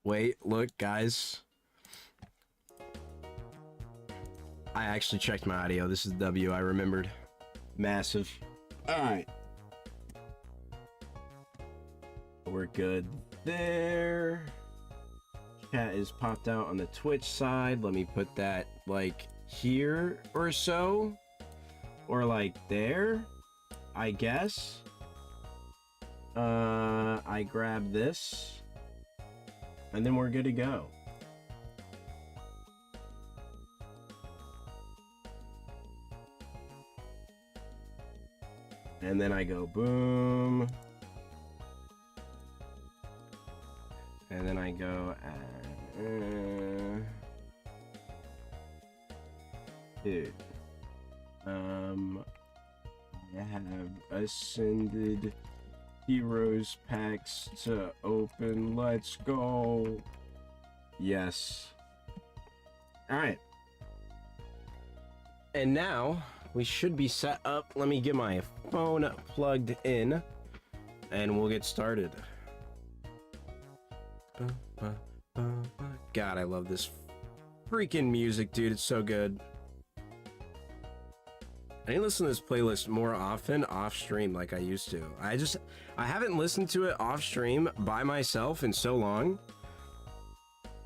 Wait, look, guys. I actually checked my audio. This is W, I remembered. Massive. Alright. We're good there. Chat is popped out on the Twitch side. Let me put that, like, here or so. Or, like, there, I guess. I grab this. And then we're good to go. And then I go boom. And then I go dude. I have ascended heroes packs to open. Let's go. Yes. Alright. And now we should be set up. Let me get my phone plugged in and we'll get started. God, I love this freaking music, dude. It's so good. I need to listen to this playlist more often off stream like I used to. I haven't listened to it off stream by myself in so long.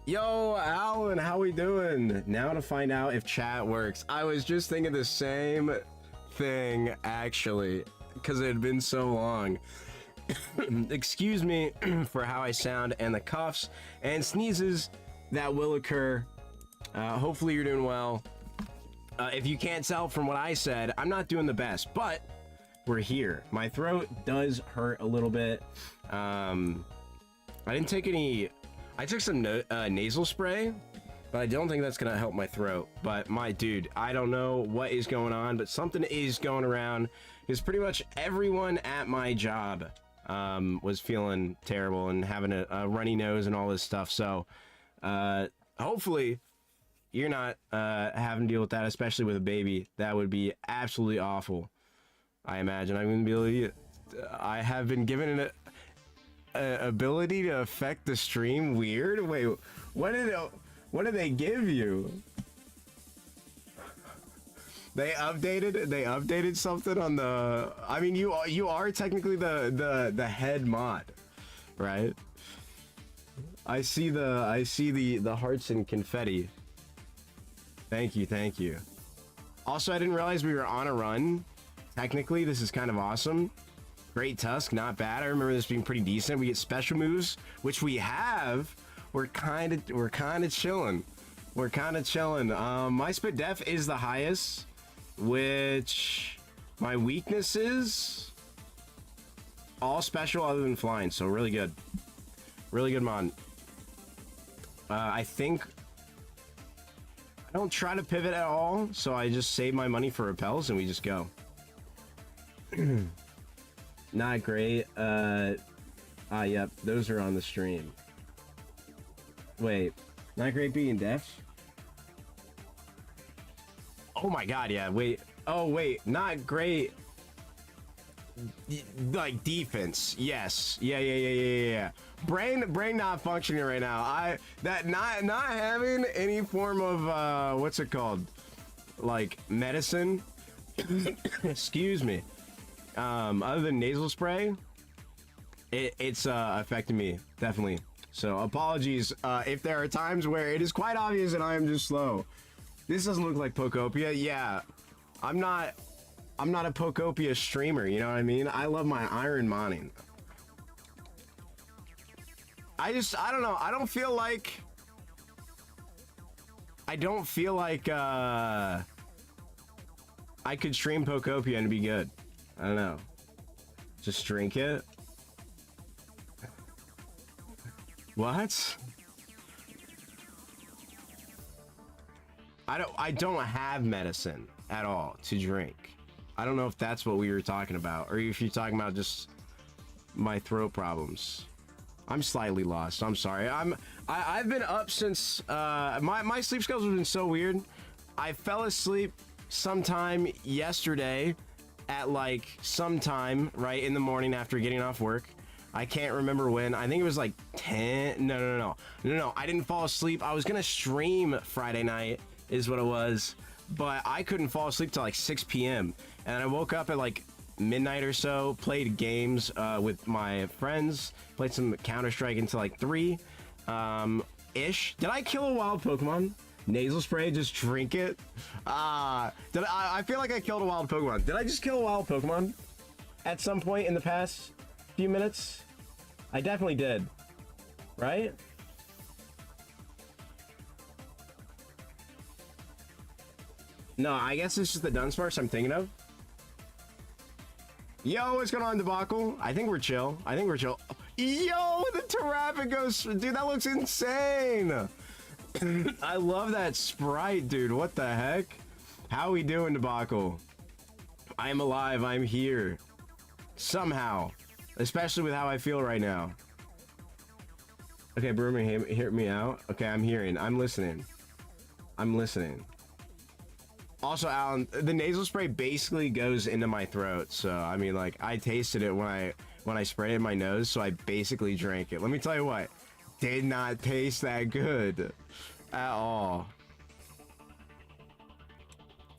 Yo, Alan, how we doing? Now to find out if chat works. I was just thinking the same thing, actually, because it had been so long. Excuse me for how I sound and the coughs and sneezes that will occur. Hopefully you're doing well. If you can't tell from what I said, I'm not doing the best, but we're here. My throat does hurt a little bit. I didn't take any... I took some nasal spray, but I don't think that's gonna help my throat. But my dude, I don't know what is going on, but something is going around because pretty much everyone at my job was feeling terrible and having a runny nose and all this stuff. So hopefully you're not having to deal with that, especially with a baby. That would be absolutely awful. I imagine. I have been given an ability to affect the stream. Weird. Wait, what did they give you? They updated something on the. I mean, you are technically the head mod, right? I see the hearts and confetti. Thank you. Also, I didn't realize we were on a run. Technically, this is kind of awesome. Great Tusk, not bad. I remember this being pretty decent. We get special moves, which we have. We're kind of chilling. My spit def is the highest, which my weakness is all special other than flying. So really good mod. I think I don't try to pivot at all, so I just save my money for repels and we just go. Not great. Yep, those are on the stream. Wait, not great being deaf? Oh my god, yeah, wait. Oh wait, not great. Like defense, yes. Yeah. Brain not functioning right now. Not having any form of what's it called? Like medicine. Excuse me. Other than nasal spray, it's affecting me, definitely. So apologies if there are times where it is quite obvious and I am just slow. This doesn't look like Pokopia. Yeah, I'm not a Pokopia streamer, you know what I mean? I love my ironmoning. I don't know. I don't feel like I could stream Pokopia and be good. I don't know. Just drink it. What? I don't have medicine at all to drink. I don't know if that's what we were talking about, or if you're talking about just my throat problems. I'm slightly lost. I'm sorry. I've been up since my sleep schedule has been so weird. I fell asleep sometime yesterday at like sometime right in the morning after getting off work. I can't remember when. I think it was like 10. No. I didn't fall asleep. I was gonna stream Friday night, is what it was, but I couldn't fall asleep till like 6 p.m. And I woke up at like midnight or so, played games with my friends, played some Counter-Strike until like 3 ish. Did I kill a wild Pokemon? Nasal spray, just drink it. I feel like I killed a wild Pokemon. Did I just kill a wild Pokemon at some point in the past few minutes? I definitely did, right? No, I guess it's just the Dunsparce I'm thinking of. Yo, what's going on, Debacle? I think we're chill. Yo, the Terrapagos, dude, that looks insane. I love that sprite, dude. What the heck? How we doing, Debacle? I am alive. I'm here. Somehow. Especially with how I feel right now. Okay, Broomer, hear me out. Okay, I'm hearing. I'm listening. Also, Alan, the nasal spray basically goes into my throat. So, I mean, like, I tasted it when I sprayed it in my nose, so I basically drank it. Let me tell you what. Did not taste that good at all.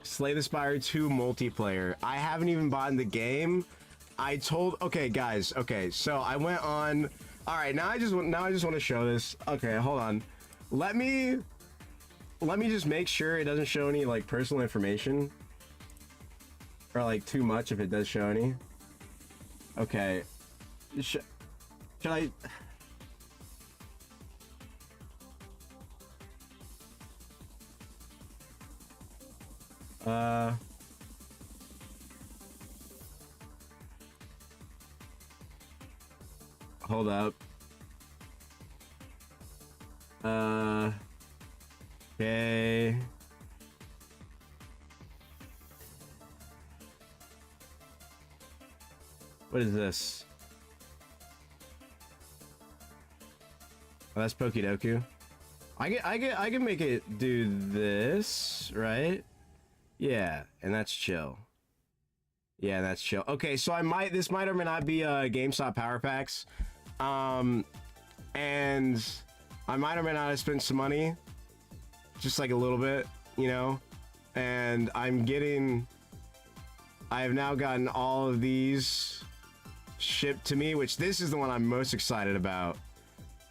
Slay the Spire 2 multiplayer. I haven't even bought the game. Okay, guys. Okay, so I went on. All right, now I just want to show this. Okay, hold on. Let me just make sure it doesn't show any like personal information, or like too much if it does show any. Okay. Should I? Hold up. Okay. What is this? Oh, that's Pokedoku. I can make it do this, right? Yeah, and that's chill. Yeah, that's chill. Okay, so this might or may not be GameStop Power Packs. And I might or may not have spent some money. Just like a little bit, you know? And I have now gotten all of these shipped to me, which this is the one I'm most excited about.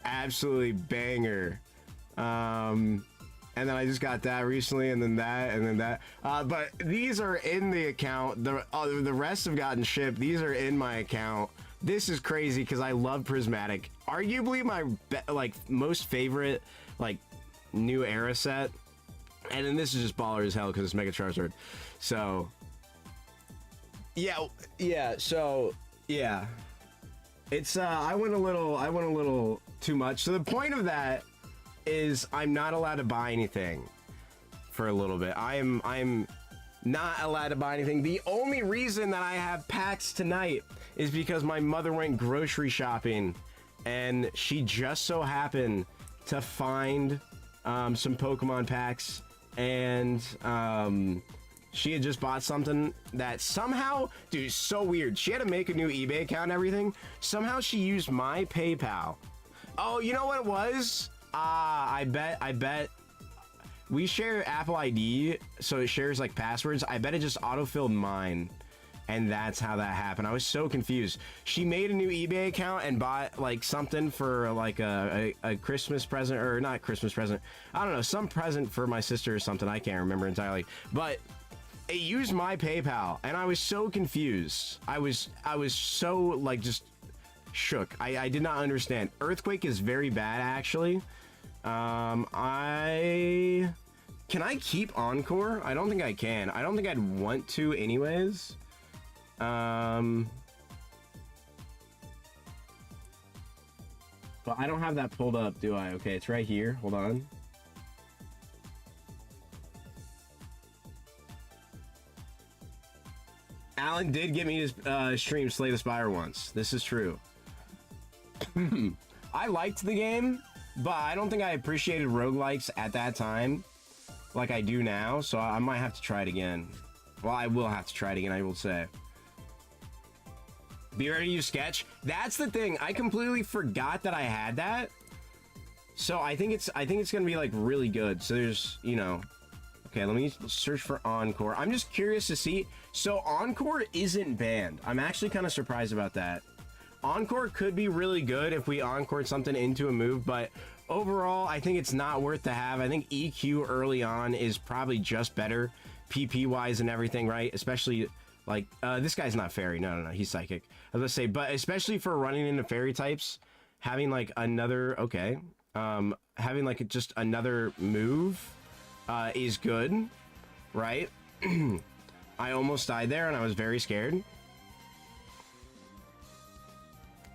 Absolutely banger. And then I just got that recently, and then that, and then that. But these are in the account. The rest have gotten shipped. These are in my account. This is crazy because I love Prismatic. Arguably my most favorite new era set. And then this is just baller as hell because it's Mega Charizard. So yeah. So yeah, it's I went a little too much. So the point of that is I'm not allowed to buy anything for a little bit. I'm not allowed to buy anything. The only reason that I have packs tonight is because my mother went grocery shopping and she just so happened to find some Pokemon packs, and she had just bought something that somehow, dude, so weird. She had to make a new eBay account and everything. Somehow she used my PayPal. Oh, you know what it was? I bet we share Apple ID, so it shares like passwords. I bet it just autofilled mine, and that's how that happened. I was so confused. She made a new eBay account and bought like something for like a Christmas present, or not Christmas present. I don't know, some present for my sister or something. I can't remember entirely, but it used my PayPal, and I was so confused. I was so like just shook. I did not understand. Earthquake is very bad, actually. Can I keep Encore? I don't think I can. I don't think I'd want to anyways. But I don't have that pulled up, do I? Okay, it's right here. Hold on. Alan did get me to stream Slay the Spire once. This is true. I liked the game, but I don't think I appreciated roguelikes at that time like I do now, so I might have to try it again. Well, I will have to try it again, I will say. Be ready to use sketch. That's the thing. I completely forgot that I had that. So I think it's gonna be like really good. So there's, you know, okay, let me search for Encore. I'm just curious to see. So Encore isn't banned. I'm actually kind of surprised about that. Encore could be really good if we encored something into a move, but overall, I think it's not worth to have. I think EQ early on is probably just better, PP wise and everything, right? Especially like this guy's not fairy. No, he's psychic. I was gonna say, but especially for running into fairy types, having like another having like just another move is good, right? I almost died there and I was very scared.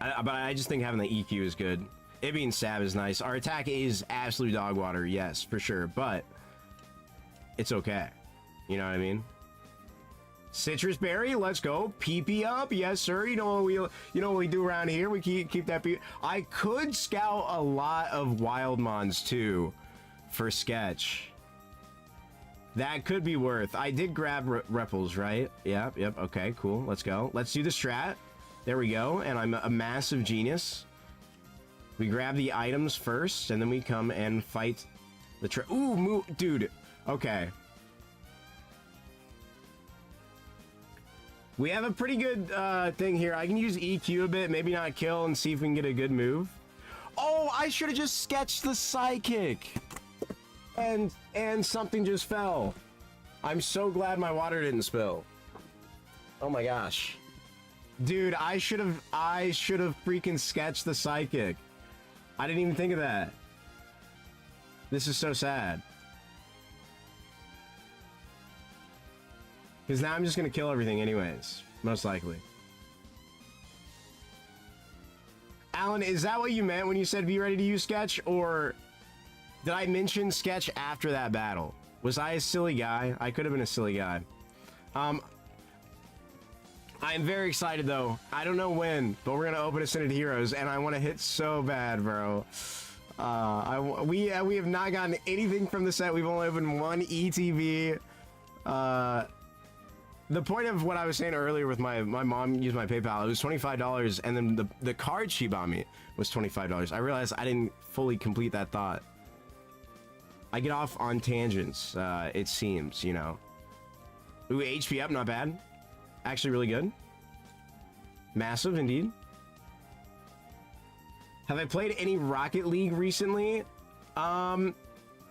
But I just think having the EQ is good. It being stab is nice. Our attack is absolute dog water, yes, for sure, but it's okay. You know what I mean? Citrus berry, let's go. PP up, yes sir. You know what we do around here. We keep that. I could scout a lot of wild mons too, for sketch. That could be worth. I did grab Ripples, right? Yep. Okay, cool. Let's go. Let's do the strat. There we go. And I'm a massive genius. We grab the items first, and then we come and fight the ooh, dude. Okay. We have a pretty good thing here. I can use EQ a bit, maybe not kill, and see if we can get a good move. Oh, I should have just sketched the psychic. And something just fell. I'm so glad my water didn't spill. Oh my gosh. Dude, I should have freaking sketched the psychic. I didn't even think of that. This is so sad. Because now I'm just going to kill everything anyways. Most likely. Alan, is that what you meant when you said be ready to use sketch? Or did I mention sketch after that battle? Was I a silly guy? I could have been a silly guy. I'm very excited though. I don't know when, but we're gonna open Ascended Heroes, and I want to hit so bad, bro. We have not gotten anything from the set. We've only opened one ETB. The point of what I was saying earlier with my mom used my PayPal, it was $25, and then the card she bought me was $25. I realized I didn't fully complete that thought. I get off on tangents, it seems, you know. Ooh, HP up, not bad. Actually really good. Massive indeed. Have I played any Rocket League recently?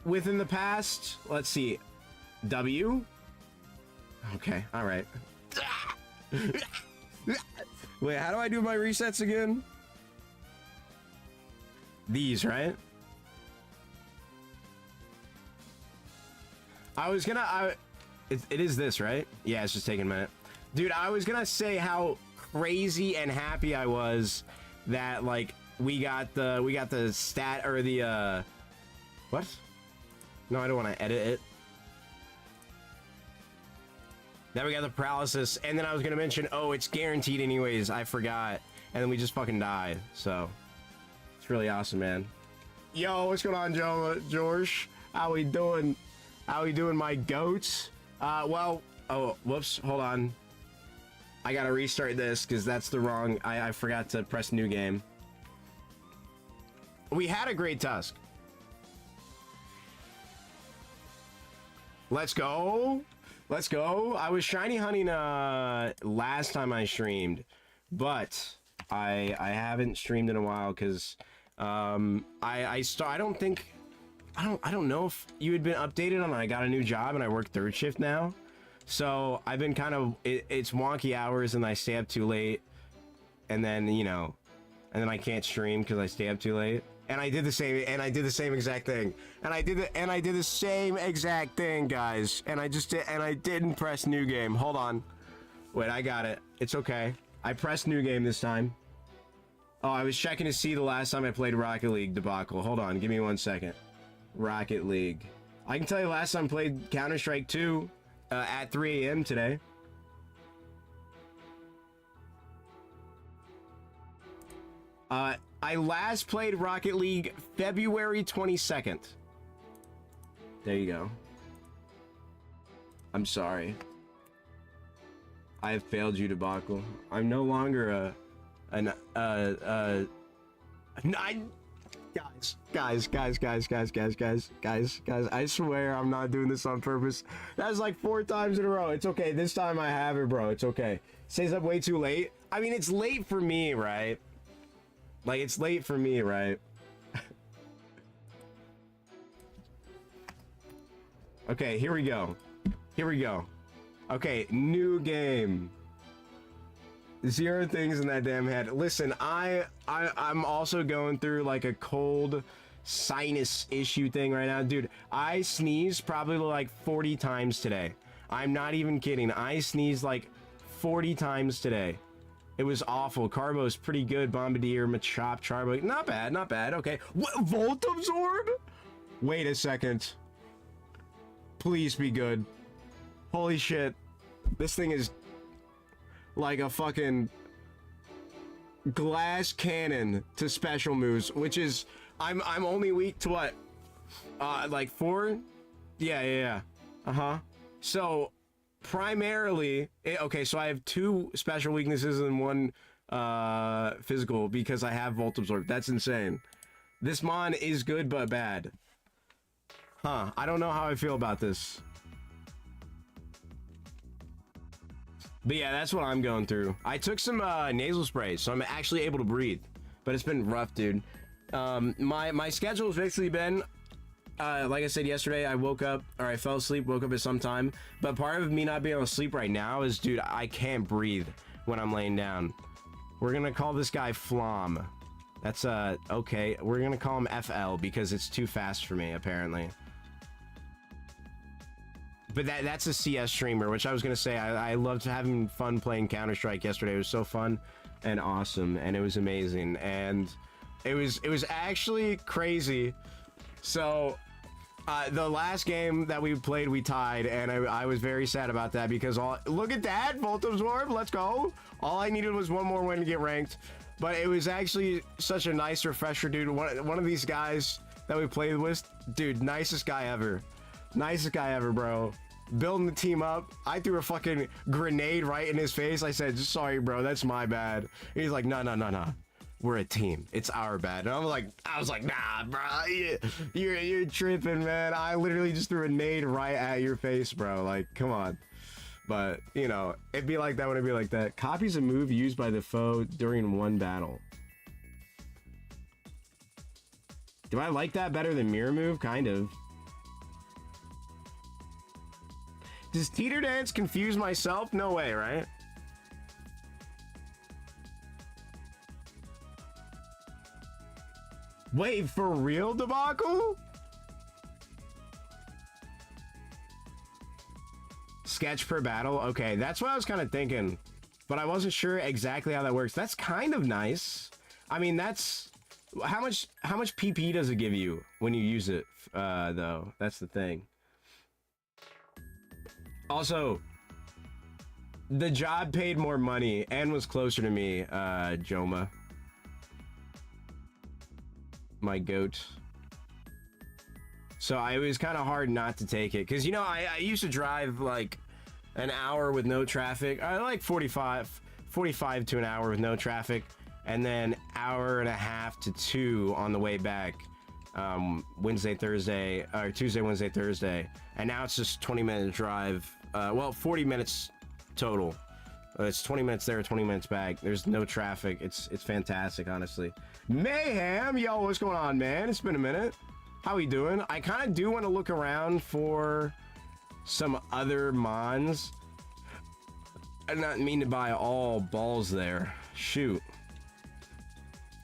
Within the past, let's see. W? Okay, alright. Wait, how do I do my resets again? These, right? It is this, right? Yeah, it's just taking a minute. Dude, I was gonna say how crazy and happy I was that like we got the stat or the what? No, I don't want to edit it. Then we got the paralysis, and then I was gonna mention, oh, it's guaranteed anyways. I forgot, and then we just fucking died. So it's really awesome, man. Yo, what's going on, George? How we doing? How we doing, my goats? Well, oh, whoops, hold on. I gotta restart this because that's the wrong. I forgot to press new game. We had a great Tusk. Let's go. Let's go. I was shiny hunting last time I streamed, but I haven't streamed in a while because I don't know if you had been updated on I got a new job and I work third shift now. So I've been kind of, it's wonky hours and I stay up too late, and then, you know, and then I can't stream because I stay up too late. And I did the same, exact thing. And I did the same exact thing, guys. And I didn't press new game. Hold on. Wait, I got it. It's okay. I pressed new game this time. Oh, I was checking to see the last time I played Rocket League debacle. Hold on, give me 1 second. Rocket League. I can tell you last time I played Counter-Strike 2 at 3 a.m. today. I last played Rocket League February 22nd. There you go. I'm sorry. I have failed you, debacle. I'm no longer an guys, I swear I'm not doing this on purpose. That's like 4 times in a row. It's okay. This time I have it, bro. It's okay. Stays up way too late. I mean, it's late for me, right? Like, it's late for me, right? Okay, here we go. Here we go. Okay, new game. 0 things in that damn head. Listen, I'm also going through like a cold sinus issue thing right now. Dude, I sneezed probably like 40 times today. I'm not even kidding. I sneezed like 40 times today. It was awful. Carbo's pretty good. Bombardier, Machop, Charbo. Not bad, not bad. Okay. What? Volt Absorb? Wait a second. Please be good. Holy shit. This thing is like a fucking glass cannon to special moves, which is I'm only weak to what? Like 4? Yeah. So primarily, okay, so I have 2 special weaknesses and 1 physical because I have Volt Absorb. That's insane. This mon is good but bad. Huh, I don't know how I feel about this. But yeah, that's what I'm going through. I took some nasal sprays, so I'm actually able to breathe. But it's been rough, dude. My schedule has basically been, like I said yesterday, I woke up, or I fell asleep, woke up at some time. But part of me not being able to sleep right now is, dude, I can't breathe when I'm laying down. We're gonna call this guy Flom. That's, okay. We're gonna call him FL because it's too fast for me, apparently. But that's a CS streamer, which I was gonna say I loved having fun playing Counter-Strike yesterday. It was so fun and awesome, and it was amazing, and it was actually crazy. So the last game that we played, we tied, and I was very sad about that because look at that, Volt Absorb, let's go. All I needed was 1 more win to get ranked, but it was actually such a nice refresher, dude. One of these guys that we played with, dude, nicest guy ever, bro. Building the team up. I threw a fucking grenade right in his face. I said, sorry, bro, that's my bad. He's like, no. We're a team. It's our bad. And I was like, nah, bro. You're tripping, man. I literally just threw a nade right at your face, bro. Like, come on. But, you know, it'd be like that when it'd be like that. Copies a move used by the foe during one battle. Do I like that better than mirror move? Kind of. Does Teeter Dance confuse myself? No way, right? Wait, for real, Debacle? Sketch per battle? Okay, that's what I was kind of thinking. But I wasn't sure exactly how that works. That's kind of nice. I mean, that's... How much PP does it give you when you use it, though? That's the thing. Also, the job paid more money and was closer to me, Joma. My goat. So it was kind of hard not to take it. Because, you know, I used to drive like an hour with no traffic. I like 45 to an hour with no traffic. And then hour and a half to 2 on the way back. Wednesday, Thursday, or Tuesday, Wednesday, Thursday. And now it's just 20-minute drive. Well, 40 minutes total. It's 20 minutes there, 20 minutes back. There's no traffic. It's fantastic, honestly. Mayhem, yo, what's going on, man? It's been a minute. How we doing? I kind of do want to look around for some other mons. I not mean to buy all balls there. Shoot.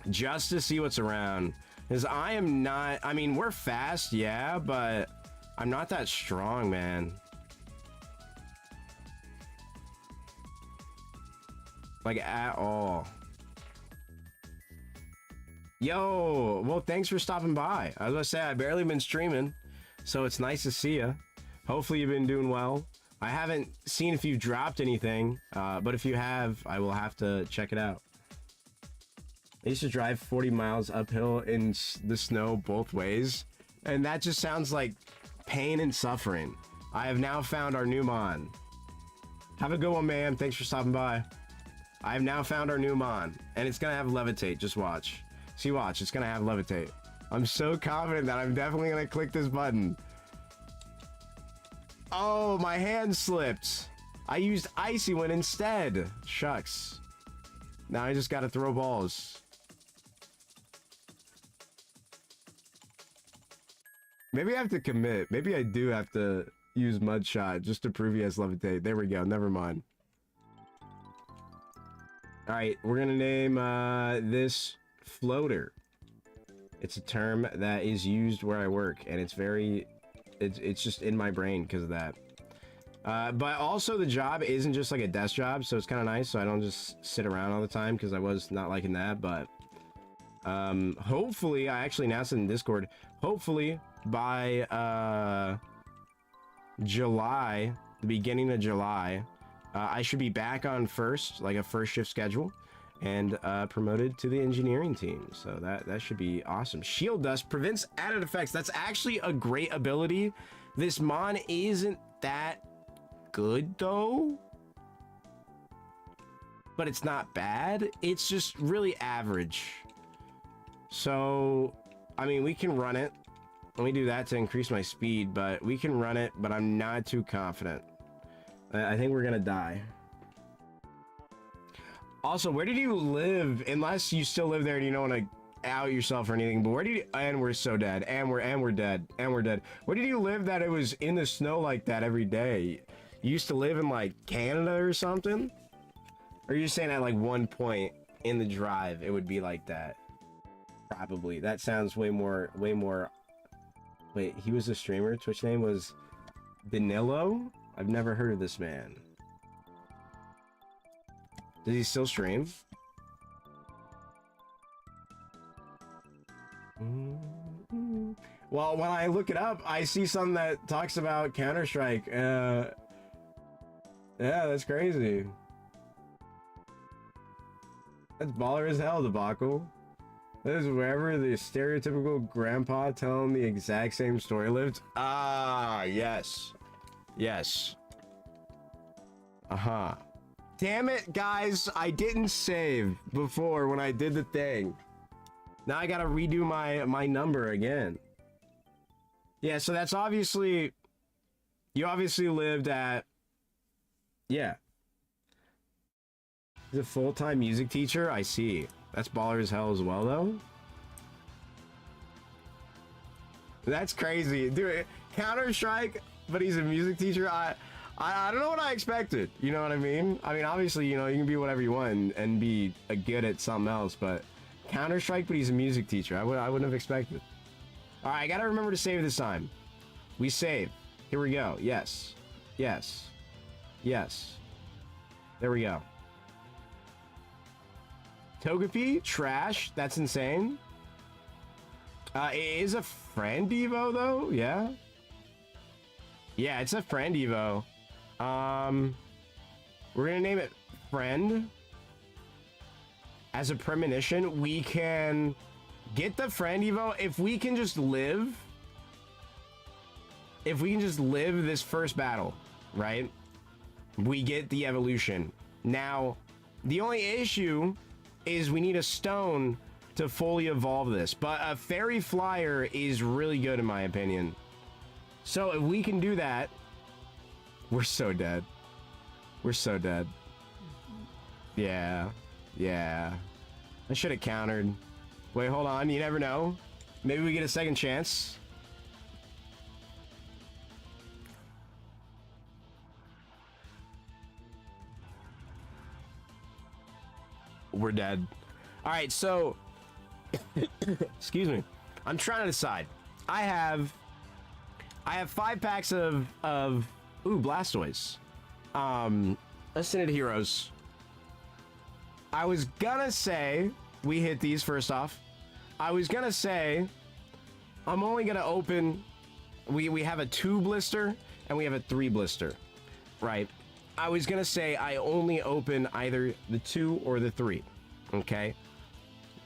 Just to see what's around. Because I am not... I mean, we're fast, yeah, but I'm not that strong, man. Like, at all. Yo, well, thanks for stopping by. I was gonna say, I've barely been streaming, so it's nice to see you. Hopefully you've been doing well. I haven't seen if you've dropped anything, but if you have, I will have to check it out. I used to drive 40 miles uphill in the snow both ways, and that just sounds like pain and suffering. I have now found our new mon. Have a good one, man. Thanks for stopping by. I have now found our new mon, and it's gonna have levitate. Just watch. See, watch. It's gonna have levitate. I'm so confident that I'm definitely gonna click this button. Oh, my hand slipped. I used Icy Wind instead. Shucks. Now I just gotta throw balls. Maybe I have to commit. Maybe I do have to use Mud Shot just to prove he has levitate. There we go. Never mind. Alright, we're gonna name this Floater. It's a term that is used where I work, and it's very... It's just in my brain because of that. But also the job isn't just like a desk job, so it's kind of nice, so I don't just sit around all the time, because I was not liking that, but... hopefully, I actually announced it in Discord, hopefully by July, the beginning of July, I should be back on first, like a first shift schedule, and promoted to the engineering team. So that should be awesome. Shield Dust prevents added effects. That's actually a great ability. This mon isn't that good though, but it's not bad. It's just really average. So I mean, we can run it. Let me do that to increase my speed, but we can run it, but I'm not too confident. I think we're gonna die. Also, where did you live? Unless you still live there and you don't want to out yourself or anything, but where did you... And we're so dead. And we're dead. And we're dead. Where did you live that it was in the snow like that every day? You used to live in, like, Canada or something? Or are you saying at, like, one point in the drive it would be like that? Probably. That sounds way more... Wait, he was a streamer? Twitch name was Danilo? I've never heard of this man. Does he still stream? Well, when I look it up, I see something that talks about Counter-Strike. Yeah, that's crazy. That's baller as hell, Debacle. That is wherever the stereotypical grandpa telling the exact same story lived. Ah, yes. Yes. Uh-huh. Damn it, guys. I didn't save before when I did the thing. Now I gotta redo my number again. Yeah, so that's obviously... You obviously lived at... Yeah. He's a full-time music teacher? I see. That's baller as hell as well, though. That's crazy. Dude, Counter-Strike, but he's a music teacher? I don't know what I expected. You know what I mean? I mean, obviously, you know, you can be whatever you want and be a good at something else, but Counter-Strike, but he's a music teacher. I wouldn't have expected. All right, I gotta remember to save this time. We save. Here we go. Yes. Yes. Yes. There we go. Togepi? Trash? That's insane. It is a friend Evo, though? Yeah? Yeah, it's a friend Evo. We're gonna name it Friend. As a premonition, we can get the friend Evo if we can just live. If we can just live this first battle, right? We get the evolution. Now, the only issue is we need a stone to fully evolve this, but a fairy flyer is really good in my opinion. So if we can do that, we're so dead. We're so dead. Yeah. Yeah. I should have countered. Wait, hold on. You never know. Maybe we get a second chance. We're dead. All right, so... Excuse me. I'm trying to decide. I have 5 packs of ooh, Blastoise. Ascended Heroes. I was gonna say we hit these first off. I was gonna say I'm only gonna open. We have a 2 blister and we have a 3 blister, right? I was gonna say I only open either the 2 or the 3, okay?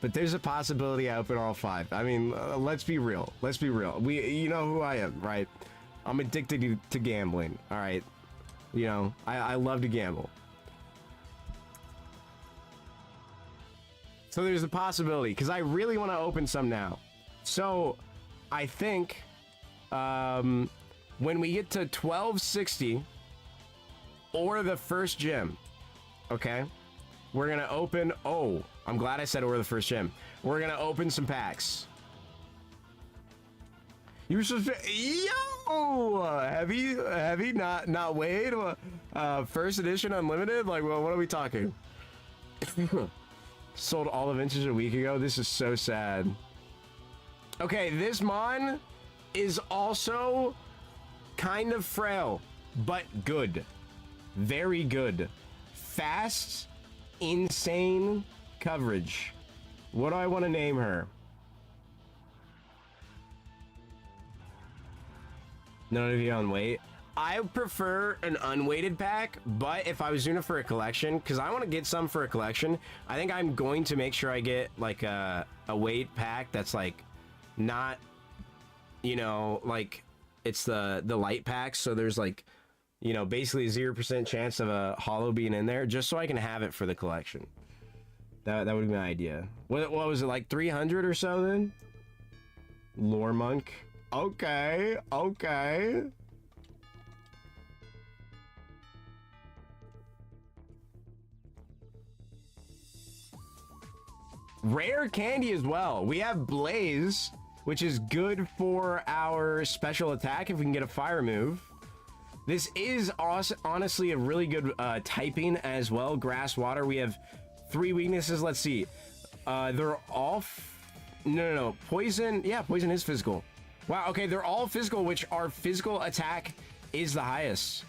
But there's a possibility I open all 5. I mean, let's be real. Let's be real. You know who I am, right? I'm addicted to gambling. All right, you know I love to gamble. So there's a possibility, because I really want to open some now. So I think when we get to 1260 or the first gym, okay, we're going to open... Oh, I'm glad I said or the first gym. We're going to open some packs. You were supposed to... Yo! Heavy, not Wade? First edition unlimited? Like, well, what are we talking? Sold all the vintage a week ago. This is so sad. Okay, this mon is also kind of frail, but good. Very good. Fast, insane coverage. What do I want to name her? None of you on weight. I prefer an unweighted pack, but if I was doing it for a collection, because I want to get some for a collection, I think I'm going to make sure I get like a weight pack that's like not, you know, like it's the light packs, so there's like, you know, basically 0% chance of a holo being in there, just so I can have it for the collection. That would be my idea. What was it, like 300 or so then? Lore monk. Okay. Rare candy as well. We have Blaze, which is good for our special attack if we can get a fire move. This is honestly a really good typing as well. Grass, water. We have 3 weaknesses. Let's see. They're all... No. Poison. Yeah, poison is physical. Wow, okay, they're all physical, which our physical attack is the highest.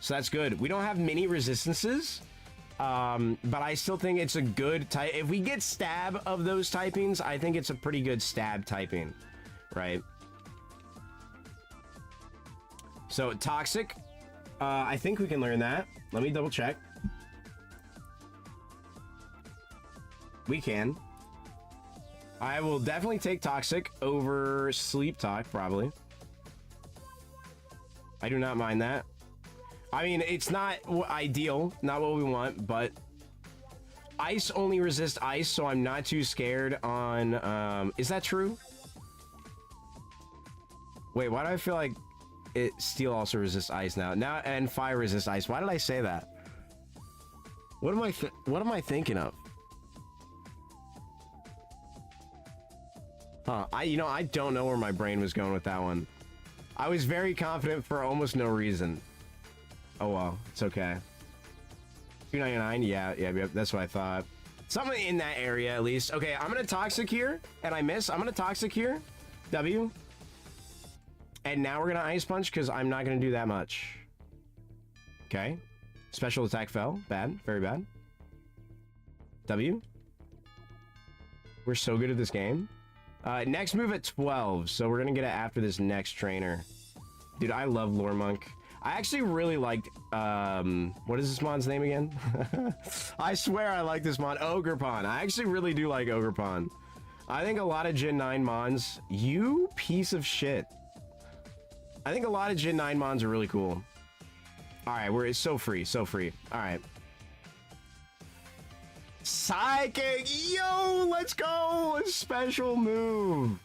So that's good. We don't have many resistances. But I still think it's a good type. If we get stab of those typings, I think it's a pretty good stab typing, right? So toxic, I think we can learn that. Let me double check. We can. I will definitely take toxic over sleep talk, probably. I do not mind that. I mean, it's not ideal, not what we want, but ice only resists ice, so I'm not too scared on, is that true? Wait, why do I feel like steel also resists ice now? And fire resists ice. Why did I say that? What am I thinking of? Huh, I don't know where my brain was going with that one. I was very confident for almost no reason. Oh well, it's okay. 299, yeah, that's what I thought. Something in that area at least. Okay, I'm gonna toxic here, and I miss. I'm gonna toxic here, W. And now we're gonna ice punch because I'm not gonna do that much. Okay, special attack fell. Bad, very bad. W. We're so good at this game. Next move at 12, so we're gonna get it after this next trainer. Dude, I love Lore Monk. I actually really liked, what is this mon's name again? I swear I like this mon, Ogrepon. I actually really do like Ogrepon. I think a lot of Gen 9 mons, you piece of shit. I think a lot of Gen 9 mons are really cool. Alright, it's so free. Alright. Psychic! Yo, let's go! Special move.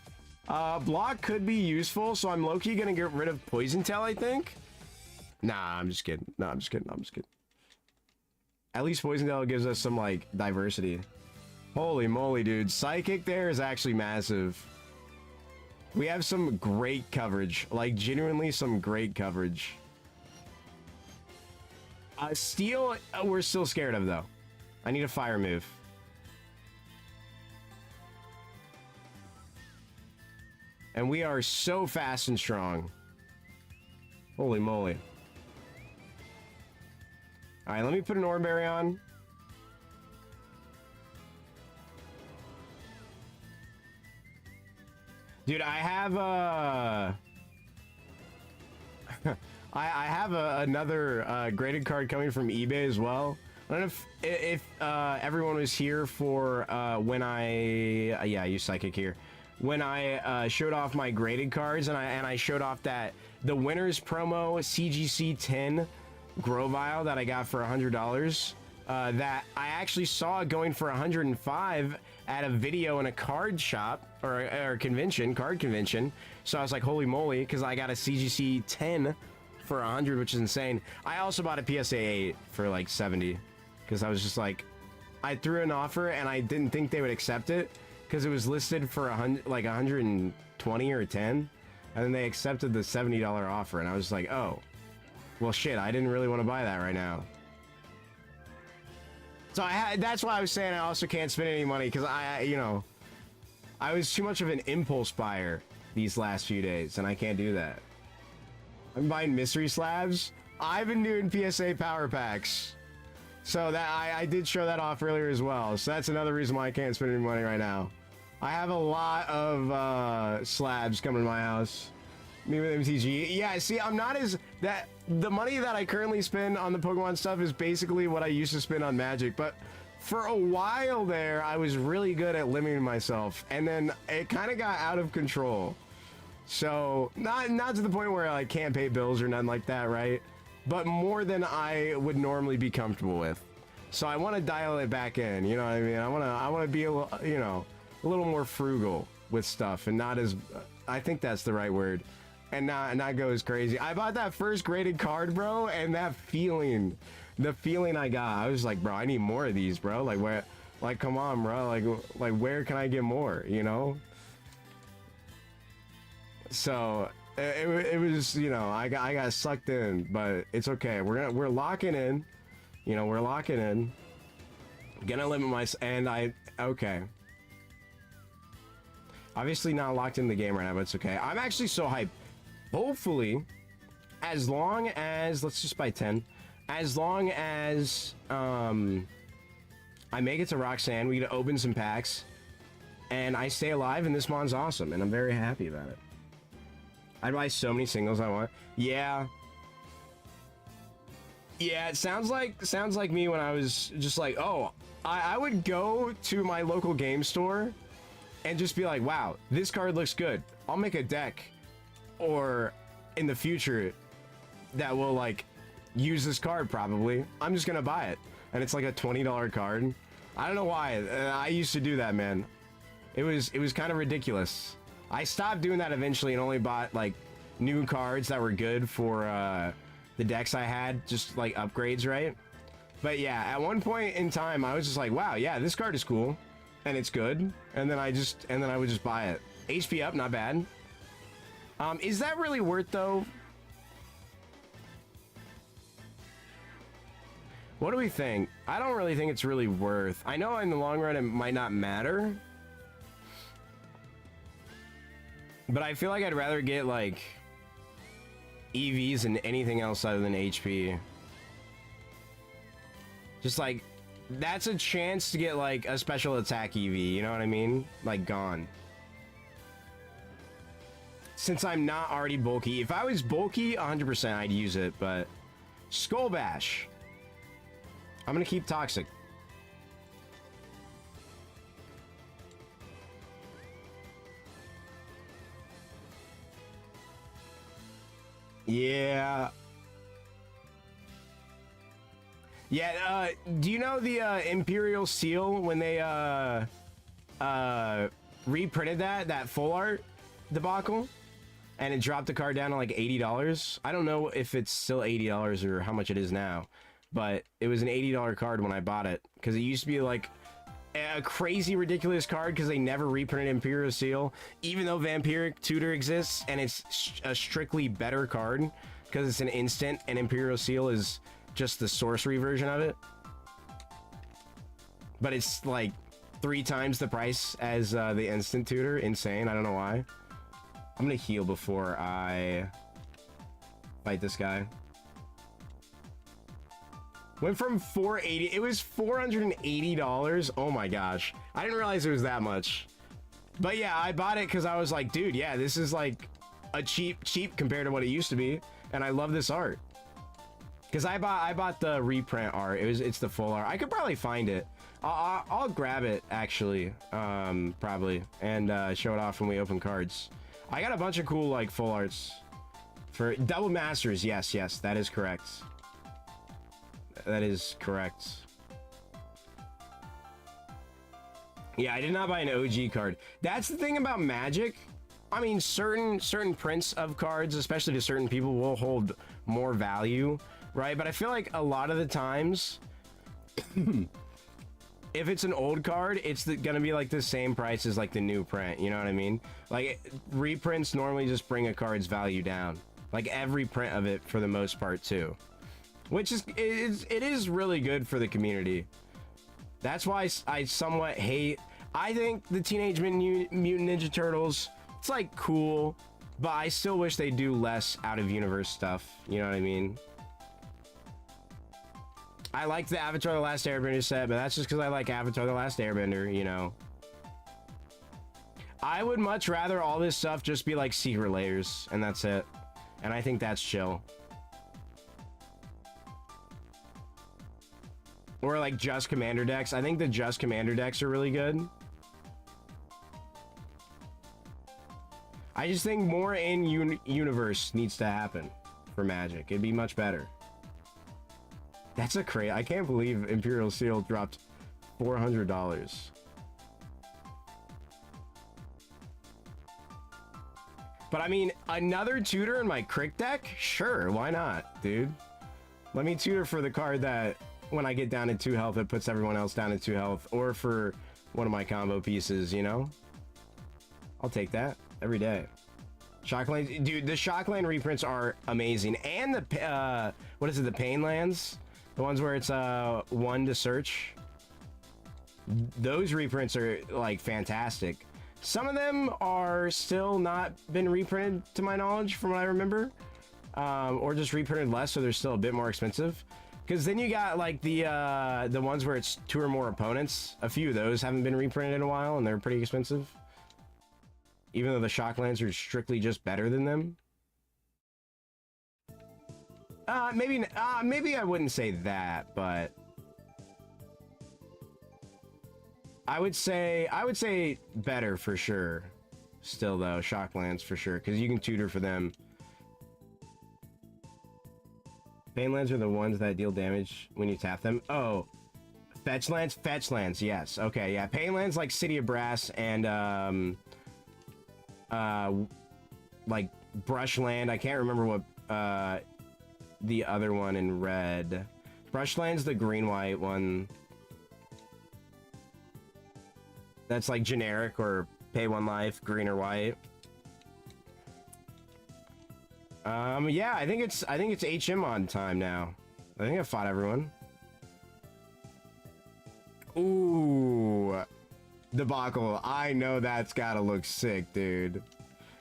Block could be useful, so I'm low-key gonna get rid of Poison Tail, I think. Nah, I'm just kidding. No, I'm just kidding. At least Poison Tail gives us some, like, diversity. Holy moly, dude. Psychic there is actually massive. We have some great coverage. Like, genuinely some great coverage. Steel, we're still scared of, though. I need a fire move. And we are so fast and strong. Holy moly. Alright, let me put an Orb Berry on. Dude, I have I have another graded card coming from eBay as well. I don't know if everyone was here for when I yeah, I use Psychic here. When I showed off my graded cards and I showed off that the winners promo CGC 10 Grovile that I got for $100. that I actually saw going for 105 at a video in a card shop or a convention, card convention. So I was like, holy moly, because I got a CGC 10 for 100, which is insane. I also bought a PSA 8 for like 70 because I was just like, I threw an offer and I didn't think they would accept it because it was listed for 100, like 120 or 10, and then they accepted the $70 offer, and I was like, oh, well, shit, I didn't really want to buy that right now. So that's why I was saying I also can't spend any money because you know, I was too much of an impulse buyer these last few days, and I can't do that. I'm buying mystery slabs. I've been doing PSA power packs. So that I did show that off earlier as well. So that's another reason why I can't spend any money right now. I have a lot of slabs coming to my house. Me with MTG. Yeah, see, I'm not as... The money that I currently spend on the Pokemon stuff is basically what I used to spend on Magic. But for a while there, I was really good at limiting myself. And then it kind of got out of control. So, not to the point where I can't pay bills or nothing like that, right? But more than I would normally be comfortable with. So I want to dial it back in, you know what I mean? I want to be a little, you know, a little more frugal with stuff and not as... I think that's the right word. And not go as crazy. I bought that first graded card, bro, and that feeling, the feeling I got, I was like, bro, I need more of these, bro. Like, where, like, come on, bro. Like, where can I get more, you know? So, it was, you know, I got sucked in, but it's okay. We're locking in, you know, we're locking in. Gonna limit my, and okay. Obviously not locked in the game right now, but it's okay. I'm actually so hyped. Hopefully, as long as, let's just buy 10. As long as I make it to Roxanne, we get to open some packs, and I stay alive, and this mon's awesome, and I'm very happy about it. I'd buy so many singles I want. Yeah. Yeah, it sounds like me when I was just like, oh, I would go to my local game store and just be like, wow, this card looks good. I'll make a deck. Or in the future that will like use this card probably. I'm just gonna buy it. And it's like a $20 card. I don't know why. I used to do that, man. It was kind of ridiculous. I stopped doing that eventually and only bought like new cards that were good for the decks I had, just like upgrades, right? But yeah, at one point in time I was just like, wow, yeah, this card is cool and it's good. And then I would just buy it. HP up, not bad. Is that really worth though? What do we think? I don't really think it's really worth. I know in the long run it might not matter. But I feel like I'd rather get like EVs than anything else other than HP. Just like, that's a chance to get like a special attack EV, you know what I mean? Like gone. Since I'm not already bulky. If I was bulky, 100% I'd use it, but... Skull Bash. I'm gonna keep Toxic. Yeah. Yeah, do you know the Imperial Seal when they reprinted that full art debacle? And it dropped the card down to like $80. I don't know if it's still $80 or how much it is now, but it was an $80 card when I bought it because it used to be like a crazy ridiculous card because they never reprinted Imperial Seal, even though Vampiric Tutor exists and it's a strictly better card because it's an instant and Imperial Seal is just the sorcery version of it. But it's like 3 times the price as the instant tutor. Insane. I don't know why. I'm gonna heal before I fight this guy. Went from $480, it was $480. Oh my gosh. I didn't realize it was that much. But yeah, I bought it because I was like, dude, yeah, this is like a cheap compared to what it used to be. And I love this art. Because I bought the reprint art. It's the full art. I could probably find it. I'll grab it actually, probably, and show it off when we open cards. I got a bunch of cool like full arts for double masters. Yes, that is correct. That is correct. Yeah, I did not buy an OG card. That's the thing about Magic. I mean, certain prints of cards, especially to certain people, will hold more value, right? But I feel like a lot of the times, if it's an old card, it's gonna be like the same price as like the new print. You know what I mean? Like reprints normally just bring a card's value down. Like every print of it for the most part too, which is it is really good for the community. That's why I somewhat hate. I think the Teenage Mutant Ninja Turtles, it's like cool, but I still wish they do less out of universe stuff. You know what I mean? I like the Avatar: The Last Airbender set, but that's just because I like Avatar: The Last Airbender, you know. I would much rather all this stuff just be like secret layers, and that's it. And I think that's chill. Or like just commander decks. I think the just commander decks are really good. I just think more in universe needs to happen for Magic. It'd be much better. That's a crazy. I can't believe Imperial Seal dropped $400. But I mean, another tutor in my Crick deck? Sure, why not, dude? Let me tutor for the card that when I get down to 2 health, it puts everyone else down to 2 health, or for one of my combo pieces, you know? I'll take that every day. Shocklands, dude, the Shockland reprints are amazing. And the, what is it, the Pain Lands? The ones where it's 1 to search. Those reprints are, like, fantastic. Some of them are still not been reprinted, to my knowledge, from what I remember. Or just reprinted less, so they're still a bit more expensive. Because then you got like the ones where it's 2 or more opponents. A few of those haven't been reprinted in a while, and they're pretty expensive. Even though the Shocklands are strictly just better than them. Maybe I wouldn't say that, but I would say better for sure. Still though, Shocklands for sure, because you can tutor for them. Painlands are the ones that deal damage when you tap them. Oh, fetch lands, yes. Okay, yeah. Painlands like City of Brass and like Brushland. I can't remember what the other one in red. Brushland's the green-white one. That's like generic or pay 1 life, green or white. Yeah, I think it's HM on time now. I think I fought everyone. Ooh, debacle. I know that's gotta look sick, dude.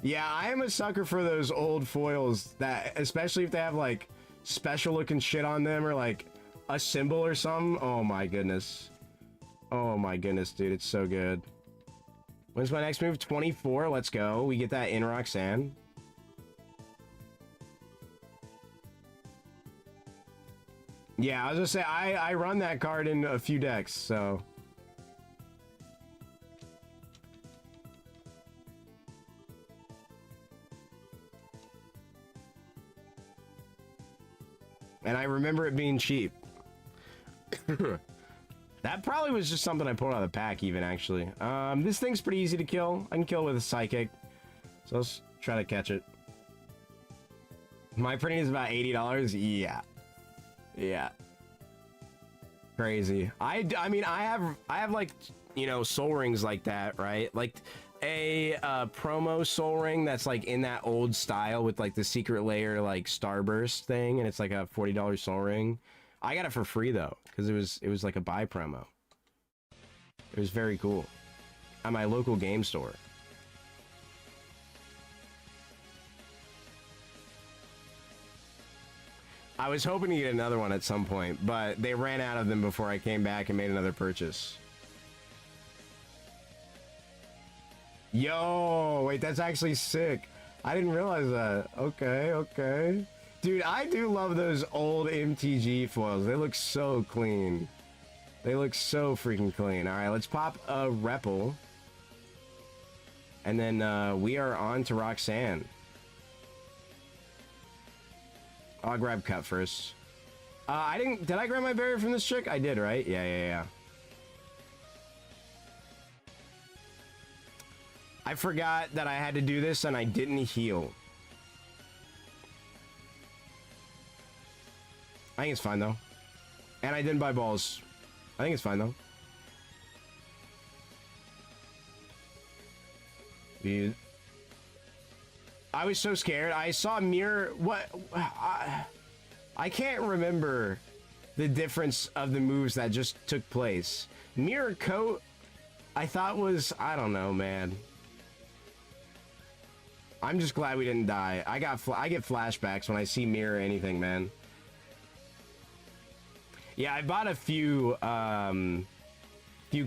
Yeah, I am a sucker for those old foils that, especially if they have like special looking shit on them or like a symbol or something. Oh my goodness. Oh my goodness, dude, it's so good. When's my next move? 24. Let's go. We get that in Roxanne. Yeah, I was gonna say, I run that card in a few decks, so. And I remember it being cheap. That probably was just something I pulled out of the pack even, actually. This thing's pretty easy to kill. I can kill it with a Psychic. So let's try to catch it. My printing is about $80. Yeah. Yeah. Crazy. I mean, I have like, you know, soul rings like that, right? Like a promo soul ring that's like in that old style with like the secret layer like starburst thing, and it's like a $40 soul ring. I got it for free though, because it was like a buy promo. It was very cool at my local game store. I was hoping to get another one at some point, but they ran out of them before I came back and made another purchase. Yo, wait, that's actually sick. I didn't realize that. Okay, okay. Dude, I do love those old MTG foils. They look so clean. They look so freaking clean. All right, let's pop a Repel. And then we are on to Roxanne. I'll grab Cut first. Did I grab my barrier from this chick? I did, right? Yeah. I forgot that I had to do this and I didn't heal. I think it's fine though. And I didn't buy balls. I think it's fine though. Dude. I was so scared. I saw a mirror. What? I can't remember the difference of the moves that just took place. Mirror coat, I thought was, I don't know, man. I'm just glad we didn't die. I get flashbacks when I see mirror anything, man. Yeah, I bought a few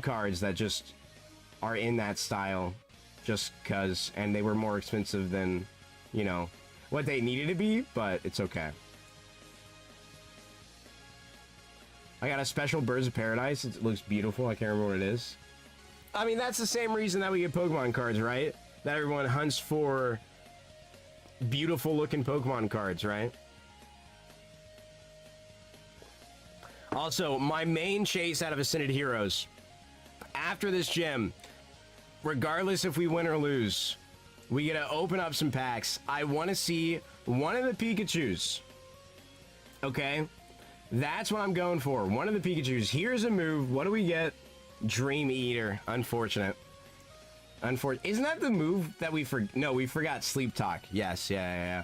cards that just are in that style, just cause, and they were more expensive than, you know, what they needed to be, but it's okay. I got a special Birds of Paradise. It looks beautiful. I can't remember what it is. I mean, that's the same reason that we get Pokemon cards, right? That everyone hunts for beautiful looking Pokemon cards, right? Also, my main chase out of Ascended Heroes, after this gym, regardless if we win or lose, we get to open up some packs. I want to see one of the Pikachus. Okay? That's what I'm going for. One of the Pikachus. Here's a move. What do we get? Dream Eater. Unfortunate. Isn't that the move that we forgot? No, we forgot Sleep Talk. Yes, yeah.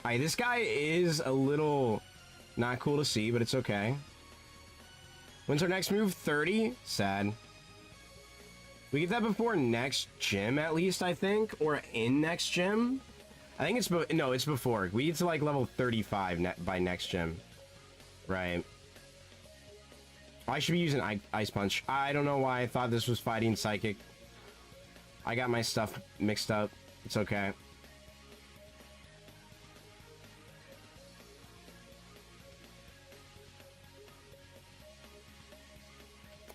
Alright, this guy is a little not cool to see, but it's okay. When's our next move? 30? Sad. We get that before next gym, at least, I think. Or in next gym. I think it's... No, it's before. We get to, like, level 35 by next gym. Right. I should be using Ice Punch. I don't know why I thought this was fighting Psychic. I got my stuff mixed up. It's okay.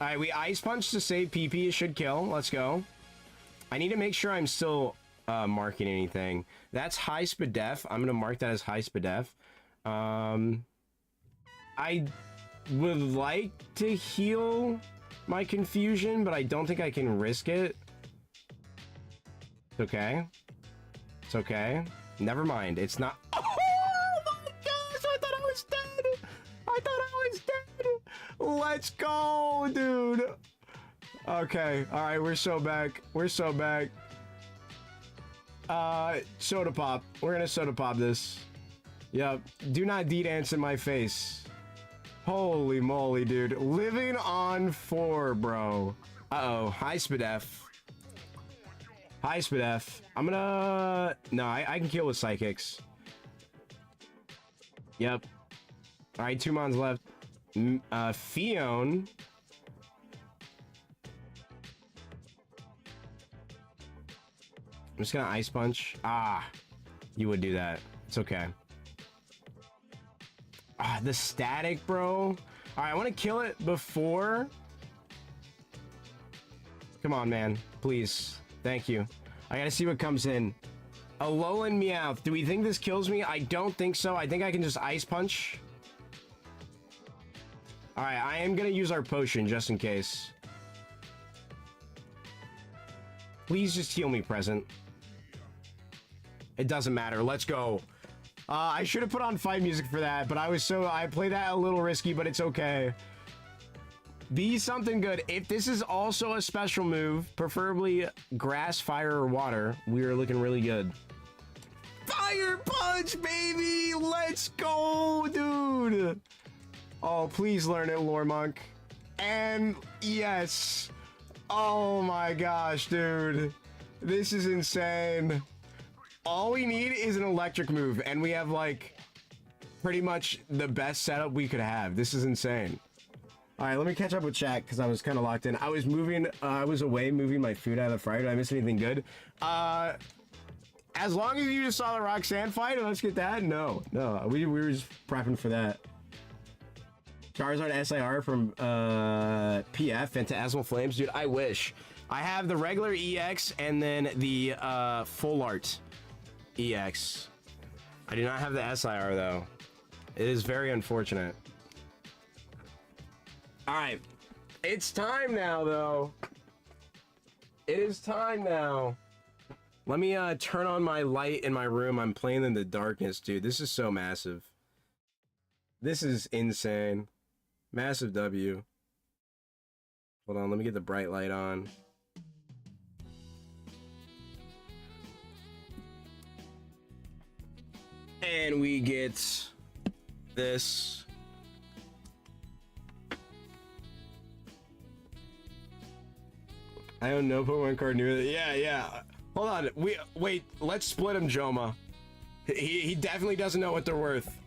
Alright, we Ice Punch to save PP. It should kill. Let's go. I need to make sure I'm still marking anything. That's high speed def. I'm gonna mark that as high speed def. I would like to heal my confusion, but I don't think I can risk it. It's okay. It's okay. Never mind. It's not. Oh my gosh! I thought I was dead. I thought I was dead. Let's go, dude. Okay. All right. We're so back. We're so back. Soda pop. We're gonna soda pop this. Yep. Do not D-dance in my face. Holy moly, dude. Living on 4, bro. Uh-oh. High speed F. High speed F. I'm gonna... No, I can kill with Psychics. Yep. Alright, 2 mons left. Fion. I'm just gonna Ice Punch. Ah. You would do that. It's okay. Ah, the static, bro. All right, I want to kill it before. Come on, man. Please. Thank you. I gotta see what comes in. Alolan Meowth. Do we think this kills me? I don't think so. I think I can just Ice Punch. All right, I am gonna use our potion just in case. Please just heal me, present. It doesn't matter. Let's go. I should have put on fight music for that, but I played that a little risky, but it's okay. Be something good. If this is also a special move, preferably grass, fire, or water, we are looking really good. Fire Punch, baby! Let's go, dude! Oh, please learn it, Lore Monk. And yes! Oh my gosh, dude. This is insane. All we need is an electric move, and we have, like, pretty much the best setup we could have. This is insane. Alright, let me catch up with chat, because I was kind of locked in. I was away moving my food out of the fryer. Did I miss anything good? As long as you just saw the Roxanne fight, let's get that. No, we were just prepping for that. Charizard SIR from PF into Asmal Flames. Dude, I wish. I have the regular EX and then the full art EX. I do not have the SIR though. It is very unfortunate. Alright. It's time now, though. It is time now. Let me turn on my light in my room. I'm playing in the darkness, dude. This is so massive. This is insane. Massive W. Hold on, let me get the bright light on. And we get this. I own no Pokemon card near that. Yeah. Hold on. Wait. Let's split him, Joma. He definitely doesn't know what they're worth.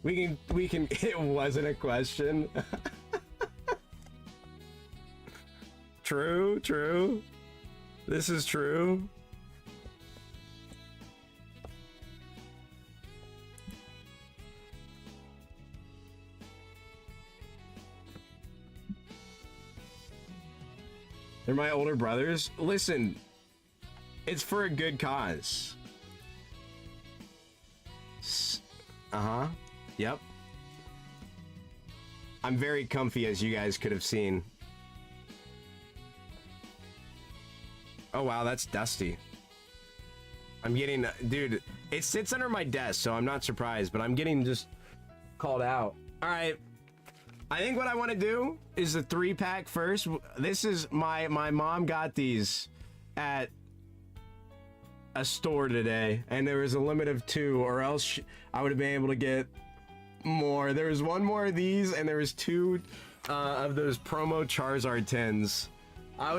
We can. It wasn't a question. True. This is true. They're my older brothers. Listen, it's for a good cause. Yep. I'm very comfy, as you guys could have seen. Oh wow, that's dusty. I'm getting, dude, it sits under my desk, so I'm not surprised, but I'm getting just called out. All right. I think what I want to do is the 3-pack first. This is my mom got these at a store today, and there was a limit of 2, or else I would have been able to get more. There was 1 more of these, and there was 2 of those promo Charizard tins. I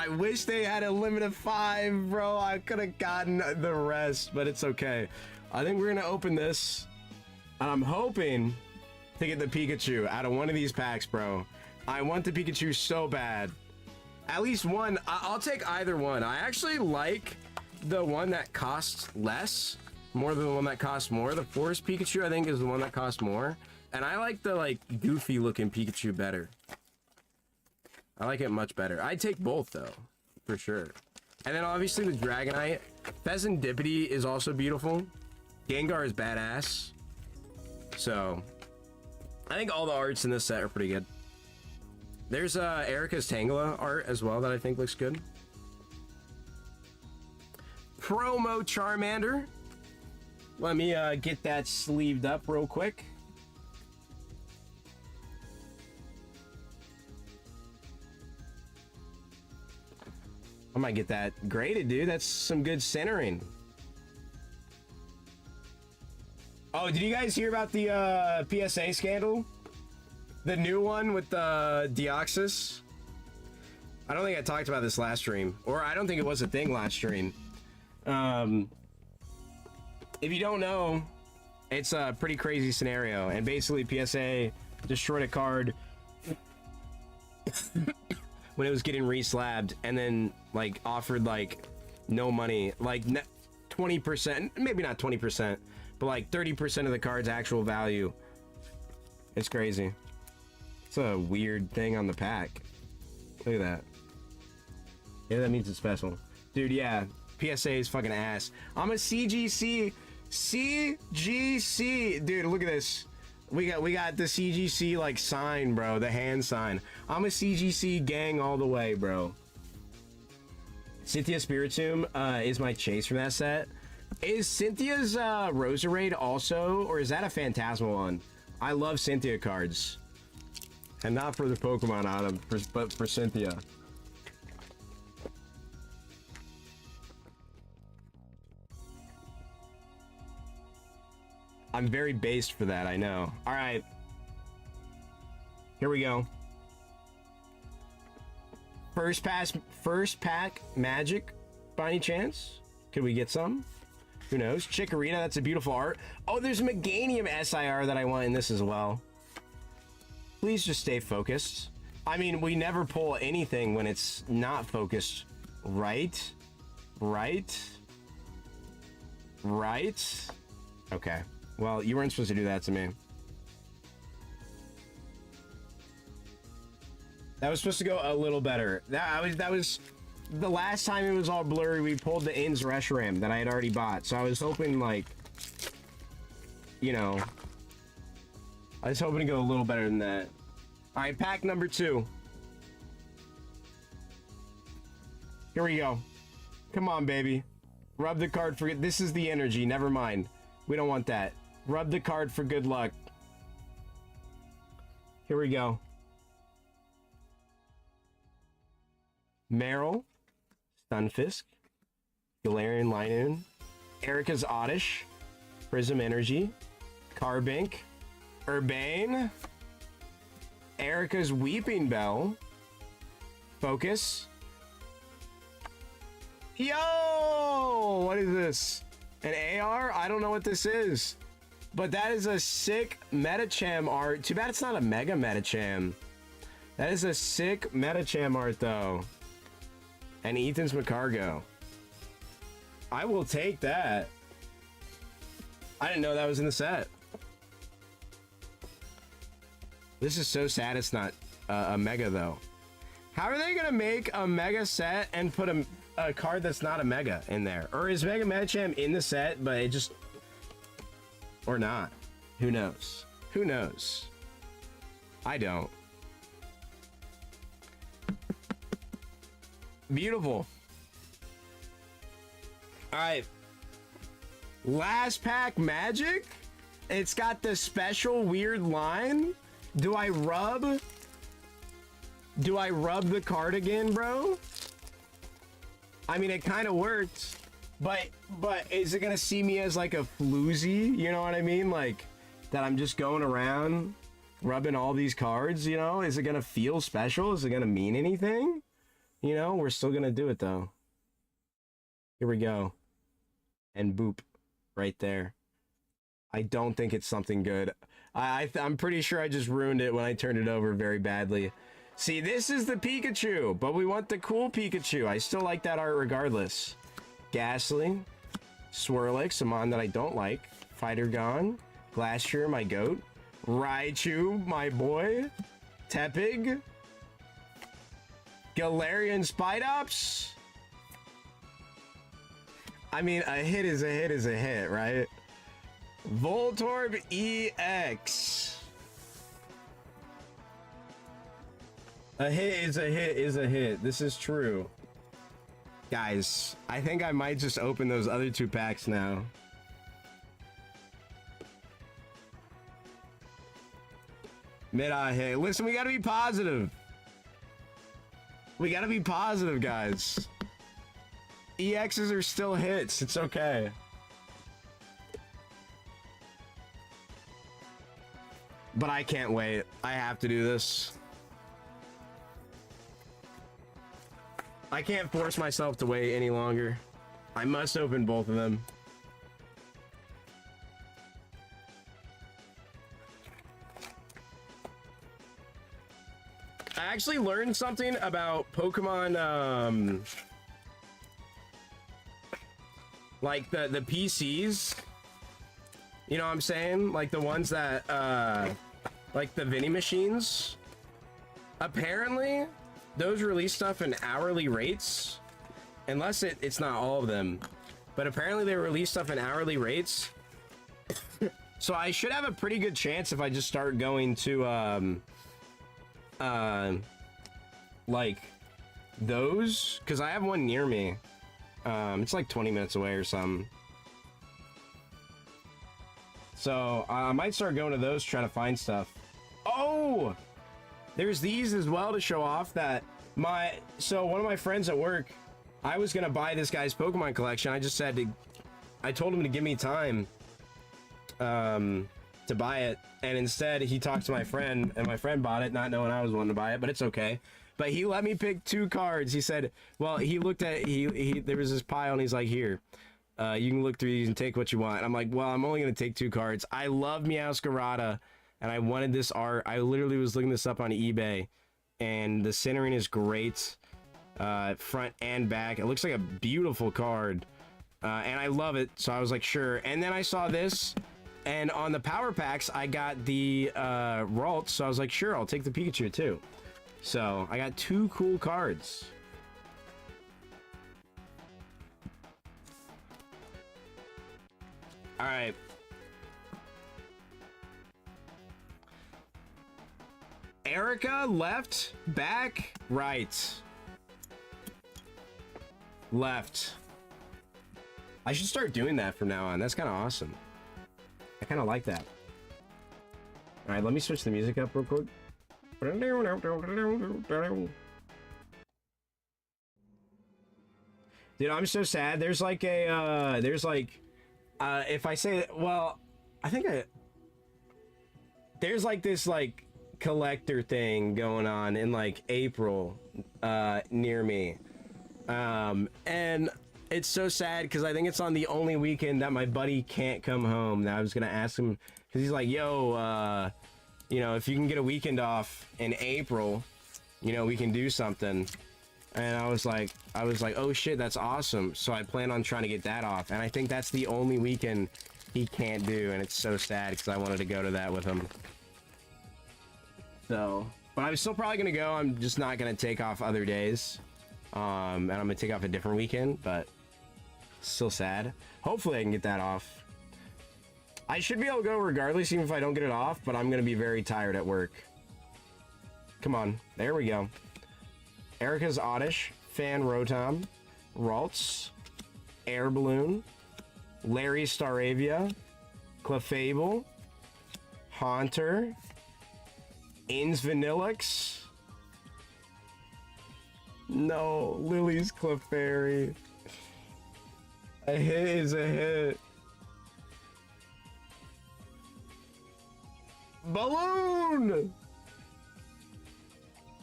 wish they had a limit of 5, bro. I could have gotten the rest, but it's okay. I think we're gonna open this, and I'm hoping to get the Pikachu out of one of these packs, bro. I want the Pikachu so bad. At least one. I'll take either one. I actually like the one that costs less more than the one that costs more. The Forest Pikachu, I think, is the one that costs more. And I like the, like, goofy looking Pikachu better. I like it much better. I'd take both, though, for sure. And then obviously the Dragonite. Pheasantipity is also beautiful. Gengar is badass. So I think all the arts in this set are pretty good. There's Erica's Tangela art as well that I think looks good. Promo Charmander. Let me get that sleeved up real quick. I might get that graded, dude. That's some good centering. Oh, did you guys hear about the PSA scandal? The new one with the Deoxys? I don't think I talked about this last stream. Or I don't think it was a thing last stream. If you don't know, it's a pretty crazy scenario. And basically PSA destroyed a card when it was getting re-slabbed, and then like offered like no money, like 20%, maybe not 20%, but like 30% of the card's actual value. It's crazy. It's a weird thing on the pack. Look at that. Yeah, that means it's special. Dude, yeah, PSA is fucking ass. I'm a CGC. Dude, look at this. We got the CGC like sign, bro, the hand sign. I'm a CGC gang all the way, bro. Cynthia Spiritomb is my chase from that set. Is Cynthia's Roserade also, or is that a Phantasmal one? I love Cynthia cards. And not for the Pokemon on them, but for Cynthia. I'm very based for that, I know. All right. Here we go. First pack magic, by any chance? Could we get some? Who knows? Chikorita, that's a beautiful art. Oh, there's a Meganium SIR that I want in this as well. Please just stay focused. I mean, we never pull anything when it's not focused, right? Right? Okay. Well, you weren't supposed to do that to me. That was supposed to go a little better. That was the last time it was all blurry. We pulled the Inns Reshiram that I had already bought, so I was hoping, like, you know, I was hoping to go a little better than that. All right, pack number 2. Here we go. Come on, baby. Rub the card for... This is the energy. Never mind. We don't want that. Rub the card for good luck. Here we go. Meryl. Stunfisk. Galarian Linoon. Erica's Oddish. Prism Energy. Carbink. Urbane. Erica's Weeping Bell. Focus. Yo! What is this? An AR? I don't know what this is. But that is a sick Metacham art. Too bad it's not a Mega Metacham. That is a sick Metacham art, though. And Ethan's Macargo. I will take that. I didn't know that was in the set. This is so sad it's not a Mega, though. How are they going to make a Mega set and put a card that's not a Mega in there? Or is Mega Metacham in the set, but it just... Or not. Who knows? Who knows? I don't. Beautiful. Alright. Last pack Magic? It's got the special weird line. Do I rub? Do I rub the card again, bro? I mean, it kind of worked. But is it gonna see me as like a floozy? You know what I mean? Like that I'm just going around rubbing all these cards, you know? Is it gonna feel special? Is it gonna mean anything? You know, we're still gonna do it though. Here we go. And boop. Right there. I don't think it's something good. I'm pretty sure I just ruined it when I turned it over very badly. See, this is the Pikachu, but we want the cool Pikachu. I still like that art regardless. Ghastly, Swirlix, a mon that I don't like, Fighter Gone, Glacier, my goat, Raichu, my boy, Tepig, Galarian Spidops. I mean, a hit is a hit is a hit, right? Voltorb EX. A hit is a hit is a hit. This is true. Guys, I think I might just open those other two packs now. Mid-eye hit. Listen, we gotta be positive. We gotta be positive, guys. EXs are still hits. It's okay. But I can't wait. I have to do this. I can't force myself to wait any longer. I must open both of them. I actually learned something about Pokemon, like the PCs. You know what I'm saying? Like the ones that, like the vending machines. Apparently, those release stuff in hourly rates, unless it's not all of them, but apparently they release stuff in hourly rates. So I should have a pretty good chance if I just start going to like those, because I have one near me. It's like 20 minutes away or something. So I might start going to those, trying to find stuff. Oh, there's these as well to show off that so one of my friends at work, I was gonna buy this guy's Pokemon collection. I just said I told him to give me time to buy it, and instead he talked to my friend, and my friend bought it, not knowing I was wanting to buy it, but it's okay. But he let me pick 2 cards. He said, well, he looked at there was this pile, and he's like, here, you can look through these and take what you want. I'm like, well, I'm only gonna take 2 cards. I love Meowscarada, and I wanted this art. I literally was looking this up on eBay, and the centering is great, front and back. It looks like a beautiful card, and I love it, so I was like, sure. And then I saw this, and on the power packs, I got the Ralt, so I was like, sure, I'll take the Pikachu too. So I got 2 cool cards. All right. Erica, left, back, right. Left. I should start doing that from now on. That's kind of awesome. I kind of like that. All right, let me switch the music up real quick. Dude, I'm so sad. There's like a, if I say, well, I think there's like this like collector thing going on in like April, near me. And it's so sad because I think it's on the only weekend that my buddy can't come home. Now I was gonna ask him because he's like, yo, you know, if you can get a weekend off in April, you know, we can do something. And I was like, oh shit, that's awesome. So I plan on trying to get that off. And I think that's the only weekend he can't do. And it's so sad because I wanted to go to that with him. So, but I'm still probably going to go. I'm just not going to take off other days. And I'm going to take off a different weekend, but still sad. Hopefully I can get that off. I should be able to go regardless, even if I don't get it off, but I'm going to be very tired at work. Come on. There we go. Erica's Oddish, Fan Rotom, Ralts, Air Balloon, Larry Staravia, Clefable, Haunter, Ins Vanillix. No, Lily's Clefairy. A hit is a hit. Balloon!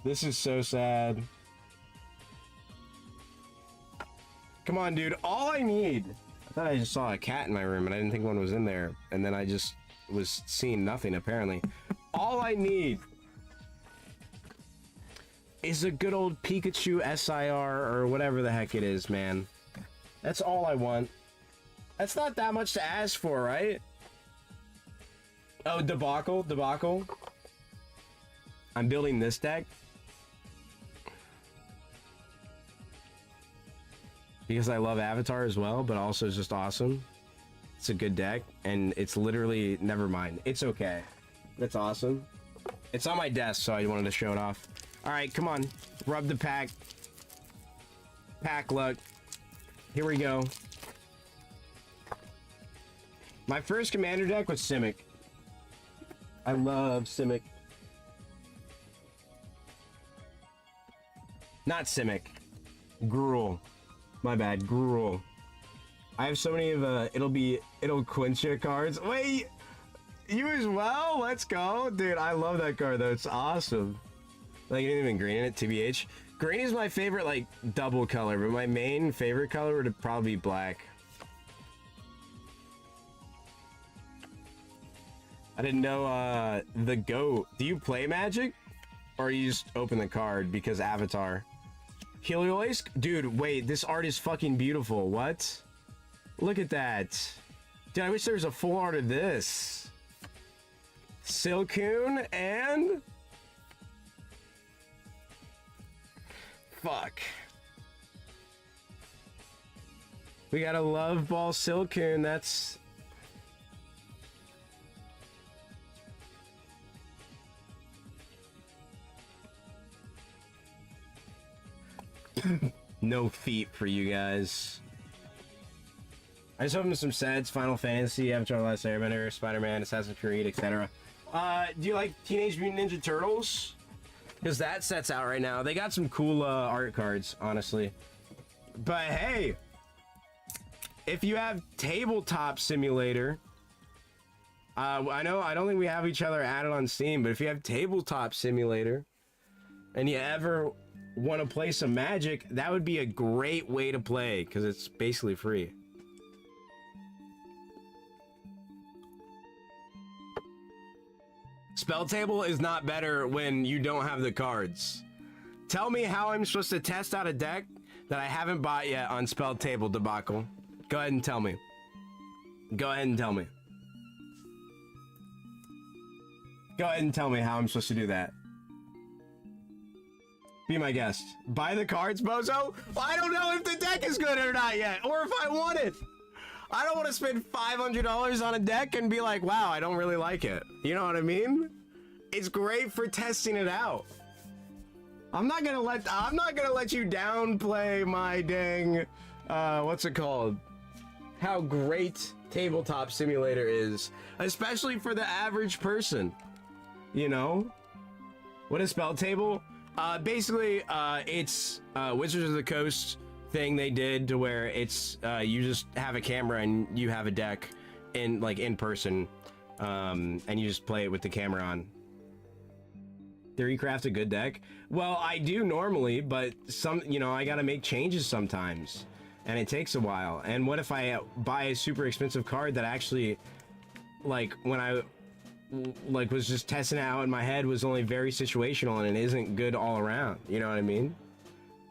This is so sad. Come on, dude. All I need... I thought I just saw a cat in my room, and I didn't think one was in there. And then I just was seeing nothing, apparently. All I need is a good old Pikachu SIR, or whatever the heck it is, man. That's all I want. That's not that much to ask for, right? Oh, Debacle. Debacle. I'm building this deck. Because I love Avatar as well, but also it's just awesome. It's a good deck, and it's literally, never mind. It's okay. That's awesome. It's on my desk, so I wanted to show it off. All right, come on. Rub the pack. Pack luck. Here we go. My first commander deck was Simic. I love Simic. Not Simic. Gruul. My bad, Gruul. I have so many of it'll Quincha cards. Wait, you as well? Let's go. Dude, I love that card though. It's awesome. Like, you didn't even green in it, TBH. Green is my favorite, like, double color, but my main favorite color would probably be black. I didn't know, the GOAT. Do you play Magic? Or you just open the card because Avatar? Heliolisk? Dude, wait, this art is fucking beautiful. What? Look at that. Dude, I wish there was a full art of this. Silcoon and... Fuck. We got a Love Ball Silcoon, that's... No feet for you guys. I just opened some sets, Final Fantasy, Avatar: The Last Airbender, Spider-Man, Assassin's Creed, etc. Do you like Teenage Mutant Ninja Turtles? Because that set's out right now. They got some cool art cards, honestly. But hey, if you have Tabletop Simulator, I don't think we have each other added on Steam, but if you have Tabletop Simulator and you ever want to play some Magic, that would be a great way to play because it's basically free. Spell Table is not better when you don't have the cards. Tell me how I'm supposed to test out a deck that I haven't bought yet on Spell Table, Debacle. Go ahead and tell me. Go ahead and tell me. Go ahead and tell me how I'm supposed to do that. Be my guest. Buy the cards, Bozo? I don't know if the deck is good or not yet, or if I want it. I don't want to spend $500 on a deck and be like, wow, I don't really like it. You know what I mean? It's great for testing it out. I'm not gonna let you downplay my dang what's it called? How great Tabletop Simulator is, especially for the average person. You know? What is Spell Table? Basically, it's Wizards of the Coast thing they did to where it's you just have a camera and you have a deck in person, and you just play it with the camera on. Theorycraft a good deck? Well, I do normally, but I gotta make changes sometimes, and it takes a while. And what if I buy a super expensive card that actually, like, when I was just testing it out in my head, was only very situational and it isn't good all around, you know what I mean?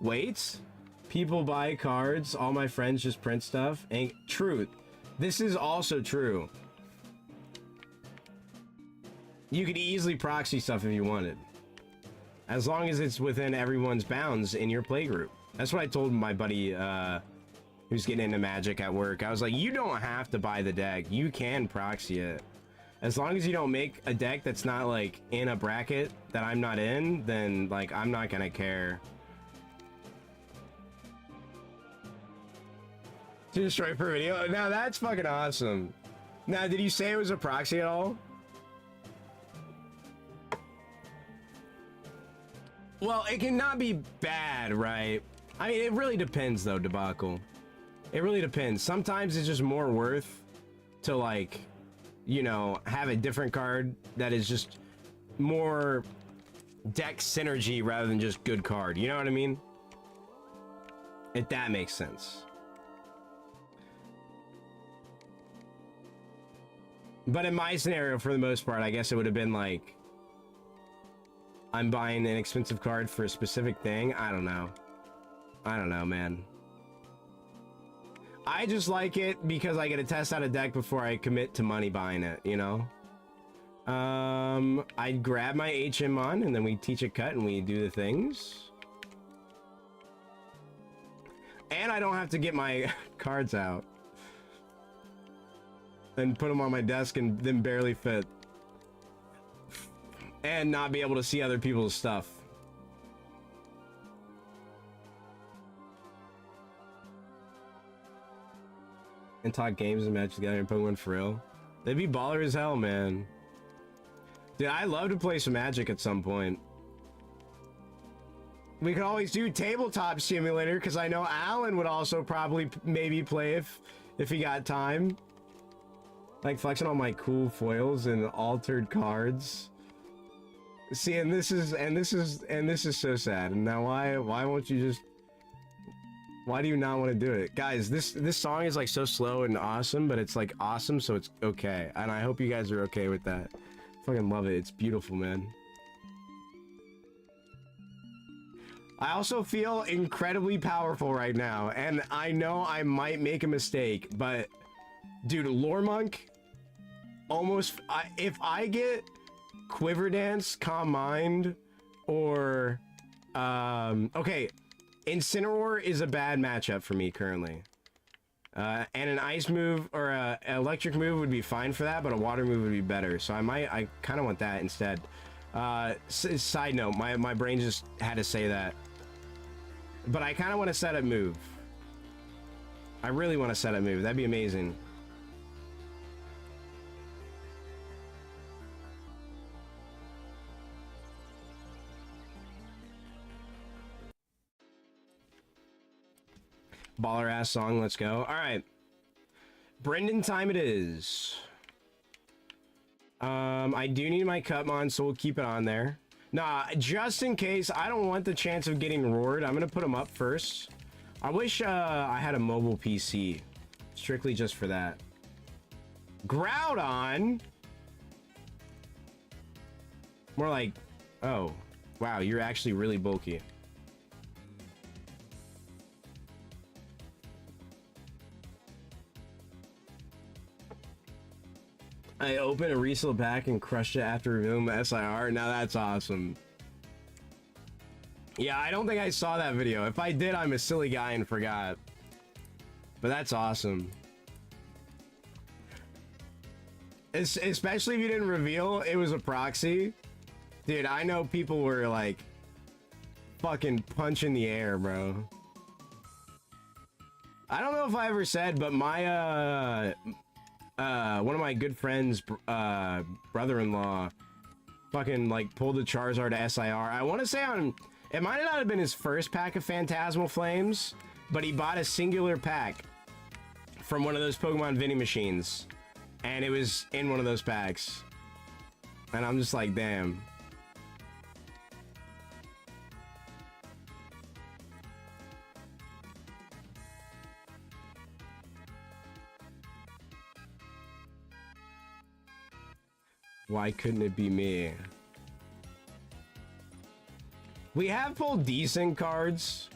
Wait, people buy cards, all my friends just print stuff, and truth, this is also true. You could easily proxy stuff if you wanted, as long as it's within everyone's bounds in your playgroup. That's what I told my buddy who's getting into Magic at work. I was like, you don't have to buy the deck, you can proxy it. As long as you don't make a deck that's not, like, in a bracket that I'm not in, then, like, I'm not gonna care. To destroy per video? Now, that's fucking awesome. Now, did you say it was a proxy at all? Well, it cannot be bad, right? I mean, it really depends, though, Debacle. It really depends. Sometimes it's just more worth to, like, you know, have a different card that is just more deck synergy rather than just good card. You know what I mean? If that makes sense. But in my scenario, for the most part, I guess it would have been like, I'm buying an expensive card for a specific thing. I don't know. I don't know, man. I just like it because I get to test out a deck before I commit to money buying it, you know? I grab my ironmon and then we teach a cut and we do the things. And I don't have to get my cards out and put them on my desk and then barely fit. And not be able to see other people's stuff. And talk games and Magic together and Pokemon for real. They'd be baller as hell, man. Dude, I'd love to play some Magic at some point. We could always do Tabletop Simulator, because I know Alan would also probably maybe play if he got time. Like flexing all my cool foils and altered cards. See, and this is so sad. And now why won't you just... Why do you not want to do it? Guys, this song is like so slow and awesome, but it's like awesome, so it's okay. And I hope you guys are okay with that. Fucking love it. It's beautiful, man. I also feel incredibly powerful right now, and I know I might make a mistake, but dude, Lore Monk almost... if I get Quiver Dance, Calm Mind, or... okay, Incineroar is a bad matchup for me currently. And an ice move or an electric move would be fine for that, but a water move would be better. So I kind of want that instead. Side note, my brain just had to say that. But I kind of want to set a move. I really want to set a move. That'd be amazing. Baller ass song, let's go. All right, Brendan time it is. I do need my Cutmon, so we'll keep it on there. Nah, just in case, I don't want the chance of getting roared. I'm gonna put them up first. I wish I had a mobile PC, strictly just for that. Groudon. More like, oh, wow, you're actually really bulky. I opened a resale pack and crushed it after revealing the SIR. Now that's awesome. Yeah, I don't think I saw that video. If I did, I'm a silly guy and forgot. But that's awesome. Especially if you didn't reveal it was a proxy. Dude, I know people were like fucking punch in the air, bro. I don't know if I ever said, but my, one of my good friends, brother-in-law fucking, like, pulled the Charizard SIR. I want to say it might not have been his first pack of Phantasmal Flames, but he bought a singular pack from one of those Pokemon vending machines, and it was in one of those packs. And I'm just like, damn. Why couldn't it be me? We have pulled decent cards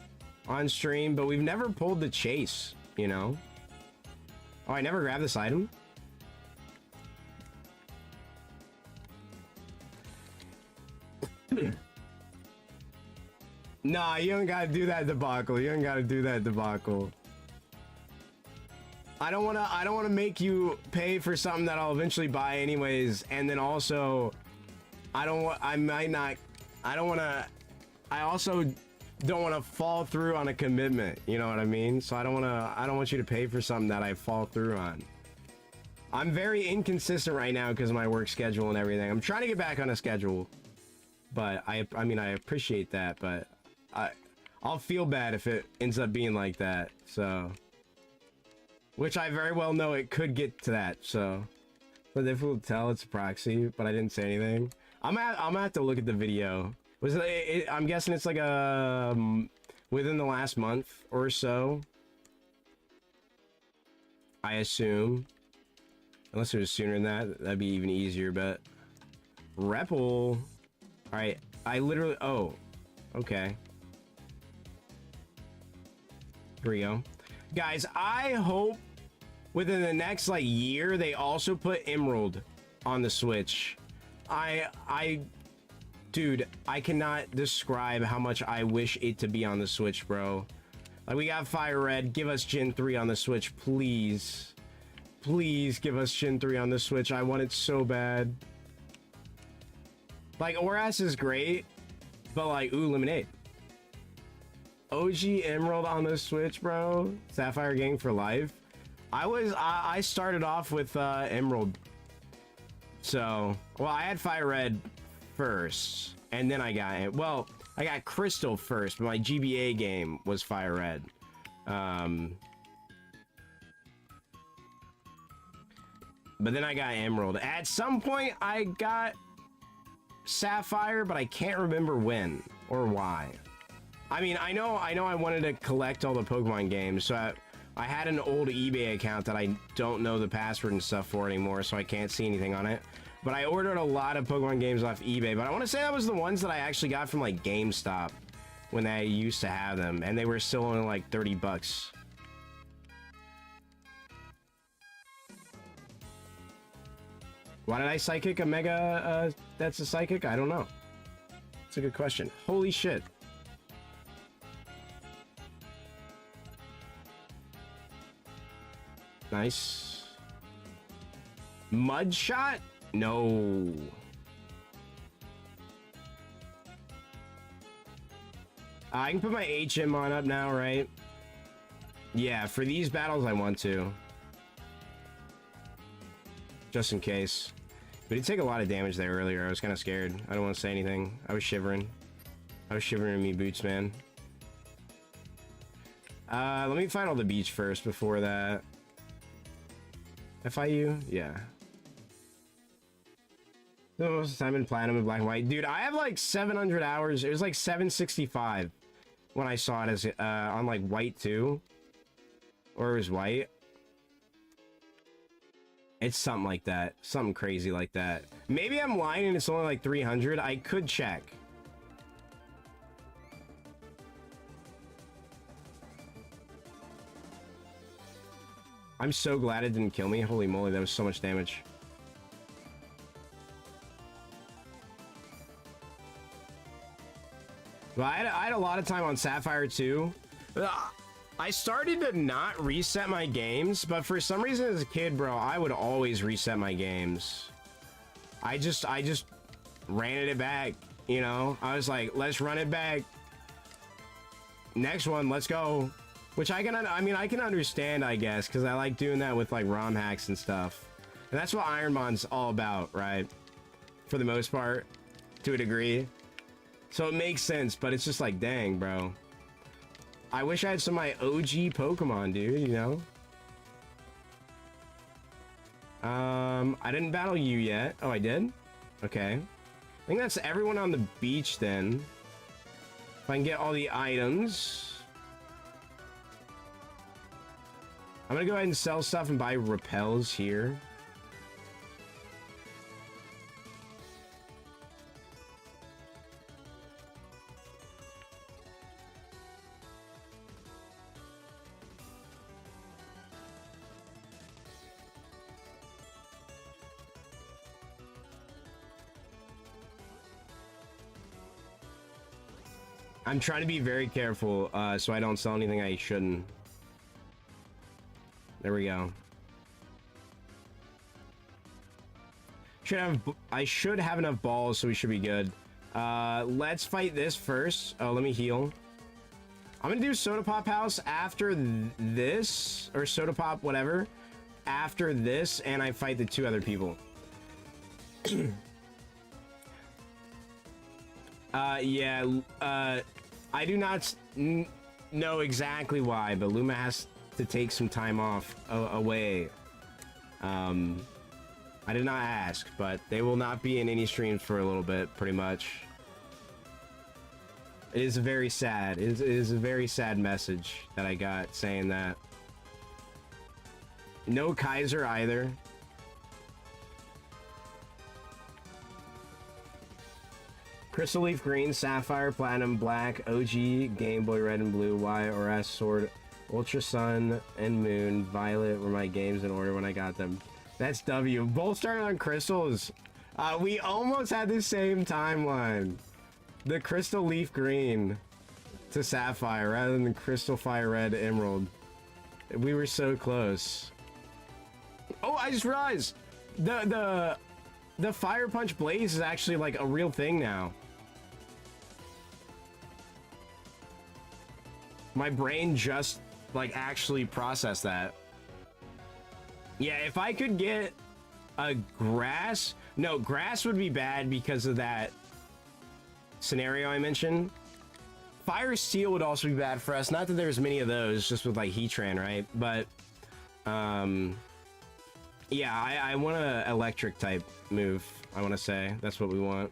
on stream, but we've never pulled the chase, you know? Oh, I never grabbed this item? Nah, you don't gotta do that debacle. You don't gotta do that debacle. I don't wanna make you pay for something that I'll eventually buy anyways, and then also I also don't wanna fall through on a commitment, you know what I mean? So I don't want you to pay for something that I fall through on. I'm very inconsistent right now because of my work schedule and everything. I'm trying to get back on a schedule, but I mean I appreciate that, but I'll feel bad if it ends up being like that, so. Which I very well know it could get to that, so. But if we'll tell it's a proxy, but I didn't say anything. I'm gonna have to look at the video. Was it I'm guessing it's like a within the last month or so. I assume. Unless it was sooner than that, that'd be even easier, but Repple. Alright, I literally okay. Here we go. Guys, I hope within the next like year they also put Emerald on the Switch. Dude, I cannot describe how much I wish it to be on the Switch, bro. Like, we got Fire Red. Give us Gen 3 on the Switch, please. Please give us Gen 3 on the Switch. I want it so bad. Like, Oras is great, but like, ooh, Lemonade. OG Emerald on the Switch, bro. Sapphire Gang for life. I started off with Emerald. So, well, I had Fire Red first, and then I got it. Well, I got Crystal first, but my GBA game was Fire Red. But then I got Emerald. At some point, I got Sapphire, but I can't remember when or why. I mean, I know I wanted to collect all the Pokemon games, so I had an old eBay account that I don't know the password and stuff for anymore, so I can't see anything on it. But I ordered a lot of Pokemon games off eBay, but I want to say that was the ones that I actually got from, like, GameStop when I used to have them, and they were still only, like, 30 bucks. Why did I Psychic a Mega, that's a Psychic? I don't know. It's a good question. Holy shit. Nice. Mud Shot? No. I can put my HM on up now, right? Yeah, for these battles I want to. Just in case. But he'd take a lot of damage there earlier. I was kind of scared. I don't want to say anything. I was shivering. I was shivering in me boots, man. Let me find all the beach first before that. FIU? Yeah. The most time in Platinum and Black and White. Dude, I have like 700 hours. It was like 765 when I saw it as on like White 2. Or it was White. It's something like that. Something crazy like that. Maybe I'm lying and it's only like 300. I could check. I'm so glad it didn't kill me. Holy moly, that was so much damage. Well, I had a lot of time on Sapphire too. I started to not reset my games, but for some reason as a kid, bro, I would always reset my games. I just ran it back, you know? I was like, let's run it back. Next one, let's go. Which I mean, I can understand, I guess, because I like doing that with like ROM hacks and stuff. And that's what ironmon's all about, right? For the most part, to a degree. So it makes sense, but it's just like, dang, bro. I wish I had some of my OG Pokemon, dude, you know? I didn't battle you yet. Oh, I did? Okay. I think that's everyone on the beach then. If I can get all the items. I'm gonna go ahead and sell stuff and buy repels here. I'm trying to be very careful, so I don't sell anything I shouldn't. There we go. I should have enough balls, so we should be good. Let's fight this first. Oh, let me heal. I'm gonna do Soda Pop House after this, or Soda Pop, whatever. After this, and I fight the two other people. Yeah, I do not know exactly why, but Luma has to take some time off away. I did not ask, but they will not be in any streams for a little bit, pretty much. It is very sad. It is a very sad message that I got saying that. No Kaizo either. Crystal Leaf Green, Sapphire, Platinum, Black, OG, Game Boy Red and Blue, Y or S, Sword, Ultra Sun, and Moon, Violet were my games in order when I got them. That's W. Both started on crystals. We almost had the same timeline. The Crystal Leaf Green to Sapphire rather than the Crystal Fire Red Emerald. We were so close. Oh, I just realized the Fire Punch Blaze is actually like a real thing now. My brain just like actually processed that. Yeah, if I could get a grass, no, grass would be bad because of that scenario I mentioned. Fire Steel would also be bad for us. Not that there's many of those, just with like Heatran, right? But yeah, I want a electric type move. I want to say that's what we want.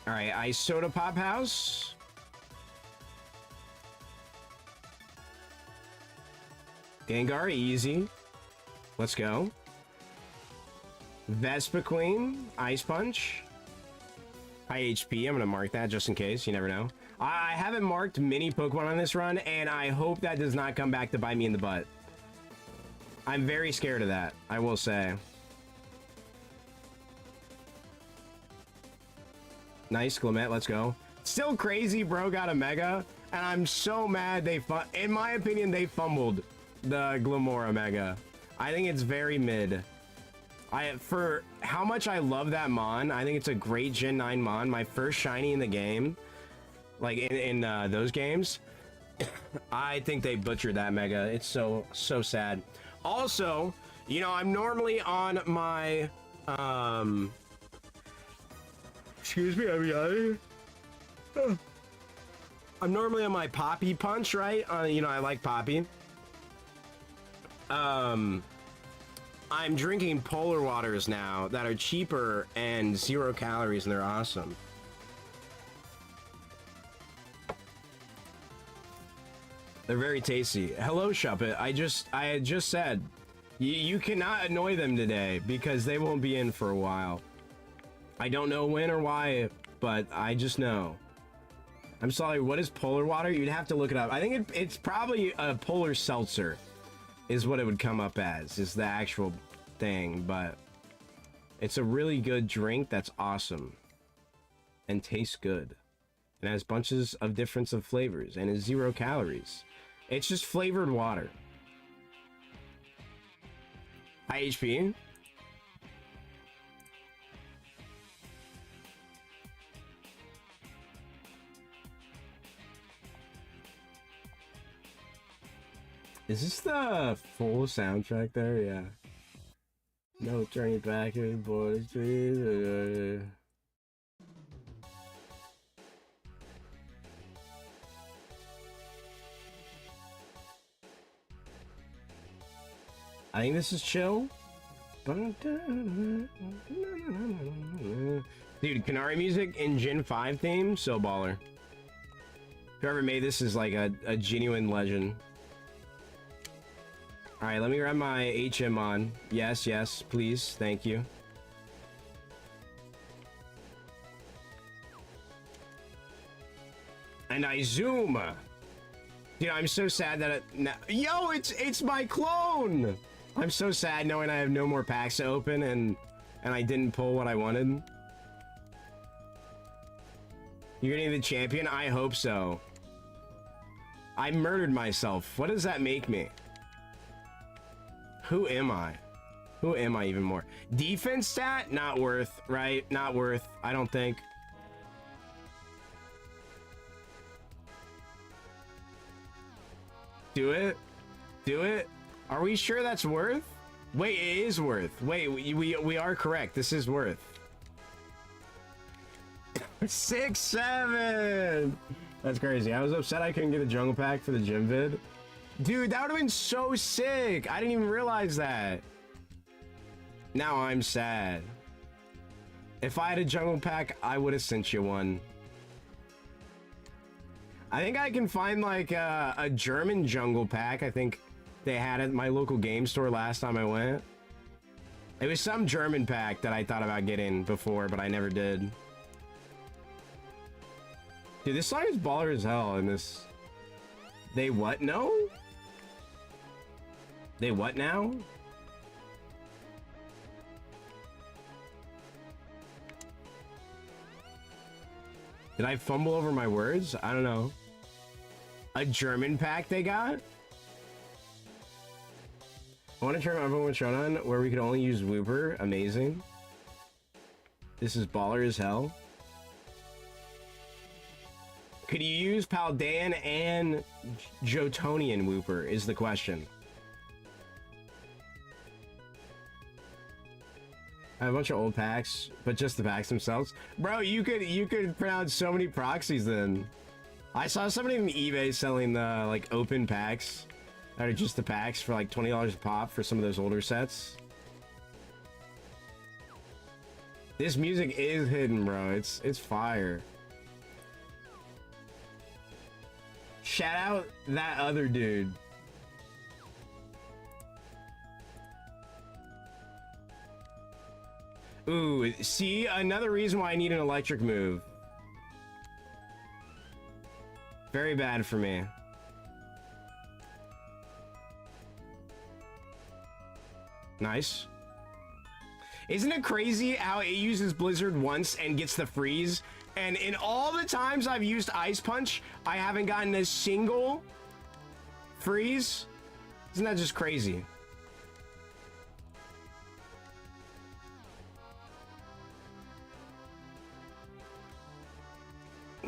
All right, Ice Soda Pop House. Gengar, easy. Let's go. Vespiquen, Ice Punch. High HP, I'm gonna mark that just in case, you never know. I haven't marked many Pokemon on this run, and I hope that does not come back to bite me in the butt. I'm very scared of that, I will say. Nice, Clement, let's go. Still crazy, bro got a Mega, and I'm so mad they in my opinion, they fumbled the Glamora Mega. I think it's very mid. For how much I love that Mon, I think it's a great Gen 9 Mon. My first shiny in the game, like in those games. I think they butchered that Mega. It's so sad. Also, you know, I'm normally on my excuse me, I'm normally on my Poppy Punch, right? You know, I like Poppy. I'm drinking polar waters now that are cheaper and 0 calories, and they're awesome. They're very tasty. Hello, Shuppet. I had just said, you cannot annoy them today because they won't be in for a while. I don't know when or why, but I just know. I'm sorry, what is polar water? You'd have to look it up. I think it's probably a polar seltzer is what it would come up as, is the actual thing, but it's a really good drink that's awesome and tastes good. It has bunches of difference of flavors and is 0 calories. It's just flavored water. High HP. Is this the full soundtrack there? Yeah. No turning back in boys. I think this is chill. Dude, Canary music in Gen 5 theme, so baller. Whoever made this is like a genuine legend. Alright, let me grab my HM on. Yes, yes, please, thank you. And I zoom. Dude, I'm so sad that yo, it's my clone. I'm so sad knowing I have no more packs to open and I didn't pull what I wanted. You're getting the champion? I hope so. I murdered myself. What does that make me? Who am I? Who am I even more? Defense stat? Not worth, right? Not worth, I don't think. Do it? Do it? Are we sure that's worth? Wait, it is worth. Wait, we are correct. This is worth. 6, 7. That's crazy. I was upset I couldn't get a jungle pack for the gym vid. Dude, that would have been so sick. I didn't even realize that. Now I'm sad. If I had a jungle pack, I would have sent you one. I think I can find like a German jungle pack. I think they had it at my local game store last time I went. It was some German pack that I thought about getting before, but I never did. Dude, this song is baller as hell in this. They what? No? They what now? Did I fumble over my words? I don't know. A German pack they got? I want to turn everyone Shonen where we could only use Wooper. Amazing. This is baller as hell. Could you use Paldean and Jotonian Wooper is the question. I have a bunch of old packs, but just the packs themselves. Bro, you could pronounce so many proxies then. I saw somebody on eBay selling the like open packs that are just the packs for like $20 a pop for some of those older sets. This music is hidden, bro. It's fire. Shout out that other dude. Ooh, see, another reason why I need an electric move. Very bad for me. Nice. Isn't it crazy how it uses Blizzard once and gets the freeze? And in all the times I've used Ice Punch, I haven't gotten a single freeze? Isn't that just crazy?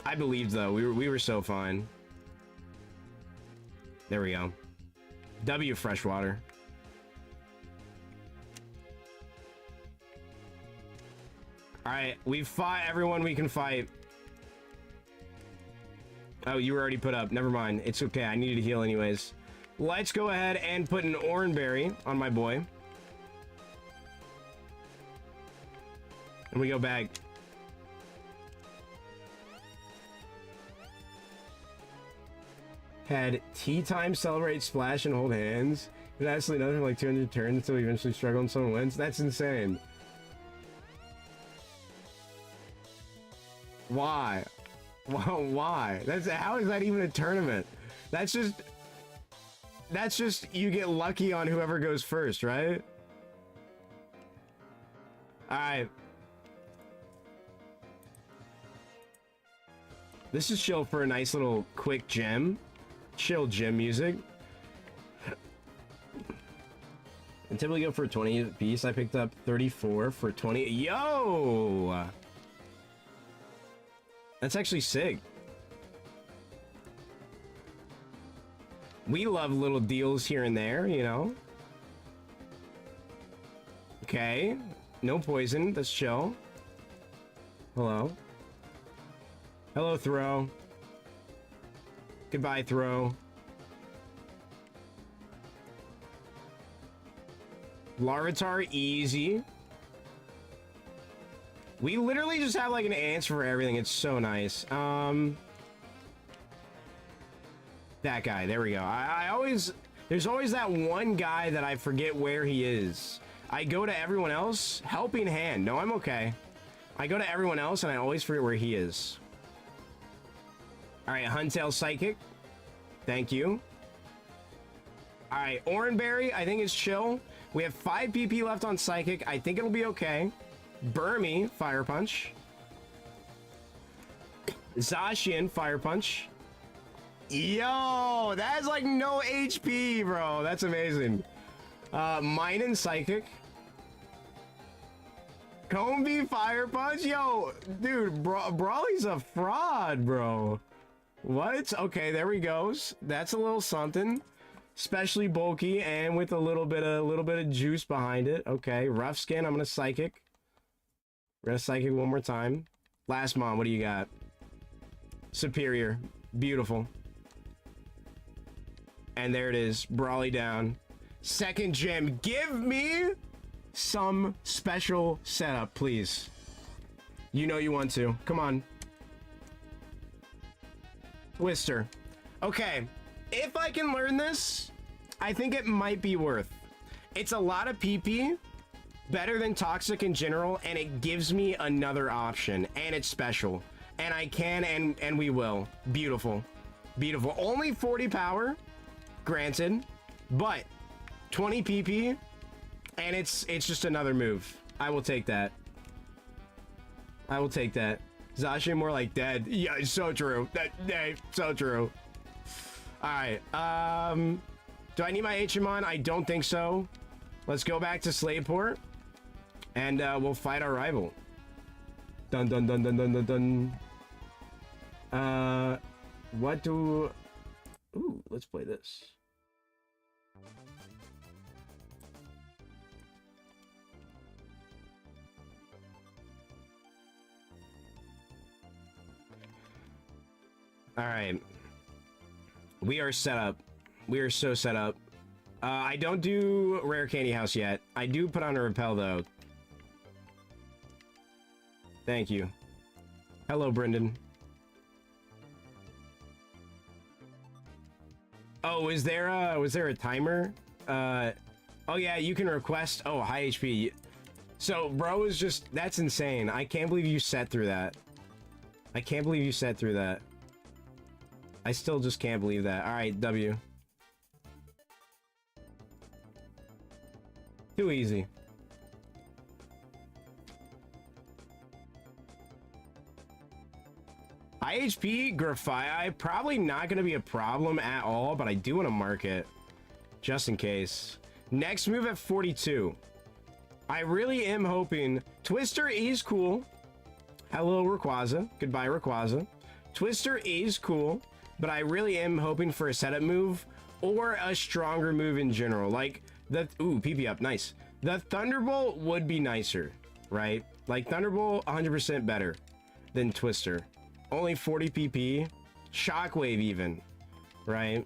I believed though, we were so fine. There we go. W freshwater. Alright, we've fought everyone we can fight. Oh, you were already put up. Never mind. It's okay. I needed to heal anyways. Let's go ahead and put an Oranberry on my boy. And we go back. Had tea time, celebrate, splash, and hold hands. Did absolutely nothing for like 200 turns until we eventually struggle and someone wins. That's insane. Why? Why? How is that even a tournament? That's just you get lucky on whoever goes first, right? Alright. This is chill for a nice little quick gem. Chill gym music. And typically go for 20 a piece. I picked up 34 for 20. Yo! That's actually sick. We love little deals here and there, you know? Okay. No poison. That's chill. Hello. Hello, Throw. Goodbye, Throw. Larvitar, easy. We literally just have like an answer for everything. It's so nice. That guy, there we go. I always, there's always that one guy that I forget where he is. I go to everyone else, helping hand. No, I'm okay. I go to everyone else and I always forget where he is. All right, Huntail Psychic. Thank you. All right, Oranberry, I think it's chill. We have 5 PP left on Psychic. I think it'll be okay. Burmy, Fire Punch. Zacian, Fire Punch. Yo, that's like no HP, bro. That's amazing. Minun, Psychic. Combi, Fire Punch. Yo, dude, Brawly's a fraud, bro. What? Okay, there he goes. That's a little something. Especially bulky and with a little bit of juice behind it. Okay, Rough Skin. I'm gonna Psychic. We're gonna Psychic one more time. Last Mom, what do you got? Superior. Beautiful. And there it is. Brawly down. Second gem. Give me some special setup, please. You know you want to. Come on. Twister. Okay. If I can learn this, I think it might be worth. It's a lot of PP. Better than Toxic in general, and it gives me another option, and it's special. And I can, and we will. Beautiful. Beautiful. Only 40 power, granted, but 20 PP, and it's just another move. I will take that. I will take that. Zacian more like dead. Yeah, it's so true. So true. Alright, do I need my ironmon? I don't think so. Let's go back to Slaveport. And we'll fight our rival. Dun dun dun dun dun dun dun. What do... Ooh, let's play this. Alright. We are set up. We are so set up. I don't do Rare Candy House yet. I do put on a Repel, though. Thank you. Hello, Brendan. Oh, was there a timer? Oh yeah, you can request. Oh, high HP. So, bro is just... That's insane. I can't believe you sat through that. I can't believe you sat through that. I still just can't believe that. Alright, W. Too easy. High HP, Grafii, probably not going to be a problem at all, but I do want to mark it. Just in case. Next move at 42. I really am hoping... Twister is cool. Hello, Rayquaza. Goodbye, Rayquaza. Twister is cool. But I really am hoping for a setup move or a stronger move in general. Like the... Ooh, PP up. Nice. The Thunderbolt would be nicer, right? Like Thunderbolt, 100% better than Twister. Only 40 PP. Shockwave even, right?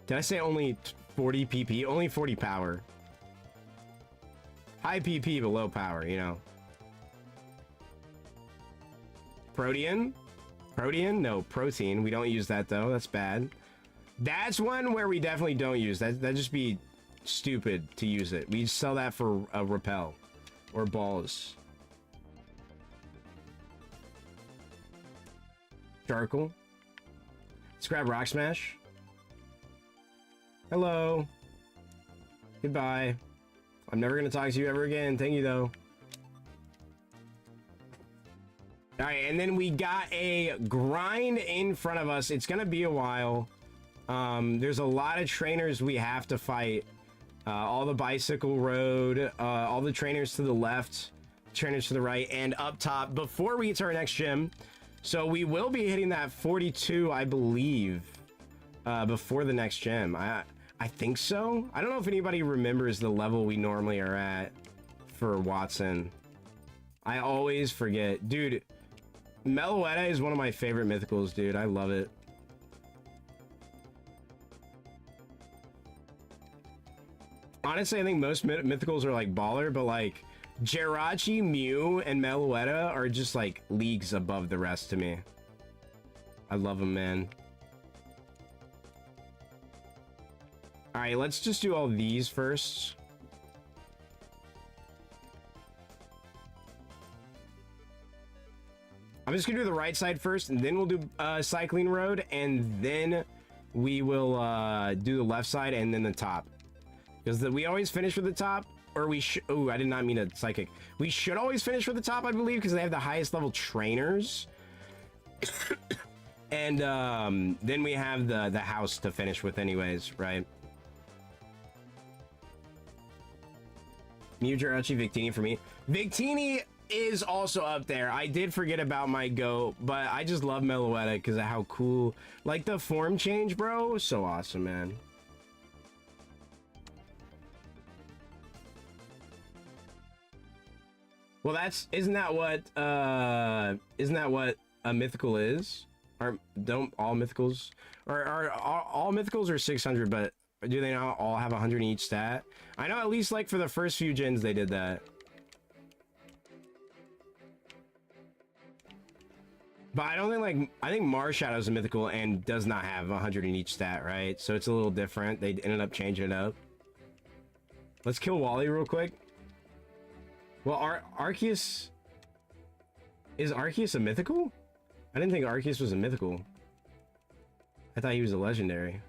Did I say only 40 PP? Only 40 power. High PP, but low power, you know. Protean? Protean? No, protein. We don't use that, though. That's bad. That's one where we definitely don't use. That'd just be stupid to use it. We sell that for a Repel. Or balls. Charcoal. Let's grab Rock Smash. Hello. Goodbye. I'm never going to talk to you ever again. Thank you, though. Alright, and then we got a grind in front of us. It's gonna be a while. There's a lot of trainers we have to fight. All the bicycle road, all the trainers to the left, trainers to the right, and up top before we get to our next gym. So we will be hitting that 42, I believe, before the next gym. I think so. I don't know if anybody remembers the level we normally are at for Watson. I always forget. Dude, Meloetta is one of my favorite mythicals, dude. I love it. Honestly, I think most mythicals are like baller, but like Jirachi, Mew, and Meloetta are just like leagues above the rest to me. I love them, man. Alright, let's just do all these first. I'm just gonna do the right side first, and then we'll do cycling road, and then we will do the left side, and then the top. Because we always finish with the top, or we should. Oh, I did not mean a psychic. We should always finish with the top, I believe, because they have the highest level trainers. And then we have the house to finish with, anyways, right? Mew, Jirachi, Victini for me. Victini is also up there. I did forget about my goat, but I just love Meloetta because of how cool, like the form change, bro. So awesome, man. Well, isn't that what a mythical is? Or don't all mythicals, or are all mythicals are 600, but do they not all have 100 in each stat? I know at least like for the first few gens they did that. But I don't think like, I think Marshallow's a mythical and does not have 100 in each stat, right? So it's a little different. They ended up changing it up. Let's kill Wally real quick. Well, Arceus... Is Arceus a mythical? I didn't think Arceus was a mythical. I thought he was a legendary.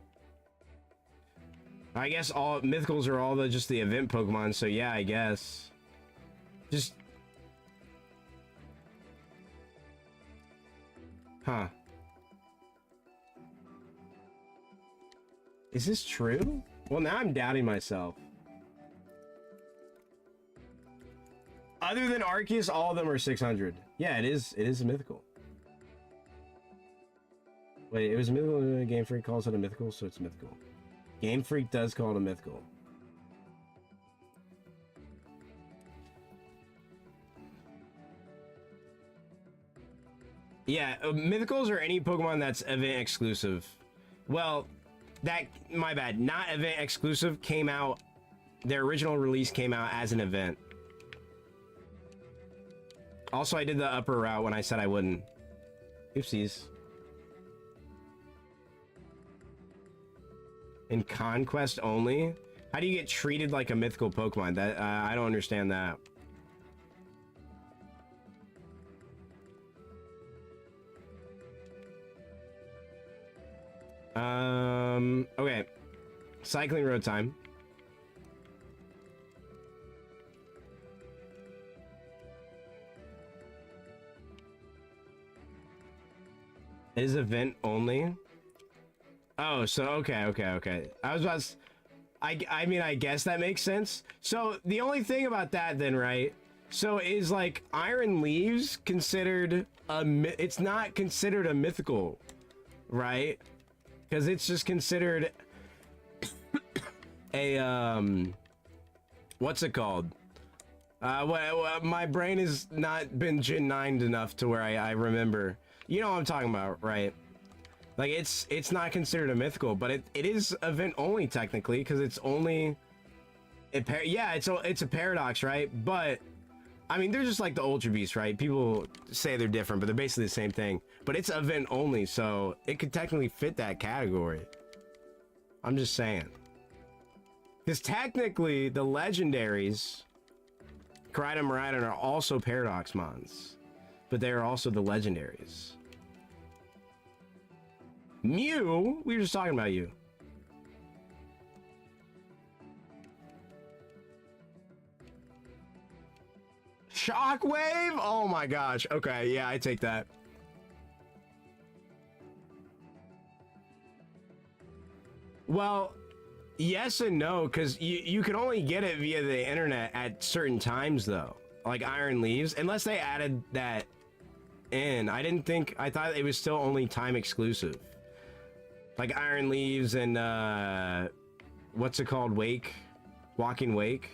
I guess all mythicals are all just the event Pokemon, so yeah, I guess. Just... Huh. Is this true? Well, now I'm doubting myself. Other than Arceus, all of them are 600. Yeah, it is a mythical. Wait, it was a mythical. Game Freak calls it a mythical, so it's mythical. Game Freak does call it a mythical. Yeah, mythicals are any Pokemon that's event exclusive. Well, my bad. Not event exclusive came out. Their original release came out as an event. Also, I did the upper route when I said I wouldn't. Oopsies. In Conquest only? How do you get treated like a mythical Pokemon? That I don't understand that. Okay. Cycling road time. Is event only? Oh, so okay. I was about to, I mean, I guess that makes sense. So the only thing about that then, right? So is like Iron Leaves considered it's not considered a mythical, right? Because it's just considered a what's it called? My brain has not been Gen 9'd enough to where I remember. You know what I'm talking about, right? Like it's not considered a mythical, but it is event only technically because it's only yeah, it's a paradox, right? But I mean, they're just like the Ultra Beasts, right? People say they're different, but they're basically the same thing. But it's event only, so it could technically fit that category. I'm just saying. Because technically, the legendaries, Koraidon and Miraidon, are also paradox mons. But they are also the legendaries. Mew? We were just talking about you. Shockwave? Oh my gosh. Okay, yeah, I take that. Well, yes and no, because you can only get it via the internet at certain times, though. Like Iron Leaves, unless they added that in. I thought it was still only time exclusive. Like Iron Leaves and, what's it called? Wake? Walking Wake?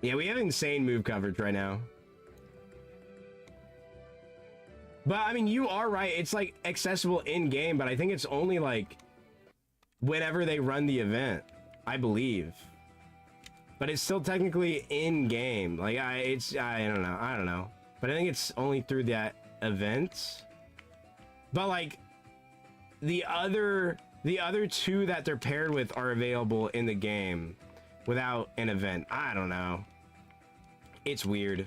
Yeah, we have insane move coverage right now. But, I mean, you are right. It's, like, accessible in-game, but I think it's only, like, whenever they run the event, I believe. But it's still technically in-game. Like, I don't know. But I think it's only through that event. But, like, the other two that they're paired with are available in the game without an event. I don't know. It's weird.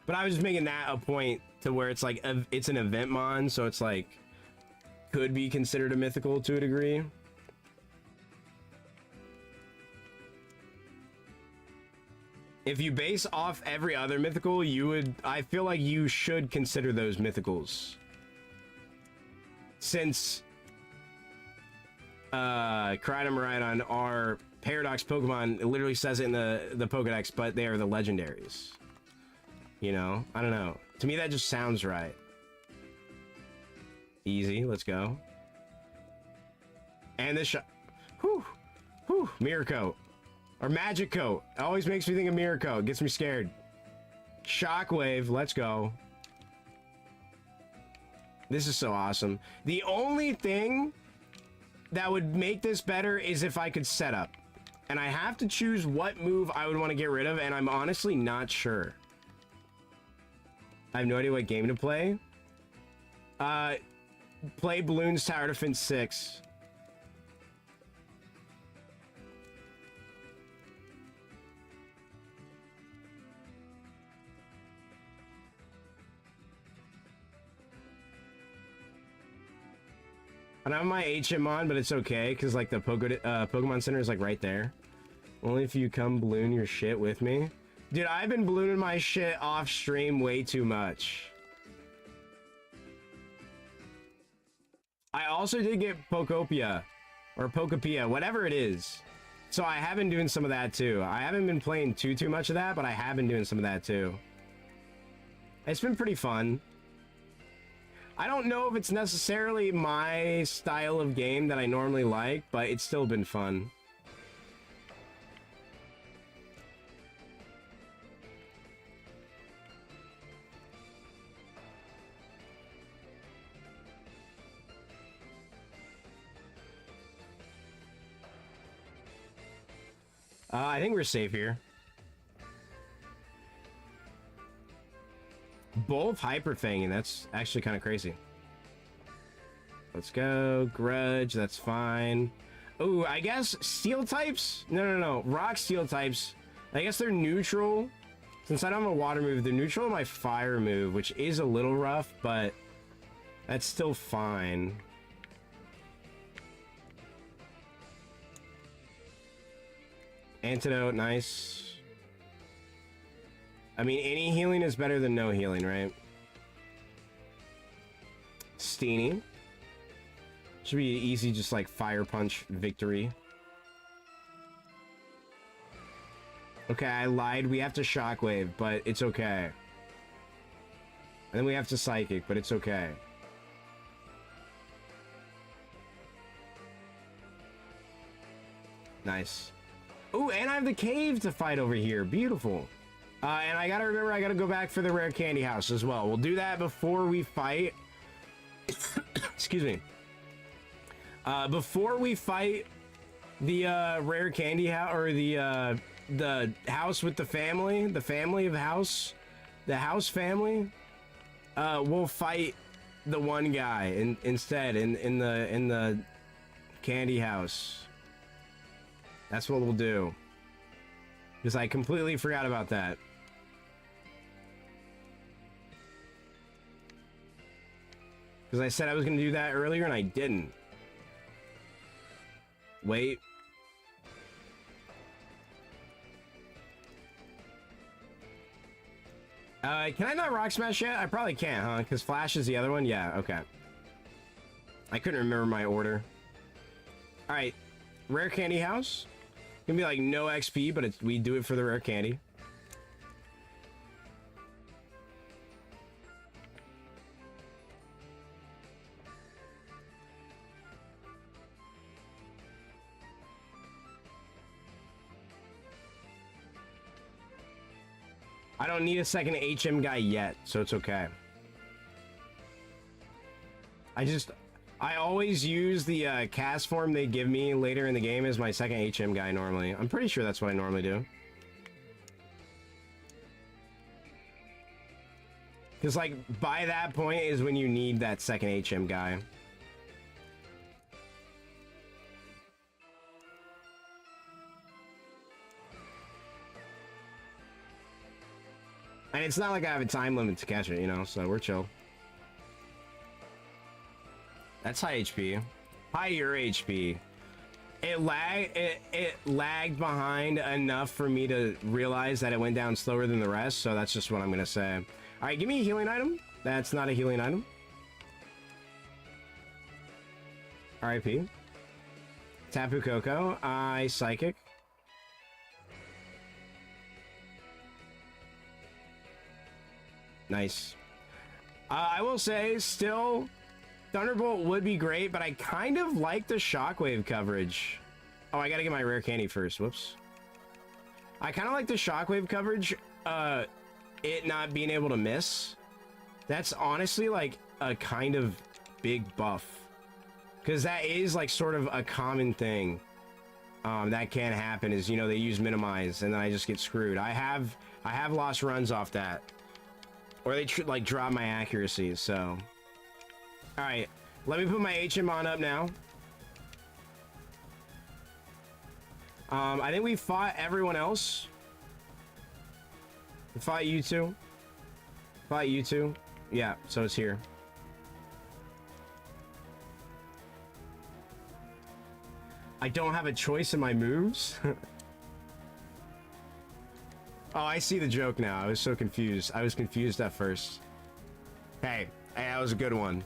But I was just making that a point to where it's like, it's an event mon, so it's like, could be considered a mythical to a degree. If you base off every other mythical, I feel like you should consider those mythicals. Since, Maridon are Paradox Pokemon, it literally says it in the Pokedex, but they are the legendaries. You know? I don't know. To me, that just sounds right. Easy, let's go. And this shot. Whew! Whew! Mirror Coat. Or Magic Coat. It always makes me think of Mirror Coat. Gets me scared. Shockwave, let's go. This is so awesome. The only thing that would make this better is if I could set up. And I have to choose what move I would want to get rid of, and I'm honestly not sure. I have no idea what game to play. Play Bloons Tower Defense 6. I don't have my HM on, but it's okay, because, like, the Pokemon Center is, like, right there. Only if you come balloon your shit with me. Dude, I've been ballooning my shit off stream way too much. I also did get Pokopia, or Pokopia, whatever it is. So I have been doing some of that, too. I haven't been playing too much of that, but I have been doing some of that, too. It's been pretty fun. I don't know if it's necessarily my style of game that I normally like, but it's still been fun. I think we're safe here. Both Hyper Fanging, that's actually kind of crazy. Let's go. Grudge, that's fine. Oh, I guess Steel types? No. Rock Steel types. I guess they're neutral. Since I don't have a water move, they're neutral on my fire move, which is a little rough, but that's still fine. Antidote, nice. I mean, any healing is better than no healing, right? Steenie. Should be an easy, just like fire punch victory. Okay, I lied. We have to shockwave, but it's okay. And then we have to psychic, but it's okay. Nice. Ooh, and I have the cave to fight over here. Beautiful. And I gotta remember, I gotta go back for the rare candy house as well. We'll do that before we fight. Excuse me. Before we fight the rare candy house, or the house with the family of house, the house family, we'll fight the one guy instead in the candy house. That's what we'll do. Because I completely forgot about that. Because I said I was going to do that earlier and I didn't. Wait. Can I not rock smash yet? I probably can't, huh? Because Flash is the other one? Yeah, okay. I couldn't remember my order. Alright. Rare Candy House. Gonna be like no XP, but we do it for the rare candy. I don't need a second HM guy yet, so it's okay. I always use the cast form they give me later in the game as my second HM guy normally. I'm pretty sure that's what I normally do. Because, like, by that point is when you need that second HM guy. And it's not like I have a time limit to catch it, you know, so we're chill. That's high HP. Higher HP. It lagged behind enough for me to realize that it went down slower than the rest, so that's just what I'm gonna say. Alright, give me a healing item. That's not a healing item. RIP. Tapu Koko. I Psychic. Nice. I will say, still, Thunderbolt would be great, but I kind of like the Shockwave coverage. Oh, I gotta get my rare candy first. Whoops. I kind of like the Shockwave coverage, it not being able to miss. That's honestly, like, a kind of big buff. Because that is, like, sort of a common thing. That can happen is, you know, they use Minimize, and then I just get screwed. I have lost runs off that. Or they like drop my accuracy, so. Alright, let me put my HM up now. I think we fought everyone else. We fought you two. Fought you two. Yeah, so it's here. I don't have a choice in my moves. Oh, I see the joke now. I was so confused. I was confused at first. Hey, that was a good one.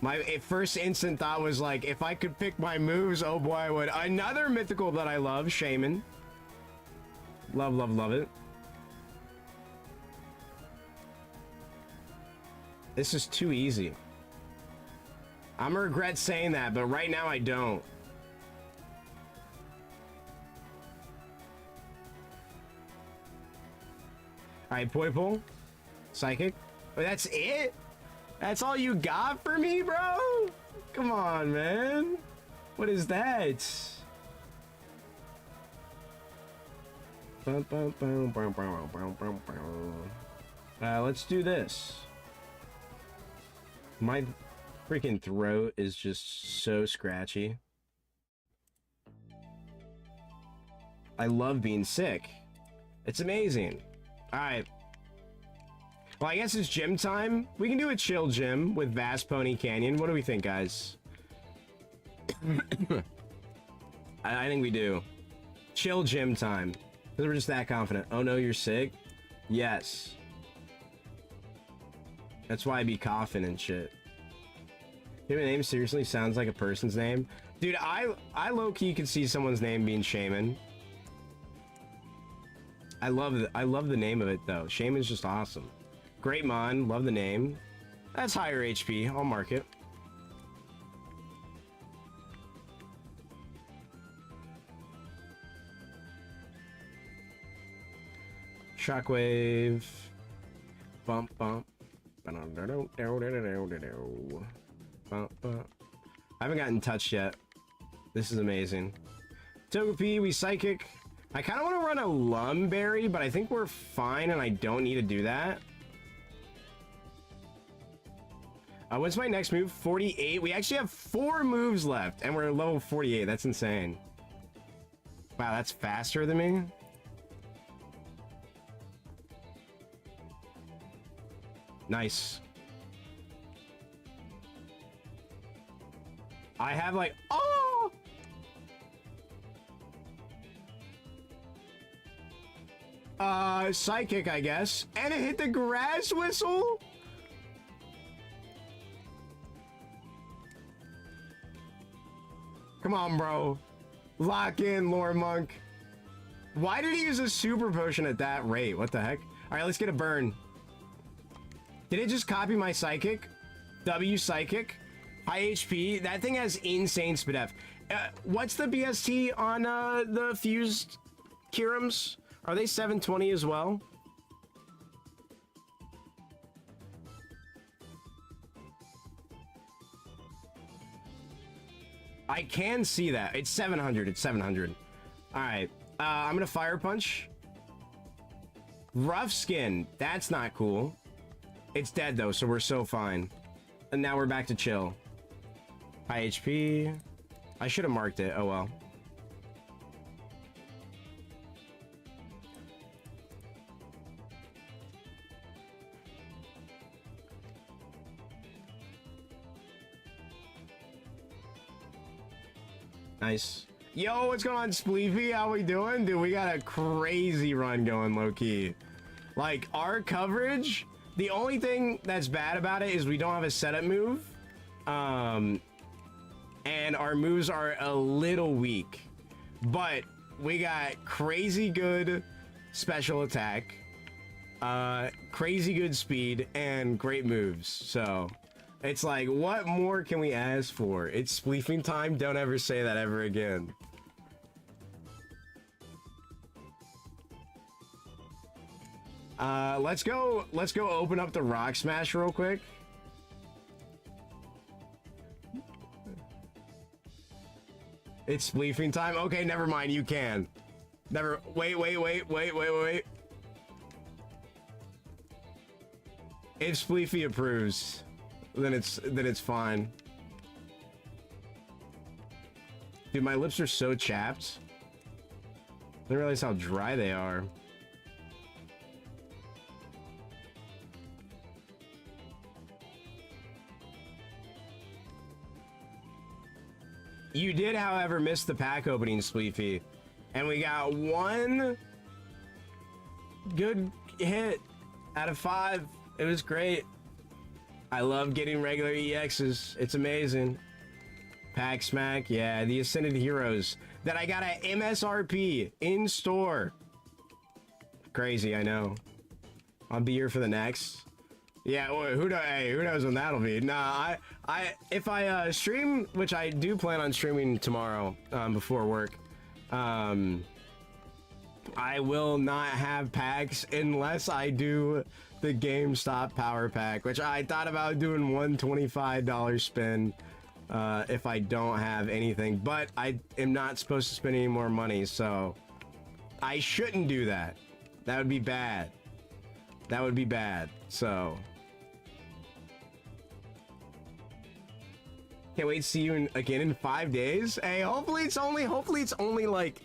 My first instant thought was like, if I could pick my moves, oh boy, I would. Another mythical that I love, Shaman. Love, love, love it. This is too easy. I'm gonna regret saying that, but right now I don't. Alright, Poipole. Psychic. Oh, that's it? That's all you got for me, bro? Come on, man. What is that? Let's do this. My freaking throat is just so scratchy. I love being sick. It's amazing. Alright. Well, I guess it's gym time. We can do a chill gym with Vast Pony Canyon. What do we think, guys? I think we do. Chill gym time. Because we're just that confident. Oh no, you're sick? Yes. That's why I be coughing and shit. Your name seriously sounds like a person's name? Dude, I low-key could see someone's name being Shaman. I love the name of it though. Shaman's just awesome. Great Mon, love the name. That's higher HP. I'll mark it. Shockwave. Bump bump. Bump bump. I haven't gotten touched yet. This is amazing. Togepi, we Psychic. I kind of want to run a Lumberry, but I think we're fine and I don't need to do that. What's my next move? 48. We actually have 4 moves left and we're level 48. That's insane. Wow, that's faster than me. Nice. I have like, oh! Psychic, I guess. And it hit the grass whistle? Come on, bro. Lock in, Lore Monk. Why did he use a super potion at that rate? What the heck? All right, let's get a burn. Did it just copy my Psychic? W Psychic? High HP? That thing has insane SPDF. What's the BST on the fused Kirums? Are they 720 as well? I can see that. It's 700. It's 700. All right. I'm gonna Fire Punch. Rough Skin. That's not cool. It's dead though, so we're so fine. And now we're back to chill. High HP. I should have marked it. Oh well. Nice. Yo, what's going on, Spleefy? How we doing? Dude, we got a crazy run going, low-key. Like, our coverage, the only thing that's bad about it is we don't have a setup move. And our moves are a little weak. But we got crazy good special attack, crazy good speed, and great moves. So... it's like, what more can we ask for? It's spleefing time. Don't ever say that ever again. Let's go open up the Rock Smash real quick. It's spleefing time. Okay, never mind. You can. Wait. If Spleefy approves, then it's fine. Dude, my lips are so chapped. I didn't realize how dry they are. You did, however, miss the pack opening, Spleefy. And we got one good hit out of 5. It was great. I love getting regular EXs. It's amazing. Pack Smack, yeah, the Ascended Heroes that I got at MSRP in store. Crazy, I know. I'll be here for the next. Yeah, well, who knows when that'll be? Nah, if I stream, which I do plan on streaming tomorrow before work, I will not have packs unless I do the GameStop Power Pack, which I thought about doing $125 spin if I don't have anything, but I am not supposed to spend any more money, so I shouldn't do that. That would be bad. That would be bad, so... Can't wait to see you again in 5 days. Hey, hopefully it's only like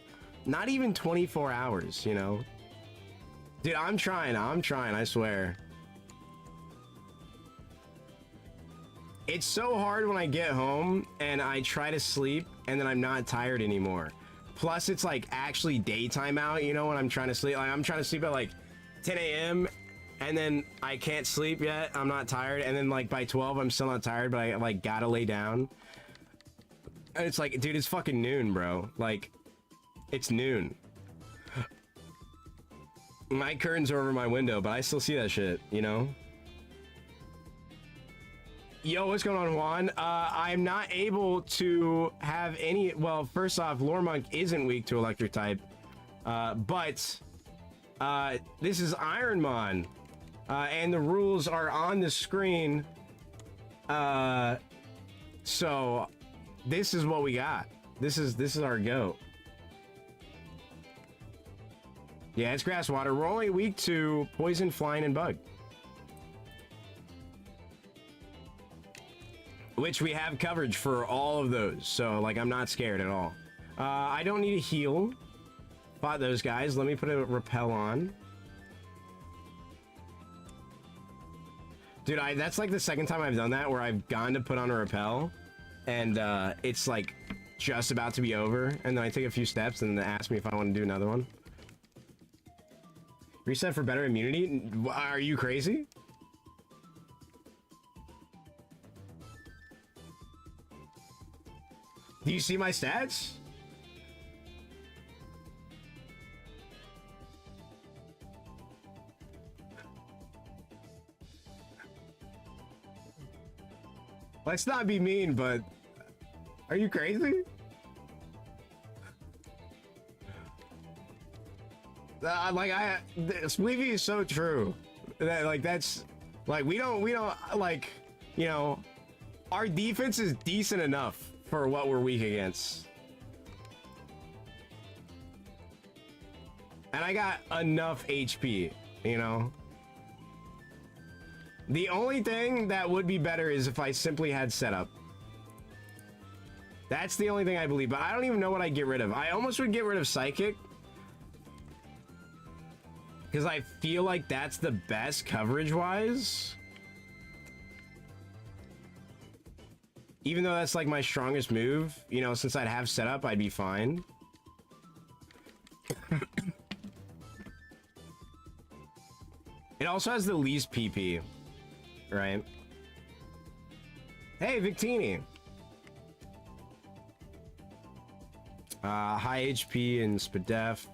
not even 24 hours, you know? Dude, I'm trying, I swear. It's so hard when I get home and I try to sleep and then I'm not tired anymore. Plus it's like actually daytime out, you know, when I'm trying to sleep. Like I'm trying to sleep at like 10 a.m. and then I can't sleep yet. I'm not tired. And then like by 12, I'm still not tired, but I like gotta lay down. And it's like, dude, it's fucking noon, bro. Like, it's noon. My curtains are over my window, but I still see that shit, you know? Yo, what's going on, Juan? I'm not able to have any... Well, first off, Lormonk isn't weak to electric type. But this is Ironmon. And the rules are on the screen. So this is what we got. This is our goat. Yeah, it's grass water. We're only weak to poison, flying, and bug. Which we have coverage for all of those. So, like, I'm not scared at all. I don't need a heal. Fought those guys. Let me put a repel on. Dude, that's like the second time I've done that where I've gone to put on a repel. And it's like just about to be over. And then I take a few steps and they ask me if I want to do another one. Reset for better immunity? Are you crazy? Do you see my stats? Let's not be mean, but are you crazy? Sleepy is so true. That's like we don't like, you know, our defense is decent enough for what we're weak against. And I got enough HP, you know. The only thing that would be better is if I simply had setup. That's the only thing I believe, but I don't even know what I'd get rid of. I almost would get rid of Psychic, because I feel like that's the best coverage-wise. Even though that's like my strongest move, you know, since I'd have setup, I'd be fine. It also has the least PP, right? Hey, Victini. High HP and Spadef.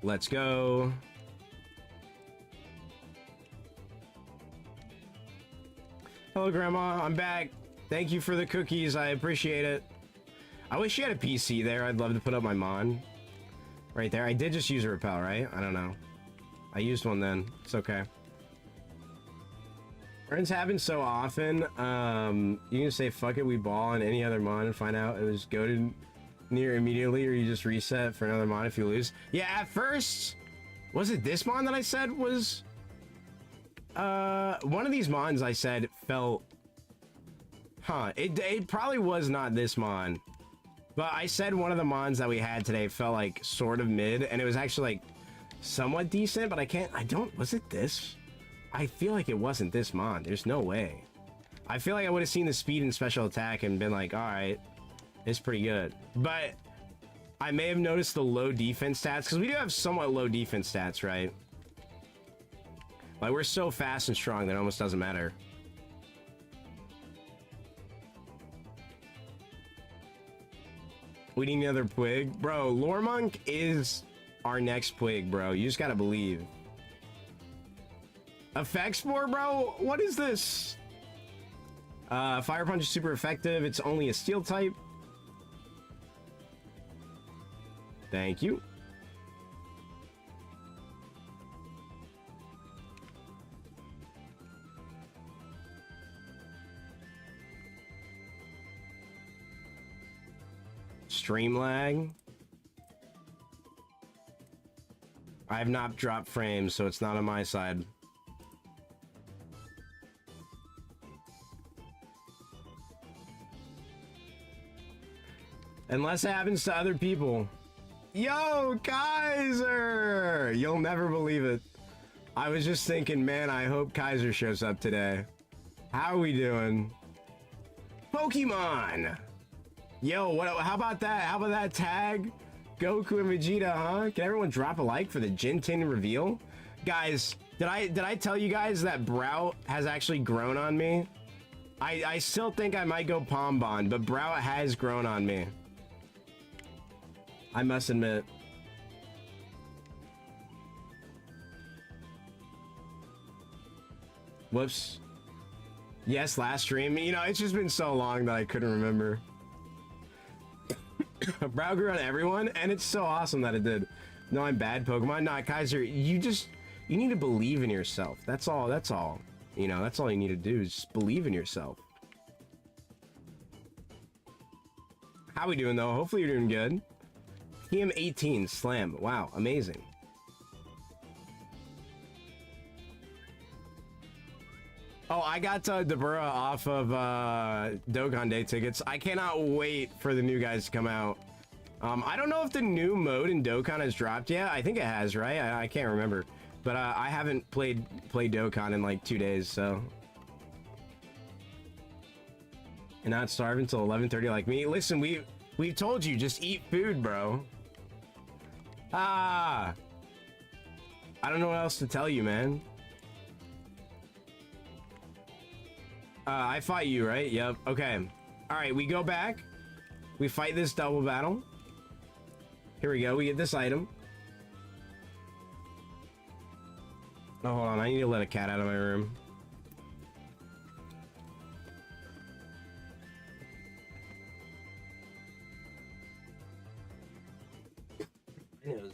Let's go. Hello, Grandma. I'm back. Thank you for the cookies. I appreciate it. I wish you had a PC there. I'd love to put up my Mon. Right there. I did just use a repel, right? I don't know. I used one then. It's okay. Friends happen so often. You can say, fuck it, we ball on any other Mon and find out it was goated near immediately, or you just reset for another Mon if you lose. Yeah, at first, was it this Mon that I said was... one of these Mons I said felt... Huh, it probably was not this Mon. But I said one of the Mons that we had today felt like sort of mid, and it was actually like somewhat decent, but was it this? I feel like it wasn't this Mon. There's no way. I feel like I would have seen the speed and special attack and been like, alright, it's pretty good. But I may have noticed the low defense stats, because we do have somewhat low defense stats, right? Like, we're so fast and strong that it almost doesn't matter. We need another Pwig. Bro, Lormonk is our next Pwig, bro. You just gotta believe. Effect Spore, bro? What is this? Fire Punch is super effective. It's only a steel type. Thank you. Stream lag. I have not dropped frames, so it's not on my side. Unless it happens to other people. Yo, Kaiser! You'll never believe it. I was just thinking, man, I hope Kaiser shows up today. How are we doing? Pokemon! Yo, how about that? How about that tag? Goku and Vegeta, huh? Can everyone drop a like for the Jintin reveal? Guys, did I tell you guys that Brout has actually grown on me? I still think I might go Pombon, but Brout has grown on me. I must admit. Whoops. Yes, last stream. You know, it's just been so long that I couldn't remember. Brow grew on everyone, and it's so awesome that it did. No, I'm bad, Pokemon. Nah, Kaiser, you need to believe in yourself. That's all. You know, that's all you need to do is just believe in yourself. How we doing, though? Hopefully you're doing good. TM18 Slam. Wow, amazing. Oh, I got Dabura off of Dokkan Day tickets. I cannot wait for the new guys to come out. I don't know if the new mode in Dokkan has dropped yet. I think it has, right? I can't remember. But I haven't played Dokkan in like 2 days, so. And not starve until 11:30 like me. Listen, we've told you, just eat food, bro. Ah. I don't know what else to tell you, man. I fight you, right? Yep. Okay. All right, we go back. We fight this double battle. Here we go. We get this item. Oh, hold on. I need to let a cat out of my room.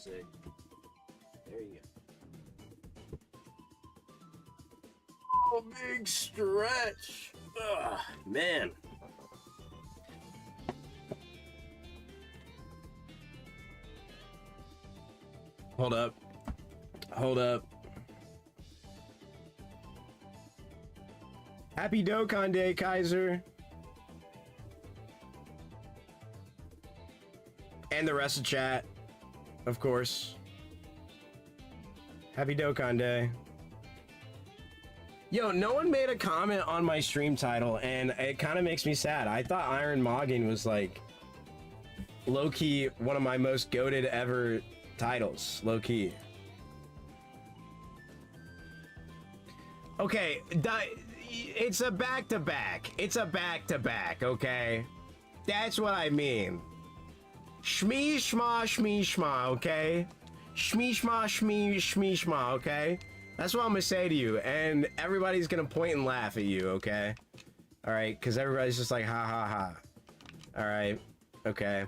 There you go. Oh, big stretch. Ugh, man. Hold up. Hold up. Happy Dokkan Day, Kaizo. And the rest of chat, of course. Happy Dokkan Day. Yo, no one made a comment on my stream title, and it kind of makes me sad. I thought Mogging was like low-key one of my most goated ever titles. Low-key. Okay, it's a back-to-back. It's a back-to-back, okay? That's what I mean. Shmee shma shmee shma, okay? Shmee shma shmee shmee shma, okay? That's what I'm gonna say to you, and everybody's gonna point and laugh at you, okay? Alright, because everybody's just like, ha ha ha. Alright, okay.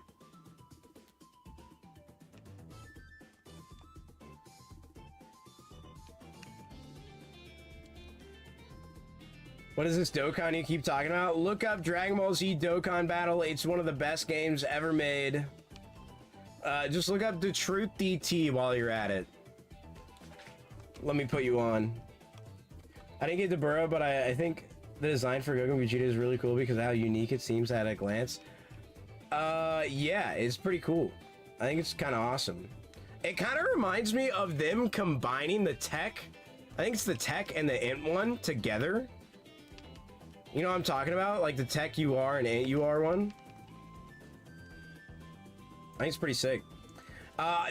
What is this Dokkan you keep talking about? Look up Dragon Ball Z Dokkan Battle. It's one of the best games ever made. Just look up the Truth DT while you're at it. Let me put you on. I didn't get the Burrow, but I think the design for Goku and Vegeta is really cool because of how unique it seems at a glance. Yeah, it's pretty cool. I think it's kind of awesome. It kind of reminds me of them combining the tech. I think it's the tech and the int one together. You know what I'm talking about? Like the tech UR and int UR one. I think it's pretty sick.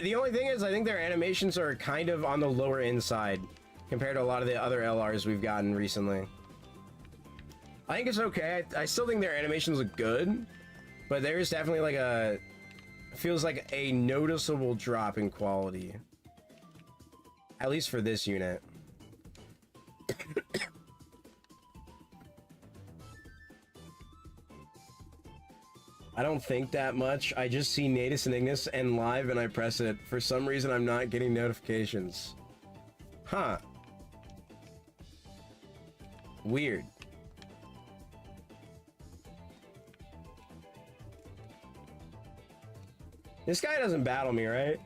The only thing is, I think their animations are kind of on the lower end side compared to a lot of the other LRs we've gotten recently. I think it's okay. I still think their animations look good, but there's definitely like a... feels like a noticeable drop in quality. At least for this unit. I don't think that much. I just see Natus and Ignis and live and I press it. For some reason, I'm not getting notifications. Huh. Weird. This guy doesn't battle me, right?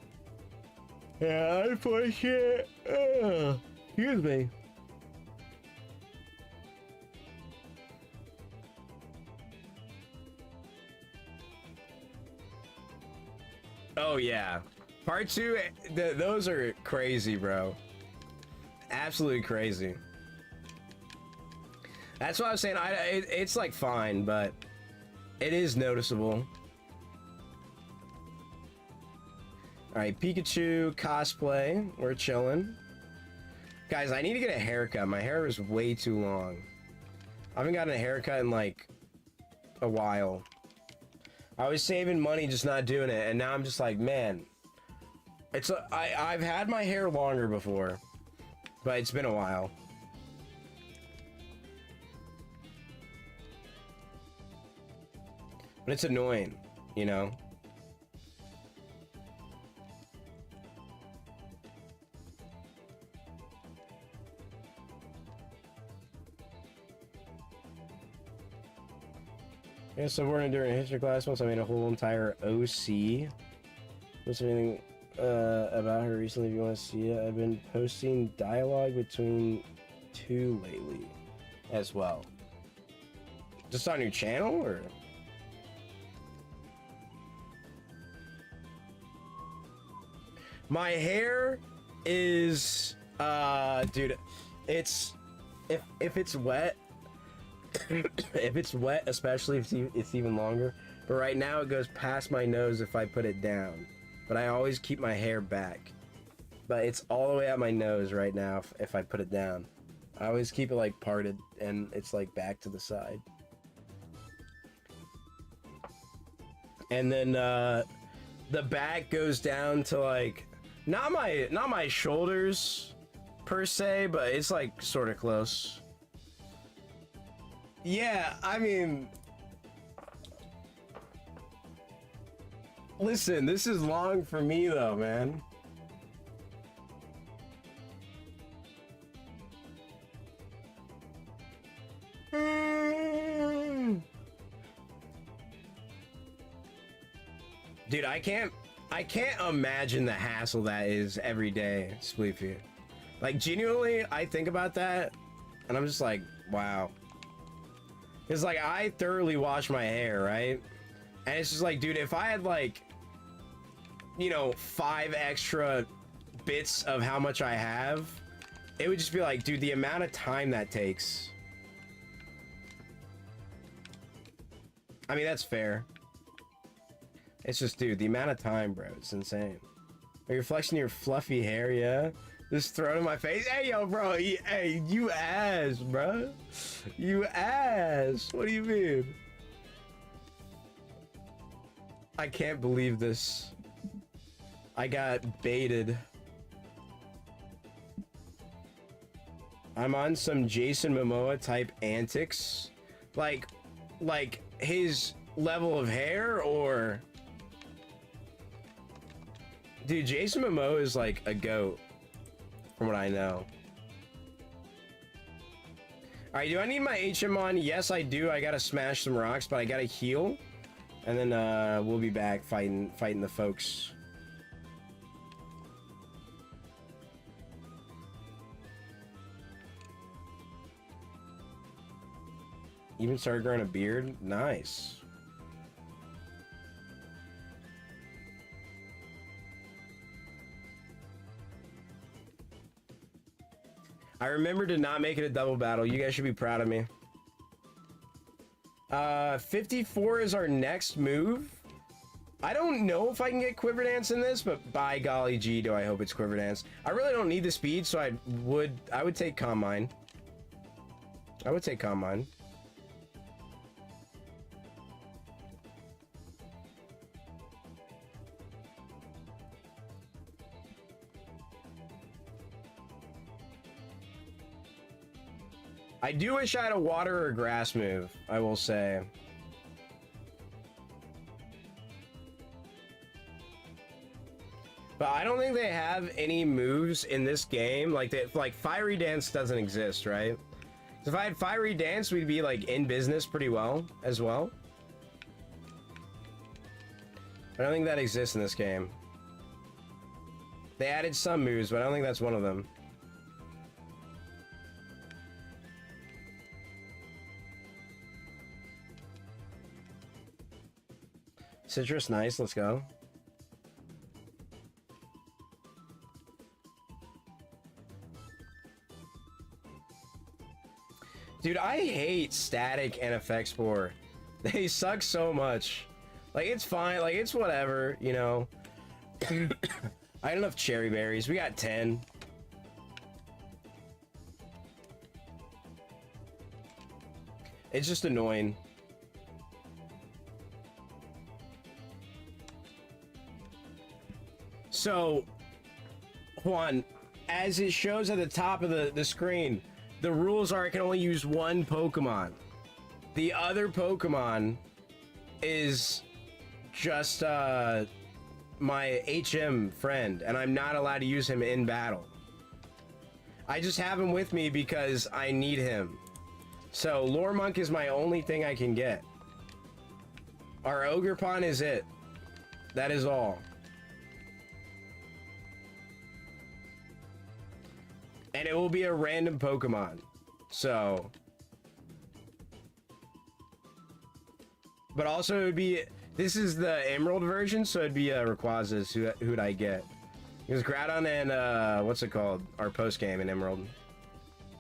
Yeah, I push it. Excuse me. Oh yeah, part 2. Those are crazy, bro. Absolutely crazy. That's what I was saying. It's like fine, but it is noticeable. All right, Pikachu cosplay. We're chilling, guys. I need to get a haircut. My hair is way too long. I haven't gotten a haircut in like a while. I was saving money, just not doing it, and now I'm just like, man, it's I've had my hair longer before, but it's been a while. But it's annoying, you know? Yeah, so we're during a history class once I made a whole entire OC. What's anything about her recently if you want to see it? I've been posting dialogue between 2 lately as well. Just on your channel or? My hair is Dude, it's if it's wet, if it's wet, especially if it's even longer. But right now it goes past my nose if I put it down. But I always keep my hair back. But it's all the way at my nose right now if I put it down. I always keep it like parted and it's like back to the side. And then the back goes down to like not my shoulders per se, but it's like sort of close. Yeah, I mean, listen, this is long for me though, man. Dude, I can't imagine the hassle that is every day, Spleefy. Like, genuinely, I think about that, and I'm just like, wow. It's like, I thoroughly wash my hair, right? And it's just like, dude, if I had, like, you know, 5 extra bits of how much I have, it would just be like, dude, the amount of time that takes. I mean, that's fair. It's just, dude, the amount of time, bro, it's insane. Are you flexing your fluffy hair, yeah? Just throw it in my face. Hey, yo, bro, hey, you ass, bro. You ass. What do you mean? I can't believe this. I got baited. I'm on some Jason Momoa type antics. Like his level of hair, or... Dude, Jason Momoa is like a goat, from what I know. Alright, do I need my HM on? Yes, I do. I gotta smash some rocks, but I gotta heal. And then we'll be back fighting the folks. Even started growing a beard? Nice. I remember to not make it a double battle. You guys should be proud of me. 54 is our next move. I don't know if I can get Quiver Dance in this, but by golly gee, do I hope it's Quiver Dance. I really don't need the speed, so I would take Calm Mind. I would take Calm Mind. I do wish I had a water or grass move, I will say. But I don't think they have any moves in this game. Like Fiery Dance doesn't exist, right? If I had Fiery Dance, we'd be like in business pretty well as well. I don't think that exists in this game. They added some moves, but I don't think that's one of them. Citrus, nice, let's go. Dude, I hate static and effect spore. They suck so much. Like, it's fine, like, it's whatever, you know. I had enough cherry berries, we got 10. It's just annoying. So, Juan, as it shows at the top of the screen, the rules are I can only use one Pokemon. The other Pokemon is just my HM friend, and I'm not allowed to use him in battle. I just have him with me because I need him. So, Loremunk is my only thing I can get. Our Ogerpon is it. That is all. And it will be a random Pokemon. So. But also it would be, this is the Emerald version, so it'd be Rayquaza's who'd I get. It was Groudon and, what's it called? Our post-game in Emerald.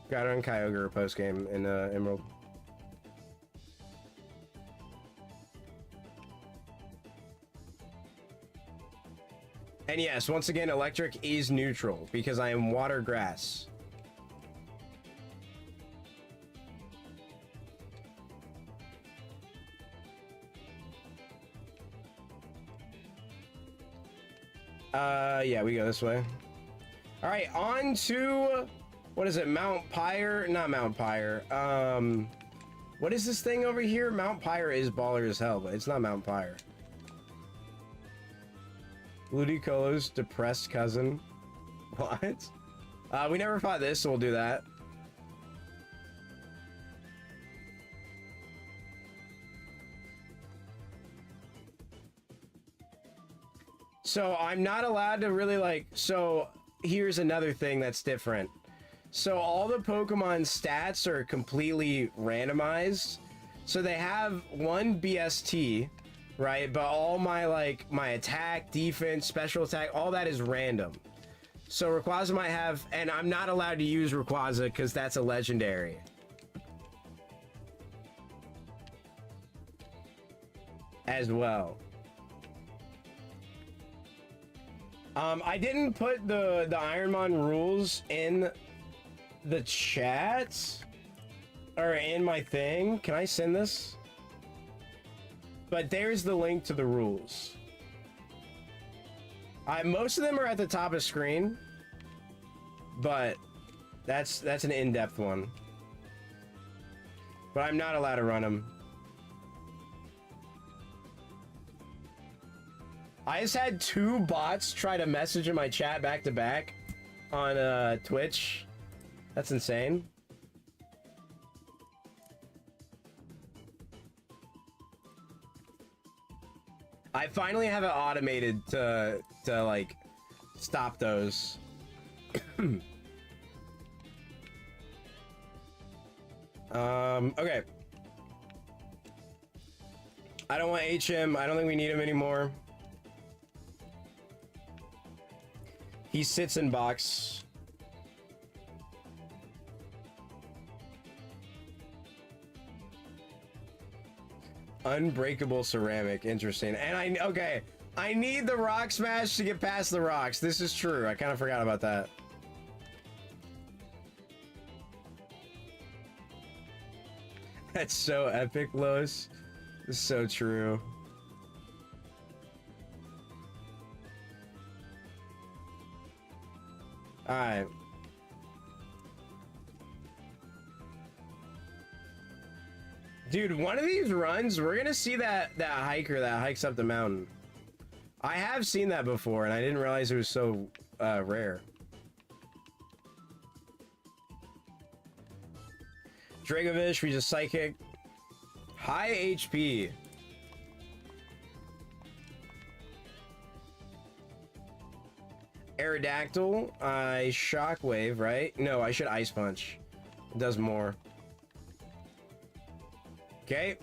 Groudon and Kyogre post-game in, Emerald. And yes, once again, electric is neutral because I am water grass. Yeah, we go this way. All right, on to, what is it? Mount Pyre? Not Mount Pyre. What is this thing over here? Mount Pyre is baller as hell, but it's not Mount Pyre. Ludicolo's depressed cousin. What? We never fought this, so we'll do that. So I'm not allowed to really like, so here's another thing that's different. So all the Pokemon stats are completely randomized. So they have one BST, right? But all my like my attack, defense, special attack, all that is random. So Rayquaza might have, and I'm not allowed to use Rayquaza because that's a legendary. As well. I didn't put the ironmon rules in the chat or in my thing. Can I send this? But there's the link to the rules. Most of them are at the top of screen, but that's an in-depth one. But I'm not allowed to run them. I just had 2 bots try to message in my chat back to back on Twitch. That's insane. I finally have it automated to like stop those. Okay. I don't want HM. I don't think we need him anymore. He sits in box. Unbreakable ceramic. Interesting. And okay. I need the rock smash to get past the rocks. This is true. I kind of forgot about that. That's so epic, Lois. It's so true. Alright. Dude, one of these runs, we're gonna see that hiker that hikes up the mountain. I have seen that before, and I didn't realize it was so rare. Dragovish, we just psychic. High HP. Aerodactyl, I shockwave, right? No, I should ice punch. It does more. Okay.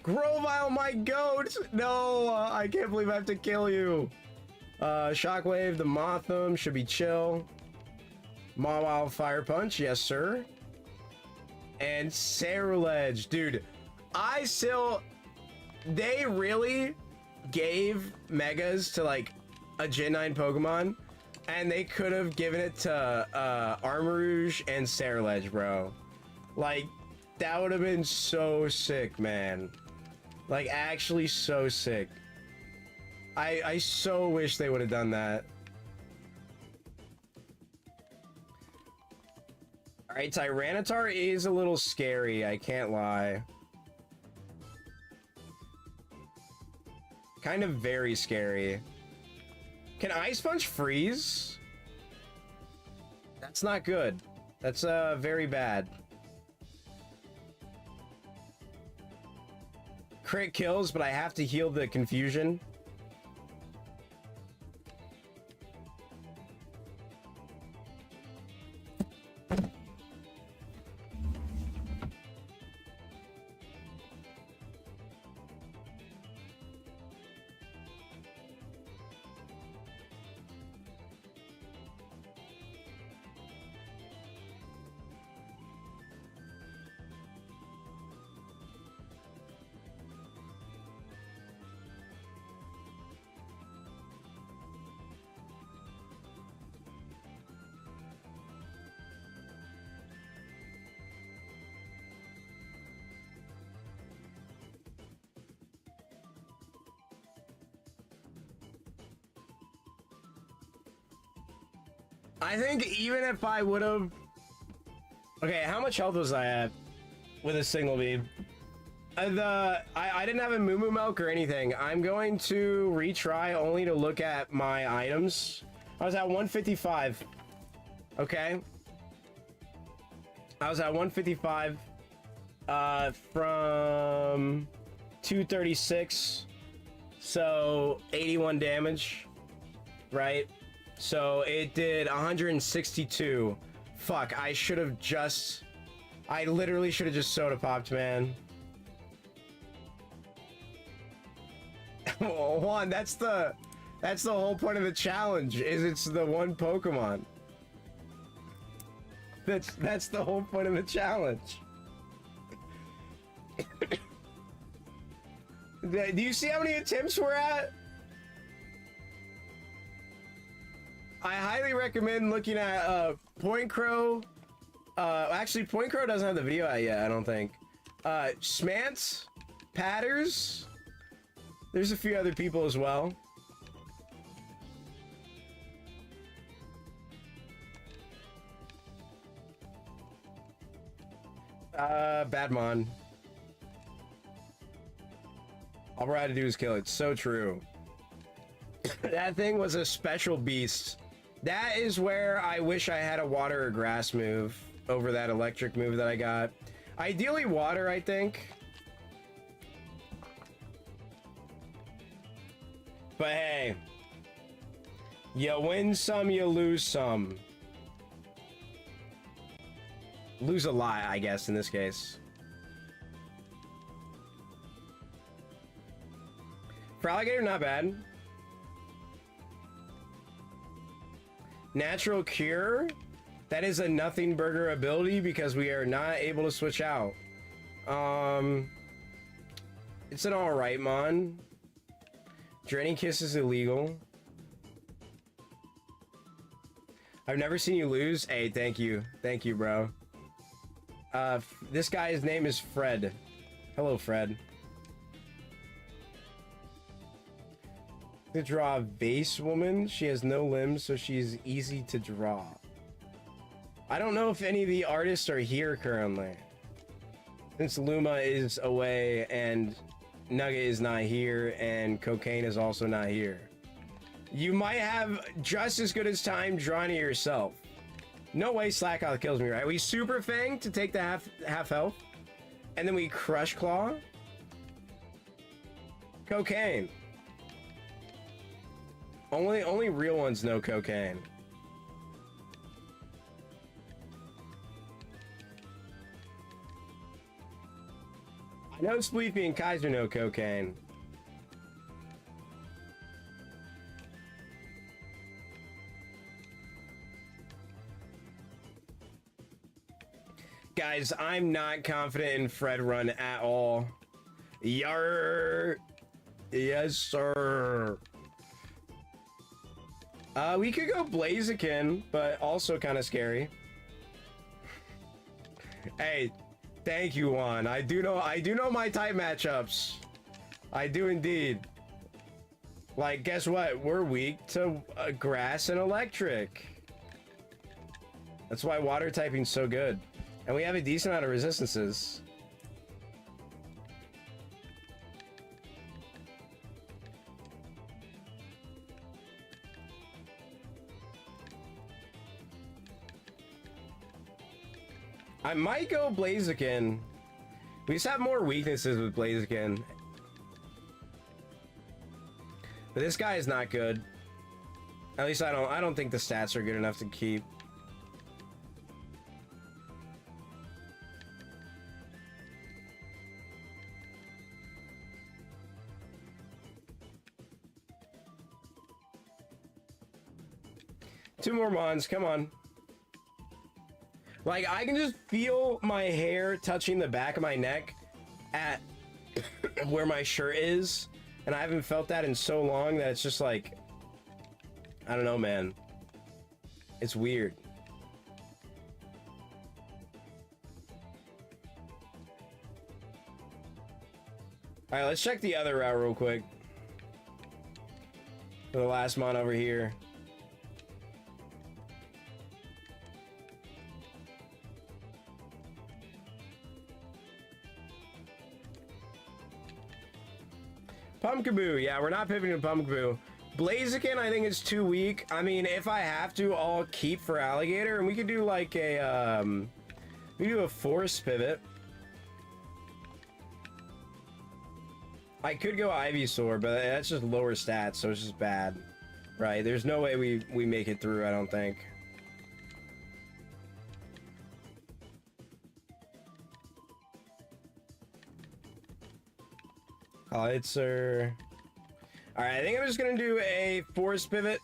Grovyle, my goat! No, I can't believe I have to kill you. Shockwave, the Motham should be chill. Mawile, Fire Punch, yes sir. And Ceruledge, dude. They really gave Megas to like a Gen 9 Pokemon, and they could have given it to Armarouge and Ceruledge, bro. Like, that would have been so sick, man. Like, actually so sick. I so wish they would have done that. Alright, Tyranitar is a little scary, I can't lie. Kind of very scary. Can Ice Punch freeze? That's not good. That's very bad. Crit kills, but I have to heal the confusion. I think even if I would have... Okay, how much health was I at with a single beam? I didn't have a moo milk or anything. I'm going to retry only to look at my items. I was at 155. Okay. I was at 155 from 236. So 81 damage, right? So it did 162. Fuck, I should have just... I literally should have just soda popped, man. Juan, that's the whole point of the challenge, is it's the one Pokemon. That's the whole point of the challenge. Do you see how many attempts we're at? I highly recommend looking at Point Crow. Actually, Point Crow doesn't have the video out yet, I don't think. Smants, Patters. There's a few other people as well. Badmon. All we're had to do is kill it. So true. That thing was a special beast. That is where I wish I had a water or grass move over that electric move that I got. Ideally water, I think. But hey, you win some, you lose some. Lose a lot, I guess, in this case. For alligator, not bad. Natural cure. That is a nothing burger ability because we are not able to switch out. It's an alright mon. Draining kiss is illegal. I've never seen you lose. Hey, thank you. Thank you, bro. This guy's name is Fred. Hello, Fred. To draw a vase woman. She has no limbs, so she's easy to draw. I don't know if any of the artists are here currently. Since Luma is away and Nugget is not here and Cocaine is also not here. You might have just as good as time drawing it yourself. No way Slackout kills me, right? We Super Fang to take the half health. And then we Crush Claw. Cocaine. Only real ones know Cocaine. I know Spleefy and Kaizo know Cocaine. Guys, I'm not confident in Fred Run at all. Yarr! Yes, sir. We could go Blaziken, but also kind of scary. Hey, thank you, Juan. I do know my type matchups. I do indeed. Like, guess what? We're weak to grass and electric. That's why water typing's so good. And we have a decent amount of resistances. I might go Blaziken. We just have more weaknesses with Blaziken. But this guy is not good. At least I don't think the stats are good enough to keep. Two more mons, come on. Like, I can just feel my hair touching the back of my neck at where my shirt is. And I haven't felt that in so long that it's just like, I don't know, man. It's weird. Alright, let's check the other route real quick. For the last mon over here. Pumpkaboo. Yeah, we're not pivoting to Pumpkaboo. Blaziken, I think it's too weak. I mean, if I have to, I'll keep for Alligator, and we could do like a, we do a Force pivot. I could go Ivysaur, but that's just lower stats, so it's just bad. Right, there's no way we make it through, I don't think. Howitzer. Alright, I think I'm just gonna do a Force pivot.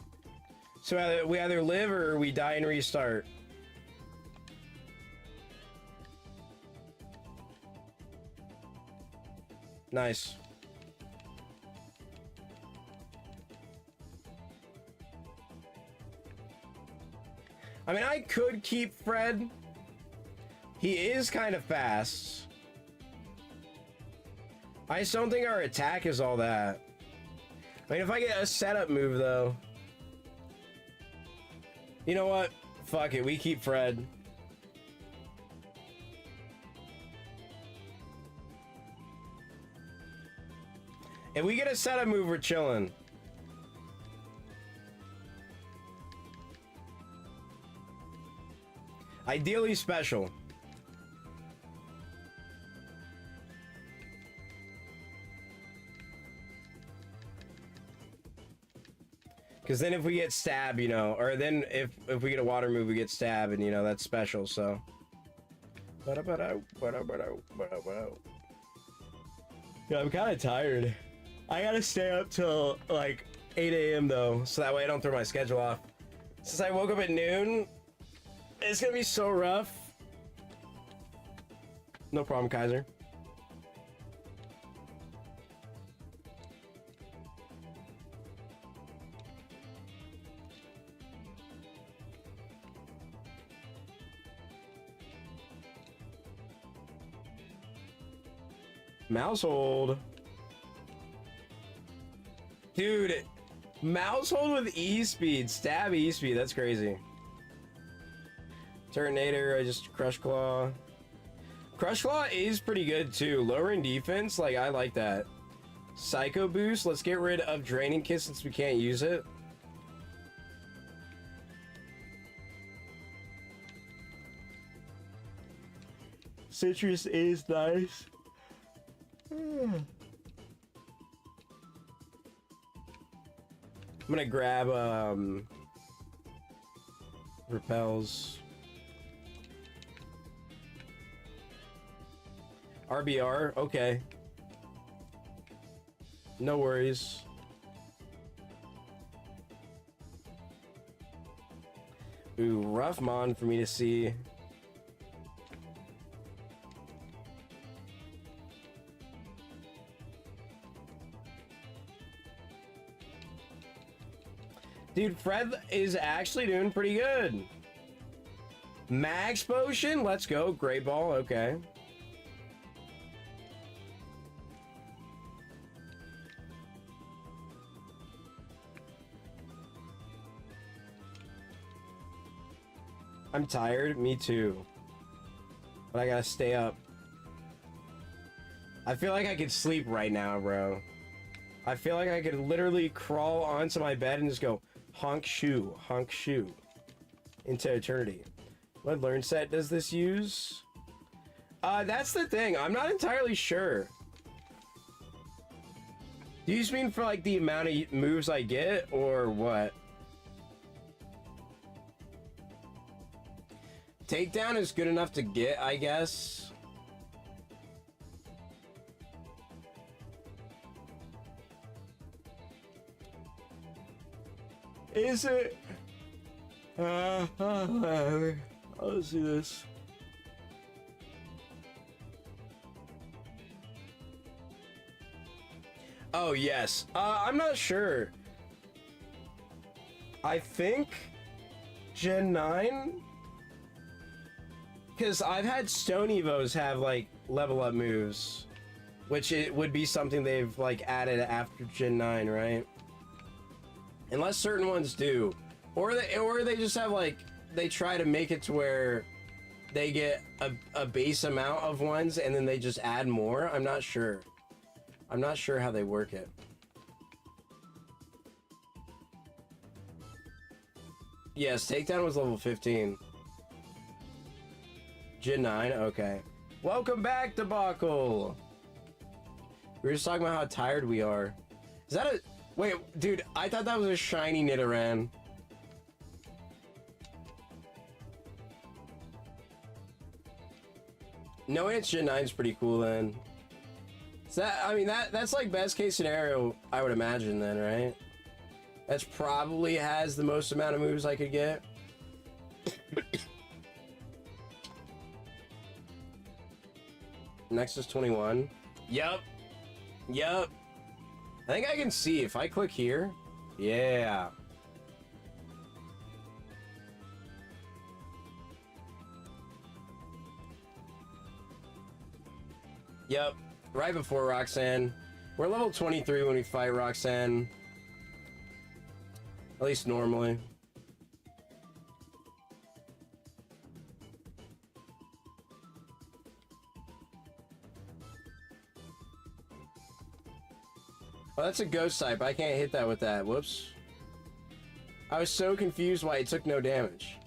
So we either live or we die and restart. Nice. I mean, I could keep Fred. He is kind of fast. I just don't think our attack is all that. I mean, if I get a setup move, though. You know what? Fuck it, we keep Fred. If we get a setup move, we're chilling. Ideally special. Because then if we get stab, you know, or then if we get a water move, we get stab, and you know, that's special, so. Yeah, I'm kind of tired. I gotta stay up till like 8 AM though, so that way I don't throw my schedule off. Since I woke up at noon, it's gonna be so rough. No problem, Kaiser. Mousehold. Dude, Mousehold with E-Speed. Stab E-Speed, that's crazy. Turtonator, I just Crush Claw. Crush Claw is pretty good too. Lowering defense, like I like that. Psycho Boost, let's get rid of Draining Kiss since we can't use it. Citrus is nice. I'm gonna grab repels. RBR, okay. No worries. Ooh, rough mon for me to see. Dude, Fred is actually doing pretty good. Max Potion, let's go. Great Ball, okay. I'm tired, me too. But I gotta stay up. I feel like I could sleep right now, bro. I feel like I could literally crawl onto my bed and just go honk shoe into eternity. What learn set does this use? That's the thing. I'm not entirely sure. Do you just mean for like the amount of moves I get or what? Takedown is good enough to get, I guess. Is it? Let's see this. Oh, yes. I'm not sure. I think Gen 9? Because I've had Stone Evos have, like, level up moves. Which it would be something they've, like, added after Gen 9, right? Unless certain ones do. Or they just have, like, they try to make it to where they get a base amount of ones and then they just add more. I'm not sure. I'm not sure how they work it. Yes, takedown was level 15. Jin 9, okay. Welcome back, Debacle! We were just talking about how tired we are. Is that a... Wait, dude, I thought that was a shiny Nidoran. Knowing it's Gen 9 is pretty cool then. So that, I mean, that's like best case scenario, I would imagine then, right? That's probably has the most amount of moves I could get. Next is 21. Yup. Yup. I think I can see if I click here. Yeah. Yep. Right before Roxanne. We're level 23 when we fight Roxanne. At least normally. Oh, that's a ghost type. I can't hit that with that. Whoops. I was so confused why it took no damage.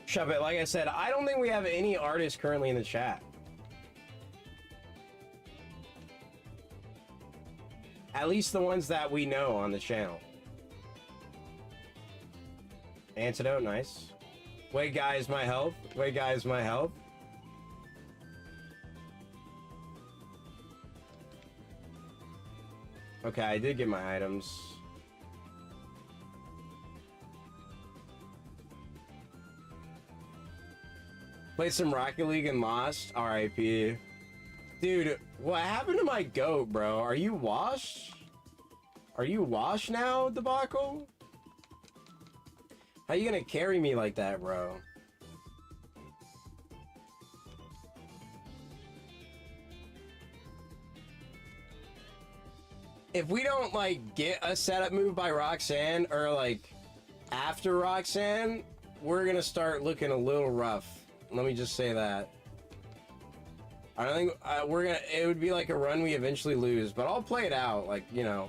Shove it. Like I said, I don't think we have any artists currently in the chat. At least the ones that we know on the channel. Antidote, nice. Wait, guys, my health. Wait, guys, my health. Okay, I did get my items. Played some Rocket League and lost. RIP. Dude, what happened to my goat, bro? Are you washed? Are you washed now, Debacle? How you gonna carry me like that, bro? If we don't, like, get a setup move by Roxanne, or, like, after Roxanne, we're gonna start looking a little rough. Let me just say that. I don't think it would be like a run we eventually lose, but I'll play it out, like, you know.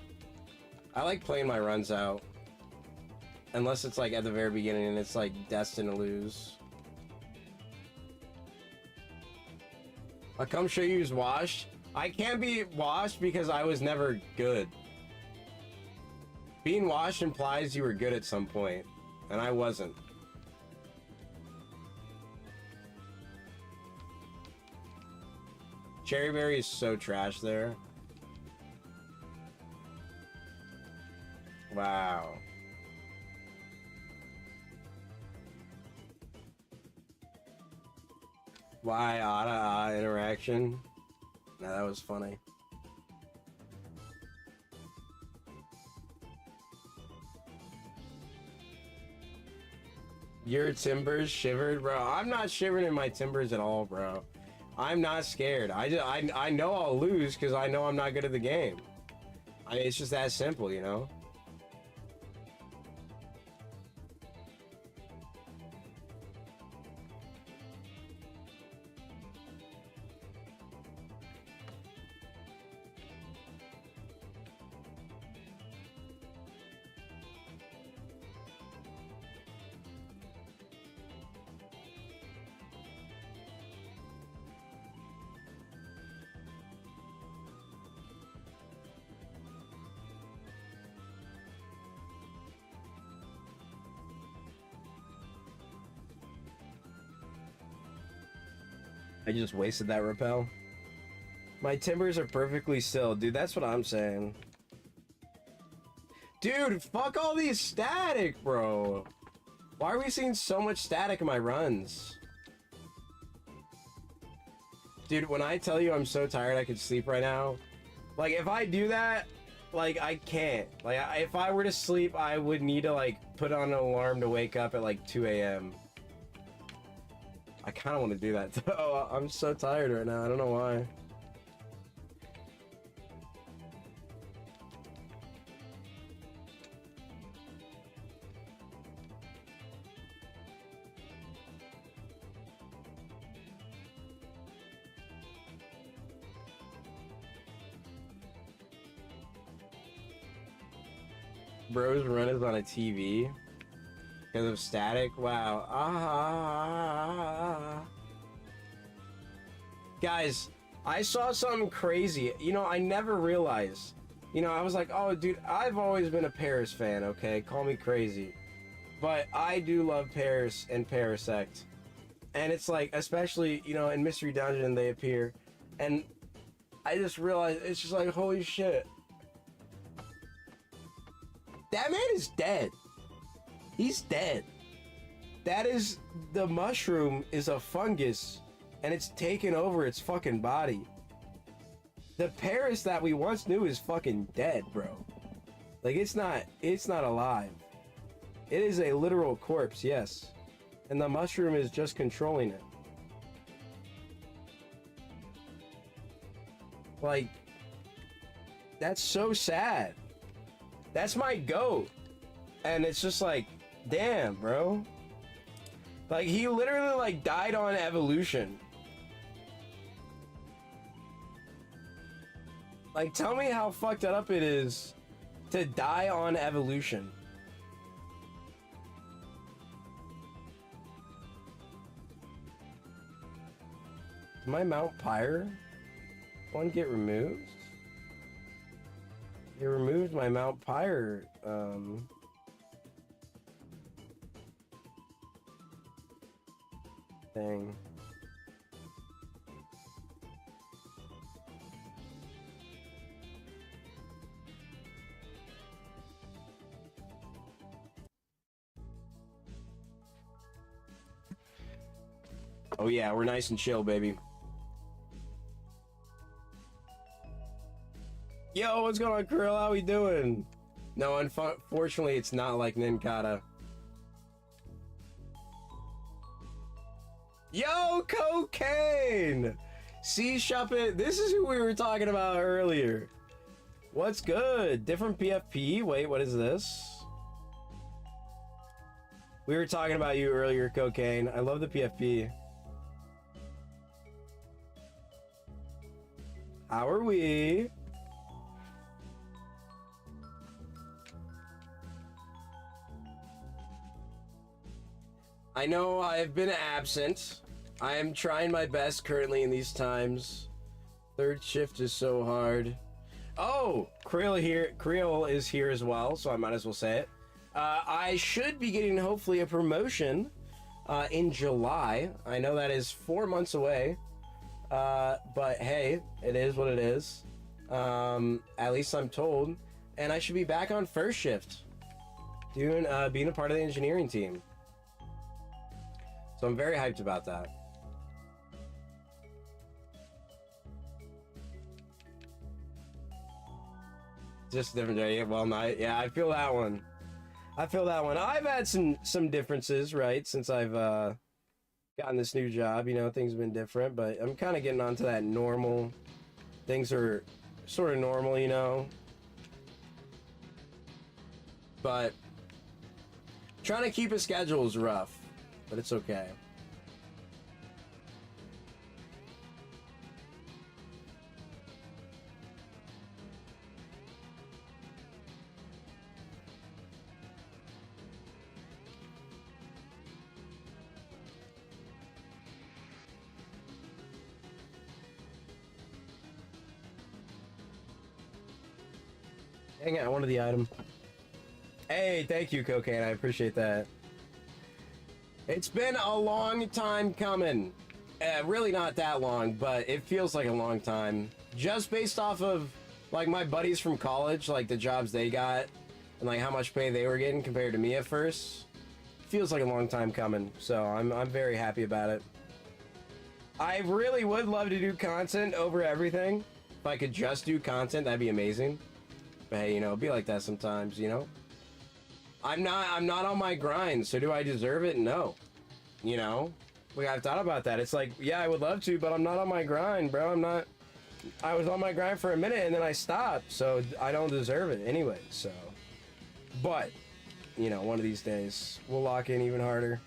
I like playing my runs out. Unless it's like at the very beginning and it's like destined to lose. I'll come show you who's washed. I can't be washed because I was never good. Being washed implies you were good at some point, and I wasn't. Cherry Berry is so trash there. Wow. Why Ada interaction? Nah, that was funny. Your timbers shivered, bro. I'm not shivering in my timbers at all, bro. I'm not scared. I know I'll lose because I know I'm not good at the game. It's just that simple, you know? I just wasted that repel. My timbers are perfectly still. Dude, that's what I'm saying. Dude, fuck all these static, bro. Why are we seeing so much static in my runs? Dude, when I tell you I'm so tired I could sleep right now, like, if I do that, like, I can't. Like, if I were to sleep, I would need to, like, put on an alarm to wake up at, like, 2 a.m. I kind of want to do that, though. I'm so tired right now. I don't know why. Bro's run is on a TV because of static. Wow. Guys, I saw something crazy. You know, I never realized. You know, I was like, oh, dude, I've always been a Paris fan, okay? Call me crazy. But I do love Paris and Parasect. And it's like, especially, you know, in Mystery Dungeon, they appear. And I just realized, it's just like, holy shit. That man is dead. He's dead. That is, the mushroom is a fungus. And it's taken over its fucking body. The Paris that we once knew is fucking dead, bro. Like, it's not alive. It is a literal corpse, yes. And the mushroom is just controlling it. Like, that's so sad. That's my goat. And it's just like, damn, bro. Like, he literally, like, died on evolution. Like, tell me how fucked up it is to die on evolution. Did my Mount Pyre one get removed? It removed my Mount Pyre, thing. Oh yeah, we're nice and chill, baby. Yo, what's going on, Krill? How we doing? No, unfortunately, it's not like Ninkata. Yo, Cocaine! Sea Shuppet, this is who we were talking about earlier. What's good? Different PFP? Wait, what is this? We were talking about you earlier, Cocaine. I love the PFP. How are we? I know I've been absent. I am trying my best currently in these times. Third shift is so hard. Oh, Creel is here as well, so I might as well say it. I should be getting hopefully a promotion in July. I know that is 4 months away. But hey, it is what it is. At least I'm told. And I should be back on first shift. Being a part of the engineering team. So I'm very hyped about that. Just a different day. Well, night. Yeah, I feel that one. I feel that one. I've had some differences, right, since I've gotten this new job. You know, things have been different, but I'm kind of getting onto that normal. Things are sort of normal, you know. But trying to keep a schedule is rough, but it's okay. Dang it, I wanted the item. Hey, thank you, Cocaine. I appreciate that. It's been a long time coming. Really not that long, but it feels like a long time. Just based off of, like, my buddies from college, like, the jobs they got, and, like, how much pay they were getting compared to me at first. Feels like a long time coming, so I'm very happy about it. I really would love to do content over everything. If I could just do content, that'd be amazing. But hey, you know, it'd be like that sometimes, you know? I'm not on my grind, so do I deserve it? No. You know? Like, I've thought about that. It's like, yeah, I would love to, but I'm not on my grind, bro. I was on my grind for a minute and then I stopped, so I don't deserve it anyway, so. But, you know, one of these days, we'll lock in even harder.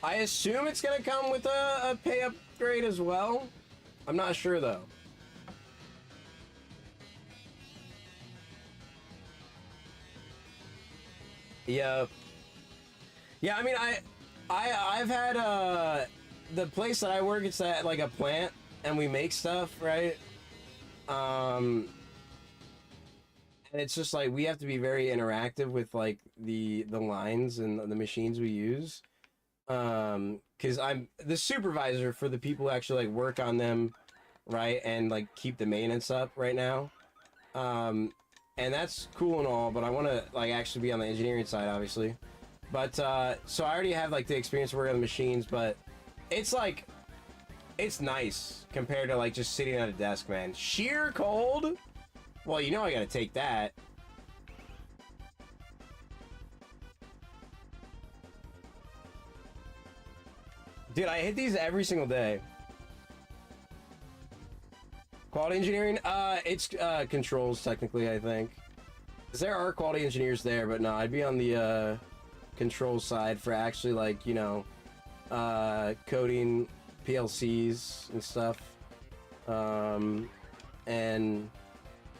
I assume it's gonna come with a pay upgrade as well. I'm not sure though. Yep. Yeah, I mean, I've had the place that I work. It's at like a plant, and we make stuff, right? And it's just like we have to be very interactive with like the lines and the machines we use. Because I'm the supervisor for the people who actually like work on them, right, and like keep the maintenance up right now. And that's cool and all, but I want to like actually be on the engineering side, obviously. But so I already have like the experience working on the machines, but it's like it's nice compared to like just sitting at a desk, man. Sheer cold. Well, you know I gotta take that. Dude, I hit these every single day. Quality engineering? It's controls technically, I think. 'Cause there are quality engineers there, but no, I'd be on the control side for actually like, you know, coding PLCs and stuff. And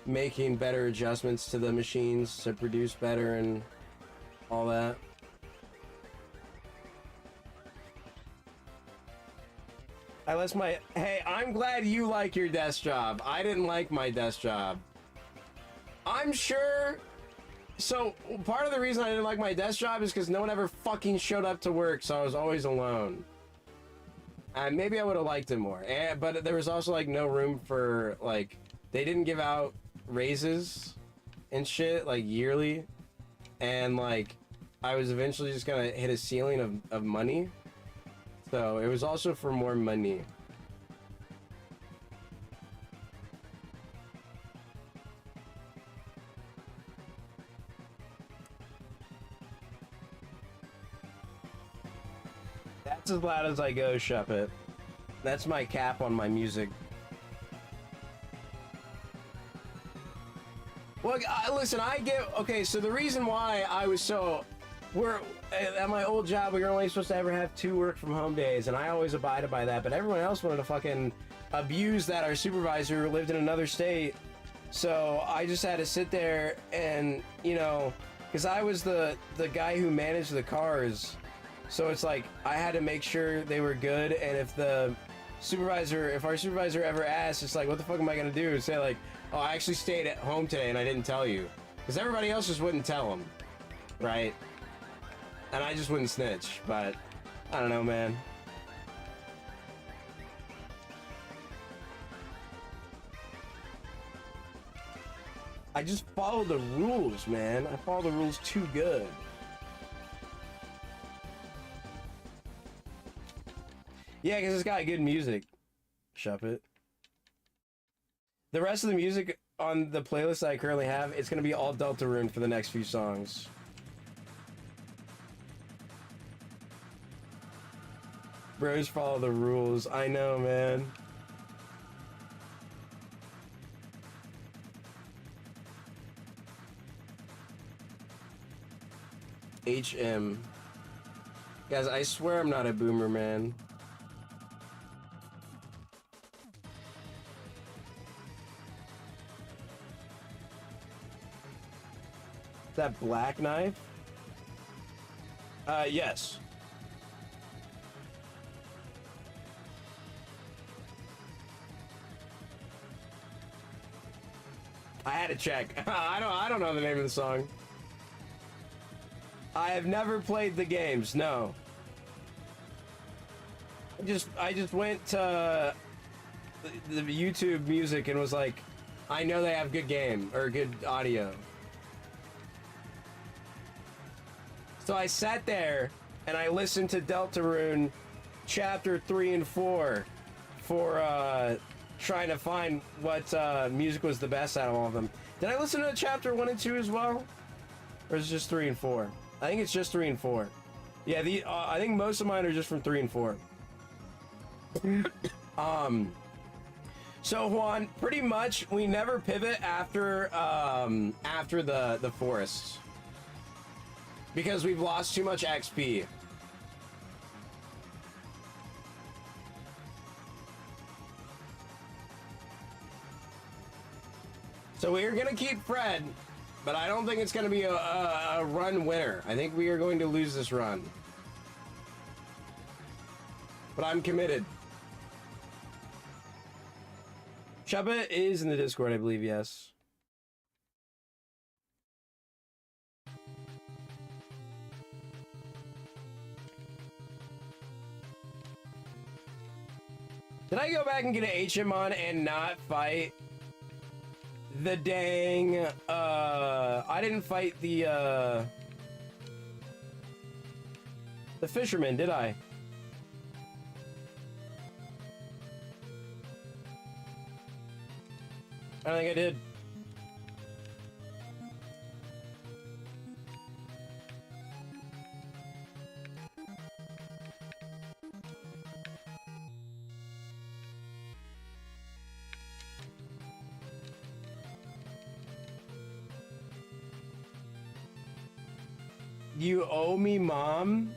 making better adjustments to the machines to produce better and all that. Hey, I'm glad you like your desk job. I didn't like my desk job. I'm sure. So part of the reason I didn't like my desk job is because no one ever fucking showed up to work, so I was always alone. And maybe I would have liked it more. But there was also like no room for like they didn't give out raises and shit like yearly, and like I was eventually just gonna hit a ceiling of money. So it was also for more money. That's as loud as I go, Shep it. That's my cap on my music. Well, listen, I get... Okay, so the reason why I was so... At my old job, we were only supposed to ever have 2 work from home days, and I always abided by that, but everyone else wanted to fucking abuse that our supervisor lived in another state. So I just had to sit there and, you know, because I was the guy who managed the cars. So it's like, I had to make sure they were good, and if our supervisor ever asks, it's like, what the fuck am I gonna do? Say like, oh, I actually stayed at home today and I didn't tell you. Because everybody else just wouldn't tell them, right? And I just wouldn't snitch, but I don't know, man. I just follow the rules, man. I follow the rules too good. Yeah, because it's got good music. Shop it. The rest of the music on the playlist I currently have, it's going to be all Deltarune for the next few songs. Bros follow the rules. I know, man. HM. Guys, I swear I'm not a boomer, man. That black knife? Yes. I had to check. I don't know the name of the song. I have never played the games, no. I just went to the YouTube music and was like, I know they have good game or good audio. So I sat there and I listened to Deltarune chapter 3 and 4 for trying to find what music was the best out of all of them. Did I listen to chapter 1 and 2 as well? Or is it just 3 and 4? I think it's just 3 and 4. Yeah, I think most of mine are just from 3 and 4. So Juan, pretty much we never pivot after the forests. Because we've lost too much XP. So we're gonna keep Fred, But I don't think it's going to be a run winner. I think we are going to lose this run. But I'm committed. Chubba is in the Discord, I believe, yes. Did I go back and get an ironmon and not fight the dang, I didn't fight the fisherman, did I? I don't think I did. You owe me, Mom?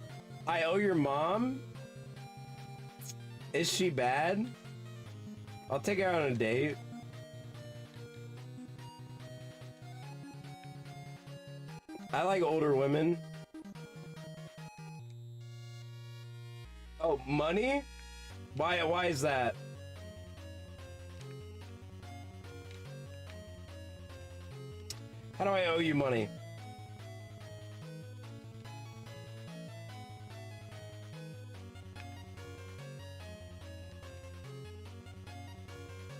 I owe your mom? Is she bad? I'll take her out on a date. I like older women. Oh, money? Why is that? How do I owe you money?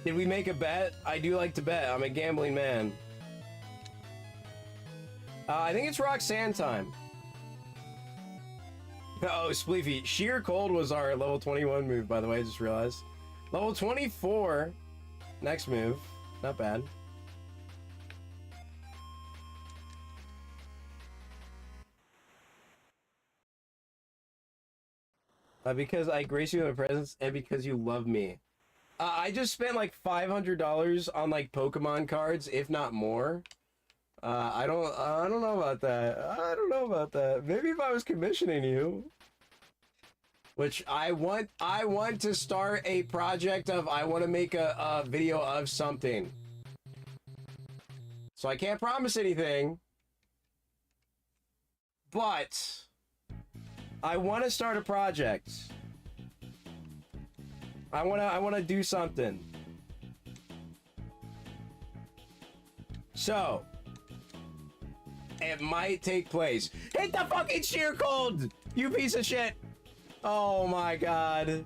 Did we make a bet? I do like to bet. I'm a gambling man. I think it's Roxanne time. Oh, Spleefy. Sheer Cold was our level 21 move, by the way. I just realized. Level 24. Next move. Not bad. Because I grace you with my presence and because you love me. I just spent like $500 on like Pokemon cards, if not more. I don't know about that. I don't know about that. Maybe if I was commissioning you. Which I want to start a project of, I want to make a video of something. So I can't promise anything. But I want to start a project. I want to do something. So it might take place. Hit the fucking sheer cold, you piece of shit. Oh my god.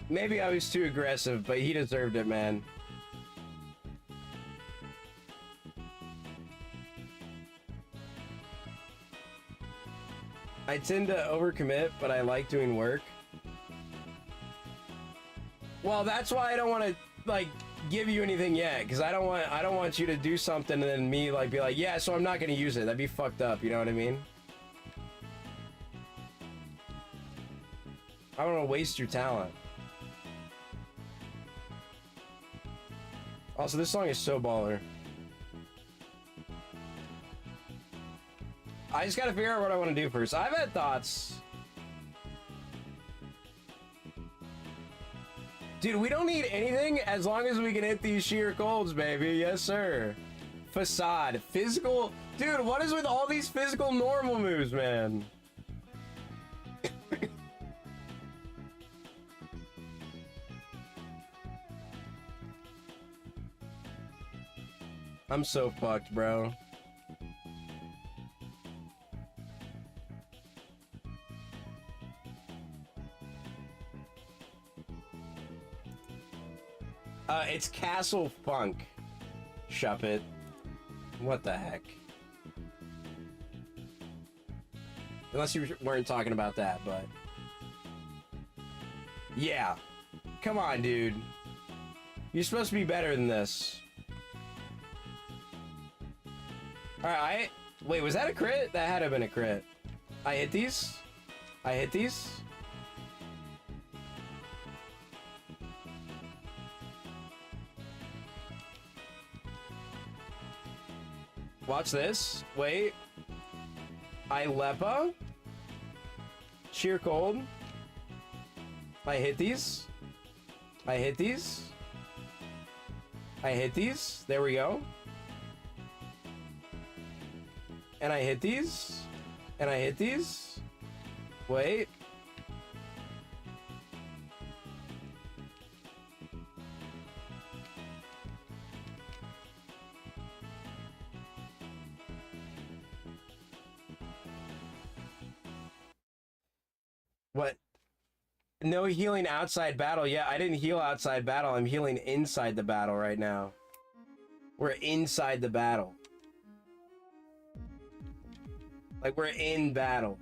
Maybe I was too aggressive, but he deserved it, man. I tend to overcommit, but I like doing work. Well, that's why I don't want to like give you anything yet, because I don't want you to do something and then me like be like, yeah, so I'm not gonna use it. That'd be fucked up, you know what I mean? I don't want to waste your talent. Also, this song is so baller. I just gotta figure out what I want to do first. I've had thoughts. Dude, we don't need anything as long as we can hit these sheer golds, baby. Yes, sir. Facade. Physical. Dude, what is with all these physical normal moves, man? I'm so fucked, bro. It's Castle Funk. Shuppet. What the heck? Unless you weren't talking about that, but... Yeah. Come on, dude. You're supposed to be better than this. Alright, wait, was that a crit? That had to have been a crit. I hit these? I hit these? Watch this. Wait. I Lepa. Sheer cold. I hit these. I hit these. I hit these. There we go. And I hit these. And I hit these. Wait. What? No healing outside battle. Yeah, I didn't heal outside battle. I'm healing inside the battle right now. We're inside the battle. Like, we're in battle.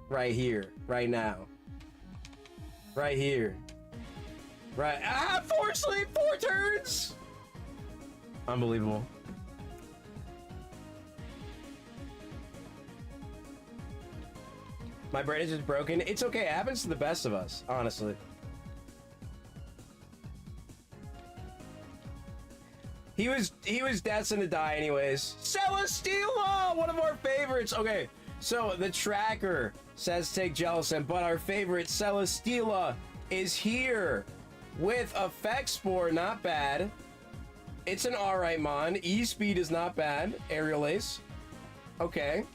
Right here. Right now. Right here. Right. Ah! 4 sleep! 4 turns! Unbelievable. My brain is just broken. It's okay. It happens to the best of us, honestly. He was destined to die anyways. Celesteela! One of our favorites. Okay, so the tracker says take Jellicent, but our favorite Celesteela is here with Effect Spore. Not bad. It's an alright mon. E-Speed is not bad. Aerial Ace. Okay.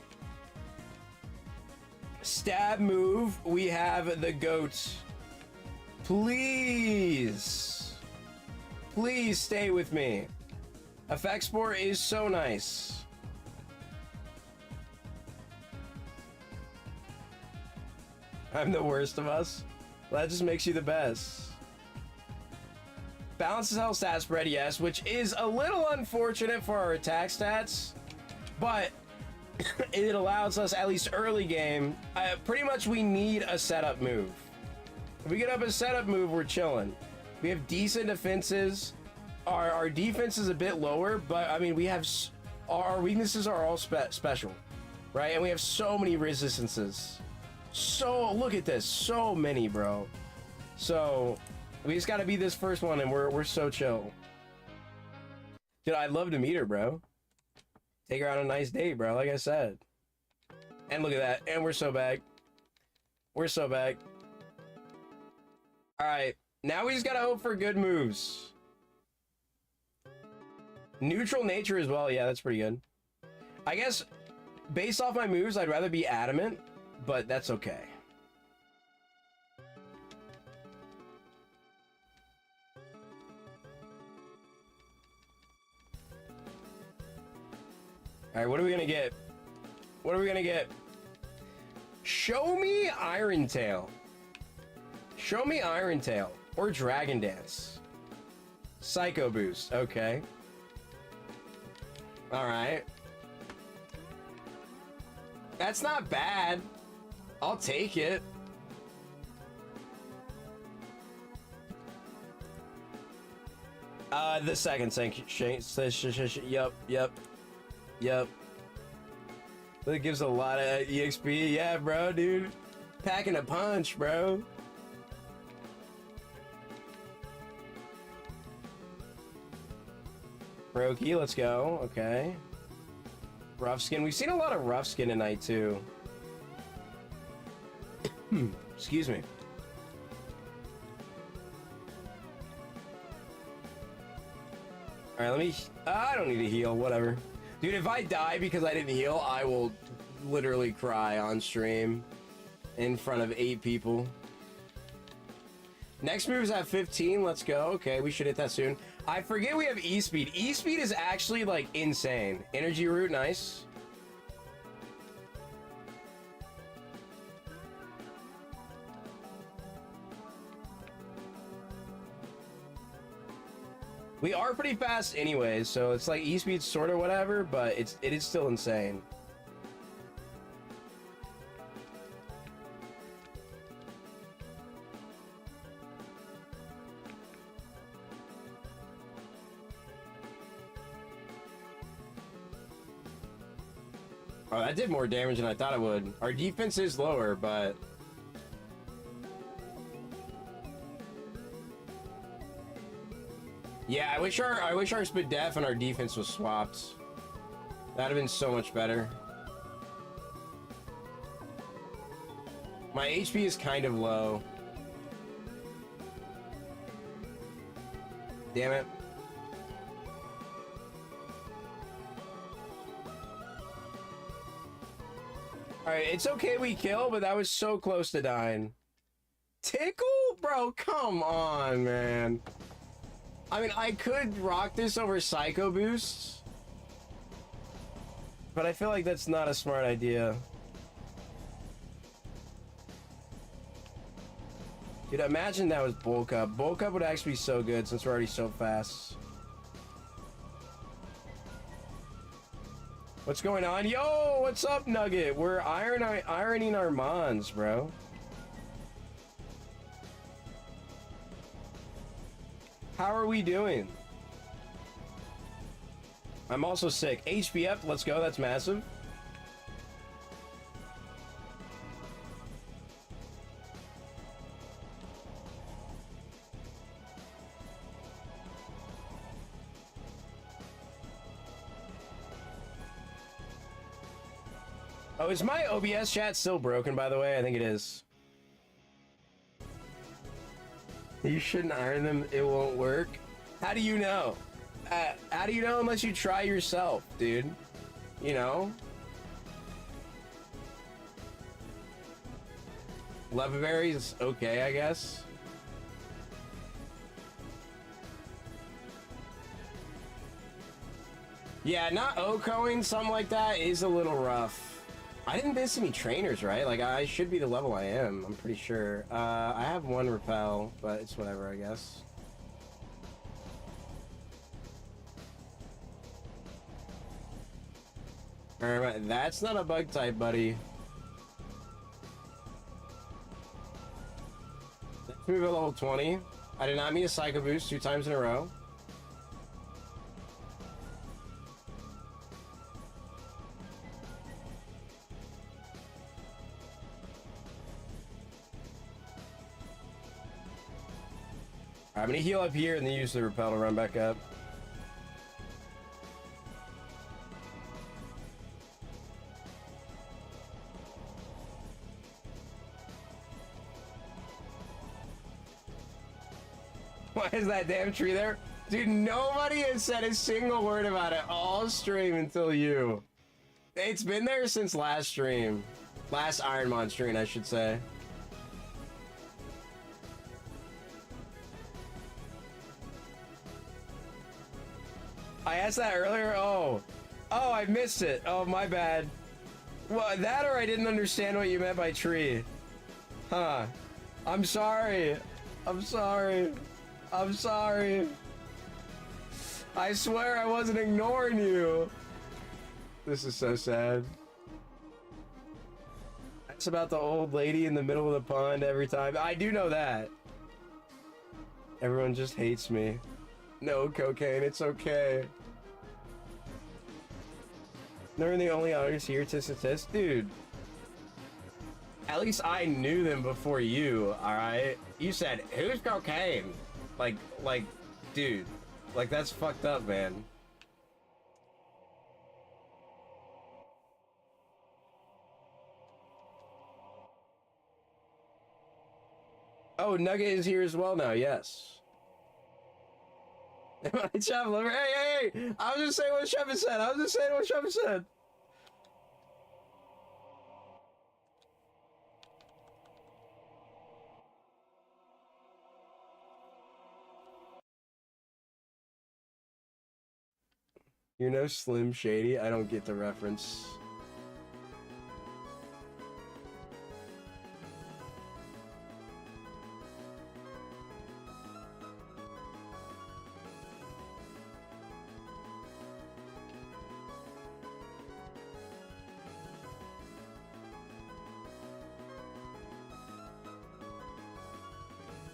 Stab move, we have the goat. Please. Please stay with me. Effect Spore is so nice. I'm the worst of us. Well, that just makes you the best. Balances health stat spread, yes, which is a little unfortunate for our attack stats, but it allows us, at least early game, pretty much we need a setup move. If we get up a setup move, we're chilling. We have decent defenses. Our defense is a bit lower, but I mean, we have our weaknesses are all special, right? And we have so many resistances. So look at this, so many, bro. So we just got to be this first one, and we're so chill. Dude, I'd love to meet her, bro. Take her on a nice date, bro, like I said. And look at that. And we're so back. We're so back. Alright. Now we just gotta hope for good moves. Neutral nature as well. Yeah, that's pretty good. I guess, based off my moves, I'd rather be adamant, but that's okay. Alright, what are we gonna get? What are we gonna get? Show me Iron Tail. Show me Iron Tail. Or Dragon Dance. Psycho Boost. Okay. Alright. That's not bad. I'll take it. The second thing. Yep. That gives a lot of EXP. Yeah, bro, dude. Packing a punch, bro. Brokey, let's go. Okay. Rough skin. We've seen a lot of rough skin tonight, too. Excuse me. Alright, let me... I don't need to heal. Whatever. Dude, if I die because I didn't heal, I will literally cry on stream in front of 8 people. Next move is at 15. Let's go. Okay, we should hit that soon. I forget we have E-Speed. E-Speed is actually, like, insane. Energy Root, nice. We are pretty fast anyways, so it's like E-Speed's sort of whatever, but it is still insane. Oh, that did more damage than I thought it would. Our defense is lower, but... yeah, I wish our spit def and our defense was swapped. That'd have been so much better. My HP is kind of low. Damn it. Alright, it's okay we kill, but that was so close to dying. Tickle? Bro, come on, man. I mean, I could rock this over Psycho Boosts, but I feel like that's not a smart idea. Dude, imagine that was bulk up. Bulk up would actually be so good since we're already so fast. What's going on? Yo, what's up, Nugget? We're ironing our mons, bro. How are we doing? I'm also sick. HBF, let's go. That's massive. Oh, is my OBS chat still broken, by the way? I think it is. You shouldn't iron them. It won't work. How do you know? How do you know unless you try yourself, dude? You know? Leatherberries, okay, I guess. Yeah, not Okoing, something like that is a little rough. I didn't miss any trainers, right? Like, I should be the level I am, I'm pretty sure. I have one repel, but it's whatever, I guess. Alright, that's not a bug type, buddy. Let's move at level 20. I did not mean a Psycho Boost 2 times in a row. I'm gonna heal up here and then use the repel to run back up. Why is that damn tree there? Dude, nobody has said a single word about it all stream until you. It's been there since last stream. Last ironmon stream, I should say. I asked that earlier. Oh, I missed it. Oh, my bad. Well, that or I didn't understand what you meant by tree. Huh. I'm sorry. I'm sorry. I'm sorry. I swear I wasn't ignoring you. This is so sad. That's about the old lady in the middle of the pond every time. I do know that. Everyone just hates me. No cocaine, it's okay. They're the only artists here to assist, dude. At least I knew them before you, alright? You said, who's cocaine? Like, dude. Like, that's fucked up, man. Oh, Nugget is here as well now, yes. My chef lover. Hey! I was just saying what Chef said. I was just saying what Chef said. You know Slim Shady? I don't get the reference.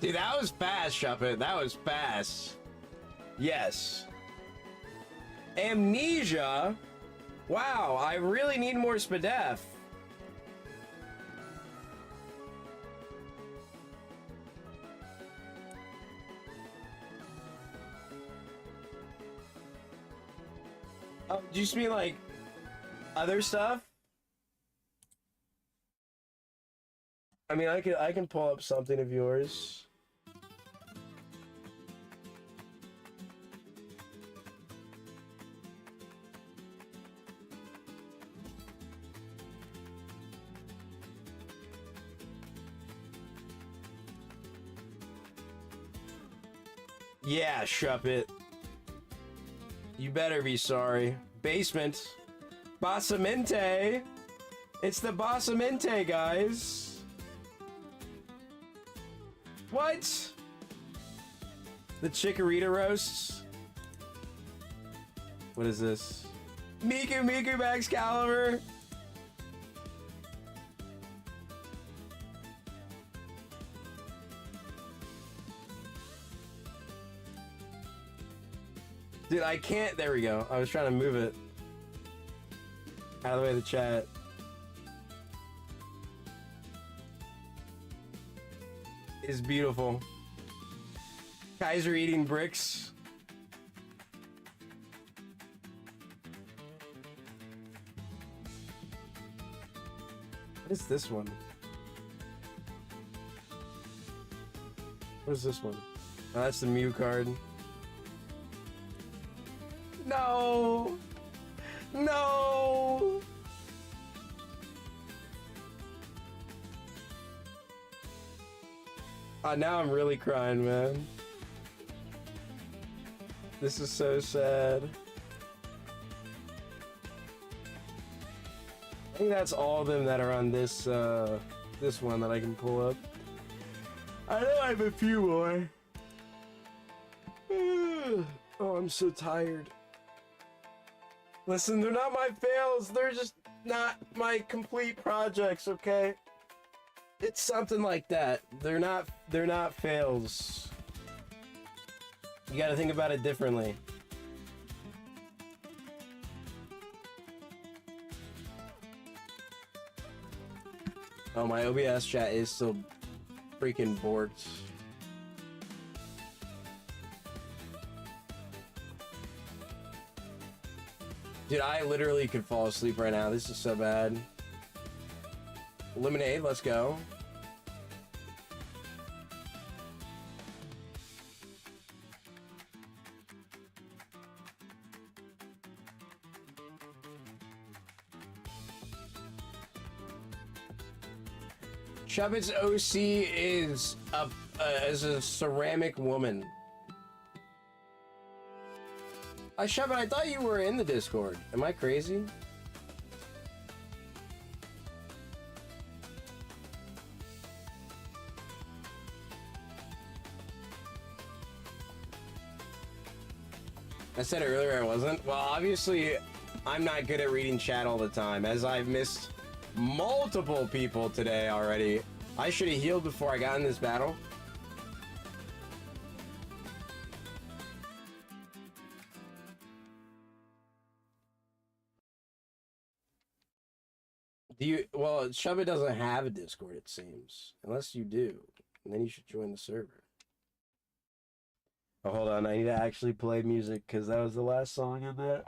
Dude, that was fast, Shuppet. That was fast. Yes. Amnesia? Wow, I really need more Spadef. Oh, do you just mean like other stuff? I mean, I can pull up something of yours. Yeah, Shuppet. You better be sorry. Basement. Basamente. It's the Basamente, guys. What? The Chikorita roasts? What is this? Miku Miku Max Caliber? Dude, I can't. There we go. I was trying to move it out of the way of the chat. It's beautiful. Kaizo eating bricks. What is this one? What is this one? Oh, that's the Mew card. No! No! Now I'm really crying, man. This is so sad. I think that's all of them that are on this, this one that I can pull up. I know I have a few more. Oh, I'm so tired. Listen, they're not my fails. They're just not my complete projects, okay? It's something like that. They're not fails. You gotta think about it differently. Oh, my OBS chat is still freaking borked. Dude, I literally could fall asleep right now. This is so bad. Lemonade, let's go. Chubbit's OC is a ceramic woman. Chubbit, I thought you were in the Discord. Am I crazy? I said earlier I wasn't. Well, obviously, I'm not good at reading chat all the time, as I've missed multiple people today already. I should have healed before I got in this battle. Well, Shubba doesn't have a Discord, it seems. Unless you do. And then you should join the server. Oh, hold on. I need to actually play music, because that was the last song in that.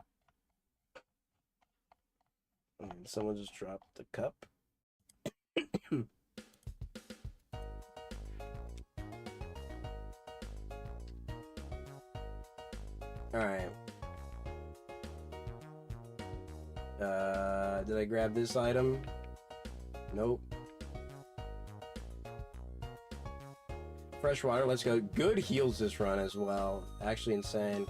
And someone just dropped the cup. Alright. Did I grab this item? Nope. Fresh water, let's go. Good heals this run as well. Actually insane.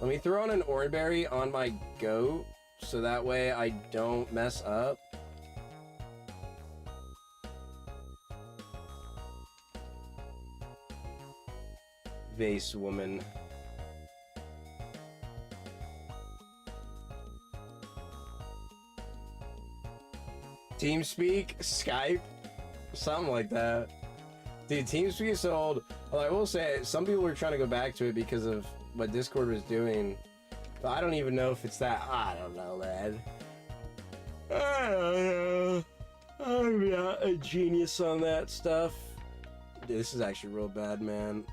Let me throw on an Oranberry on my goat, so that way I don't mess up. Vase woman. TeamSpeak, Skype, something like that. Dude, TeamSpeak is so old. Well, I will say, some people are trying to go back to it because of what Discord was doing. But I don't even know if it's that. I don't know, man. I don't know. I'm not a genius on that stuff. Dude, this is actually real bad, man.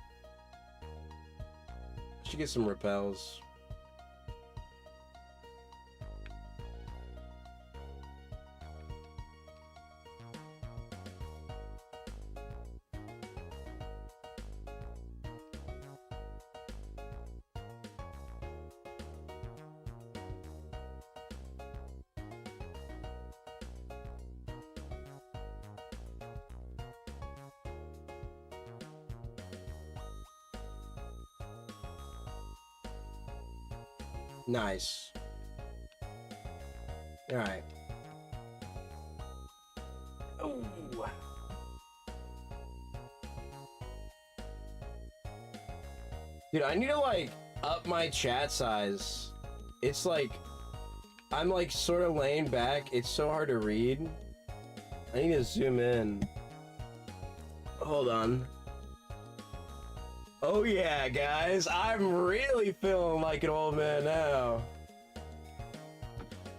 Should get some repels. Nice. All right. Oh. Dude, I need to like up my chat size. It's like I'm like sort of laying back. It's so hard to read. I need to zoom in. Hold on. Oh yeah, guys, I'm really feeling like an old man now.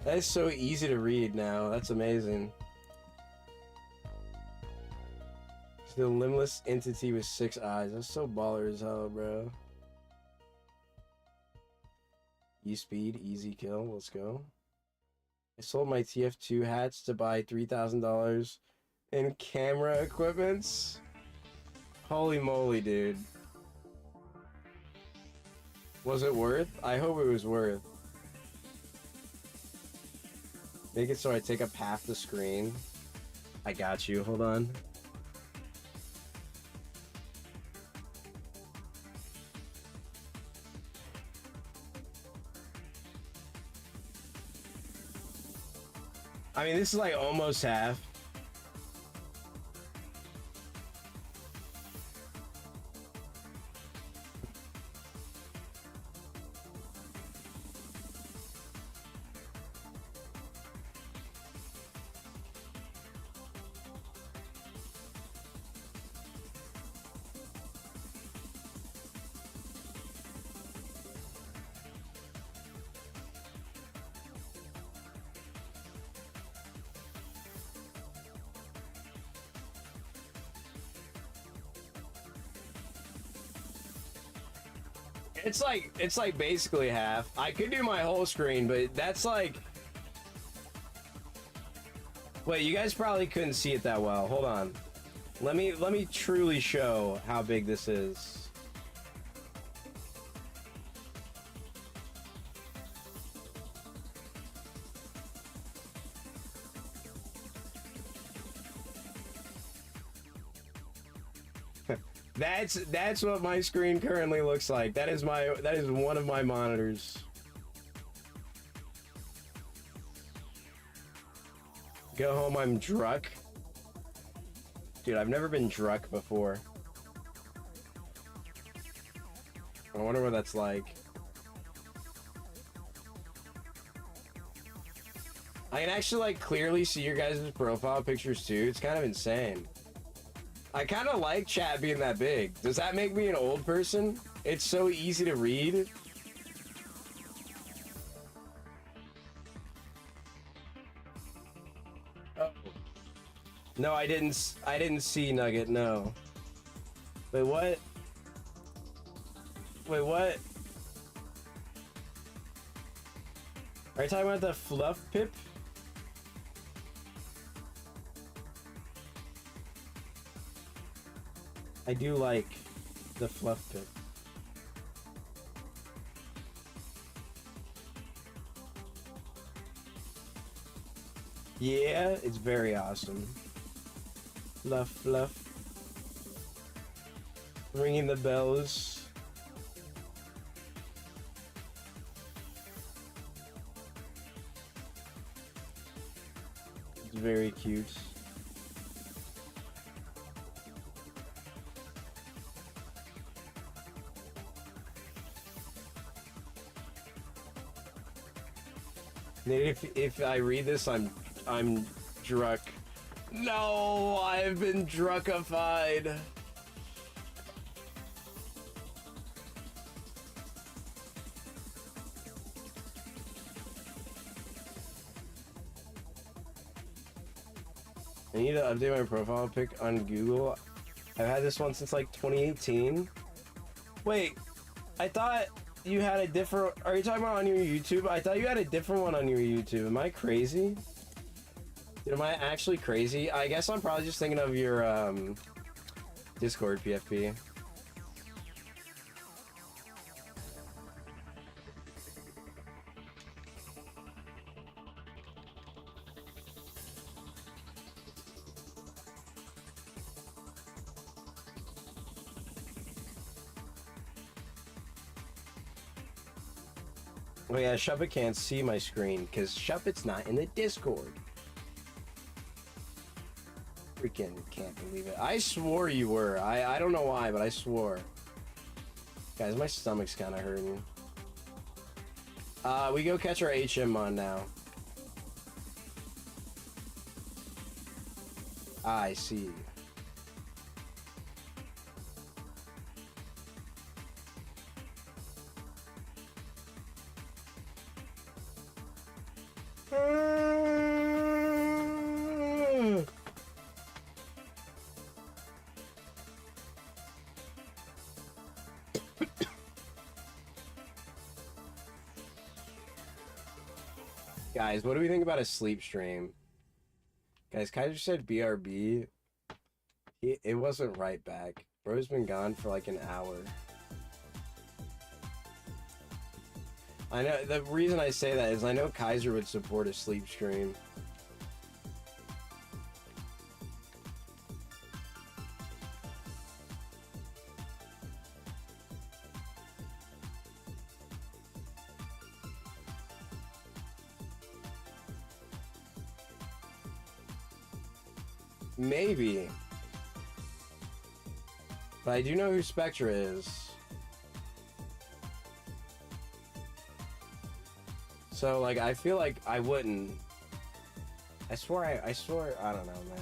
That is so easy to read now. That's amazing. The limbless entity with 6 eyes. That's so baller as hell, bro. E-speed, easy kill. Let's go. I sold my TF2 hats to buy $3,000 in camera equipments. Holy moly, dude. Was it worth? I hope it was worth. Make it so I take up half the screen. I got you. Hold on. I mean, this is like almost half. It's like basically half. I could do my whole screen, but that's like... Wait, you guys probably couldn't see it that well. Hold on. Let me truly show how big this is. That's what my screen currently looks like. That is one of my monitors. Go home, I'm drunk. Dude, I've never been drunk before. I wonder what that's like. I can actually like clearly see your guys' profile pictures too. It's kind of insane. I kind of like chat being that big. Does that make me an old person? It's so easy to read. Oh. No, I didn't see Nugget, no. Wait, what? Wait, what? Are you talking about the fluff pip? I do like the fluff pip. Yeah, it's very awesome. Fluff, fluff. Ringing the bells. It's very cute. If I read this, I'm drunk. No, I've been drunkified. I need to update my profile pic on Google. I've had this one since like 2018. Wait, I thought you had a different... Are you talking about on your YouTube? I thought you had a different one on your YouTube. Am I crazy? Dude, am I actually crazy? I guess I'm probably just thinking of your Discord PFP. Oh yeah, Shuppet can't see my screen because Shuppet's not in the Discord. Freaking can't believe it. I swore you were. I don't know why, but I swore. Guys, my stomach's kind of hurting. We go catch our ironmon now. I see. Guys, what do we think about a sleep stream? Guys, Kaizo said BRB. It wasn't right back. Bro's been gone for like an hour. I know, the reason I say that is I know Kaiser would support a sleep stream. Maybe. But I do know who Spectra is. So, like, I feel like I wouldn't. I swear, I don't know, man.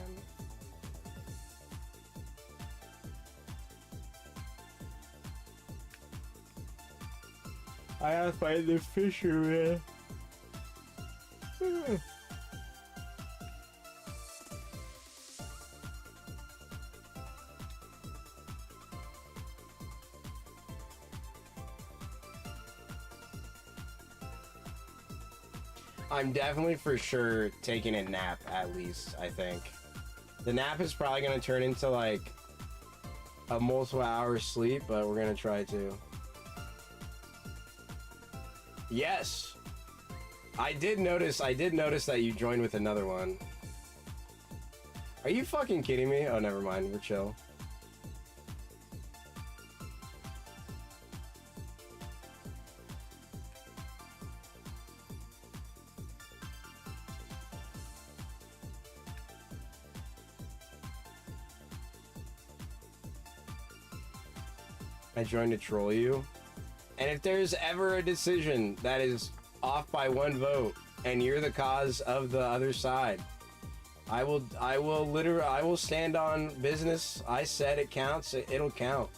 I gotta find the fisherman. I'm definitely for sure taking a nap at least, I think. The nap is probably going to turn into like a multiple hour sleep, but we're going to try to. Yes. I did notice that you joined with another one. Are you fucking kidding me? Oh, never mind. We're chill. I joined to troll you. And if there's ever a decision that is off by one vote and you're the cause of the other side, I will stand on business. I said it counts, it'll count.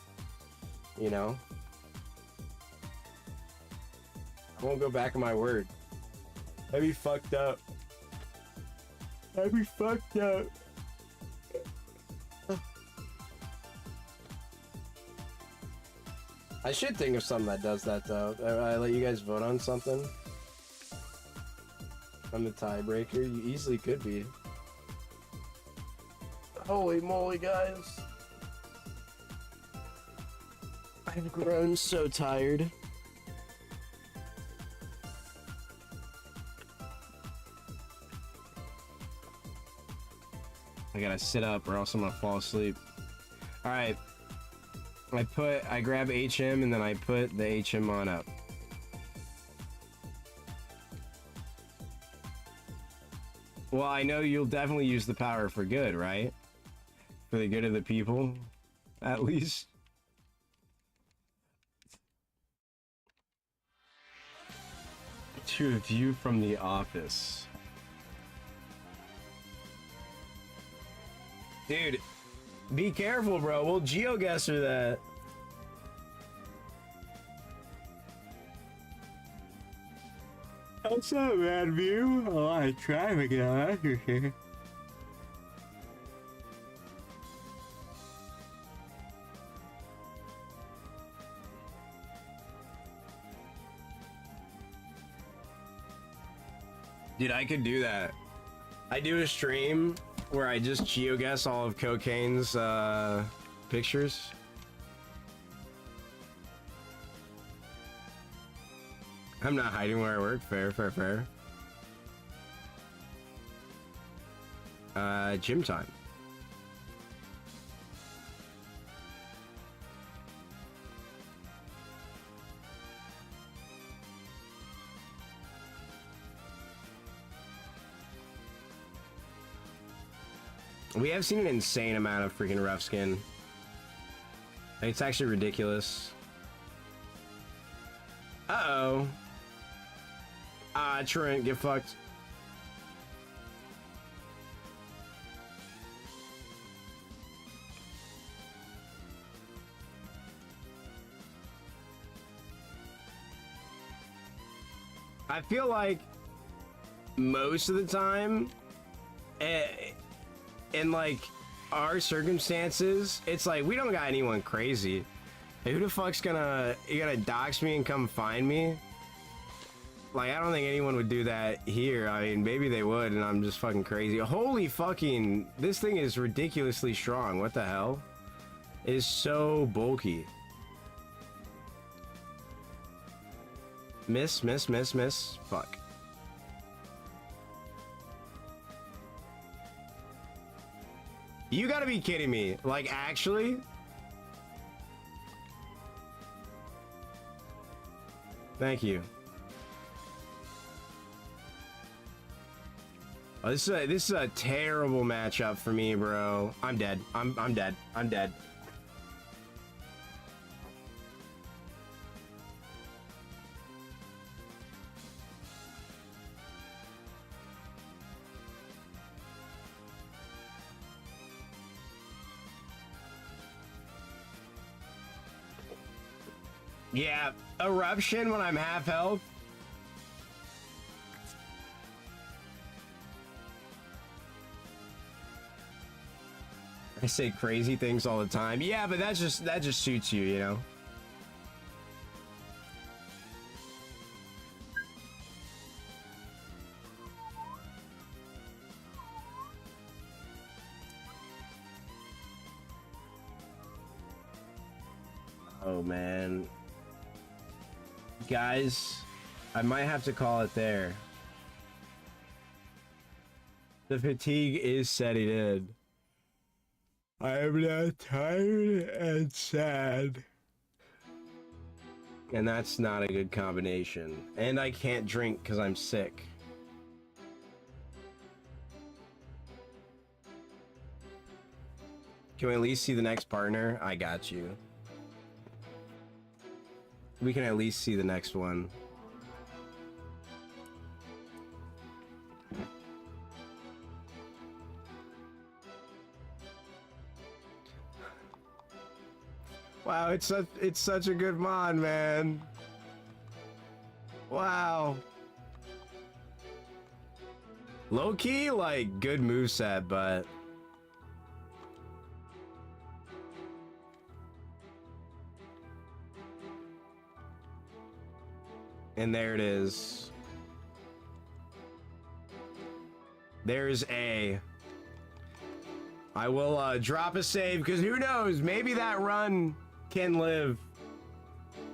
You know? I won't go back on my word. That'd be fucked up. That'd be fucked up. I should think of something that does that though. I let you guys vote on something. I'm the tiebreaker. You easily could be. Holy moly, guys. I've grown so tired. I gotta sit up or else I'm gonna fall asleep. Alright. I grab HM and then I put the ironmon up. Well, I know you'll definitely use the power for good, right? For the good of the people, at least. To a view from the office. Dude, be careful, bro. We'll geoguessr that. That's not a bad view. A lot of traffic now, that's for sure. Dude, I could do that. I do a stream where I just geoguess all of Cocaine's pictures. I'm not hiding where I work. Fair, fair, fair. Gym time. We have seen an insane amount of freaking rough skin. It's actually ridiculous. Uh-oh. Ah, Trent, get fucked. I feel like most of the time, in like our circumstances, it's like we don't got anyone crazy. Like, who the fuck's gonna dox me and come find me? Like, I don't think anyone would do that here. I mean, maybe they would, and I'm just fucking crazy. Holy fucking, this thing is ridiculously strong. What the hell? It is so bulky. Miss, miss, miss, miss. Fuck. You gotta be kidding me. Like, actually? Thank you. Oh, this is a terrible matchup for me, bro. I'm dead. I'm dead. I'm dead. Yeah, eruption when I'm half health. I say crazy things all the time. Yeah, but that just suits you, you know. Oh man. Guys, I might have to call it there. The fatigue is setting in. I am now tired and sad. And that's not a good combination. And I can't drink because I'm sick. Can we at least see the next partner? I got you. We can at least see the next one. Wow, it's such a good mod, man. Wow. Low key, like, good moveset, but and there it is. There's A. I will drop a save because who knows? Maybe that run can live.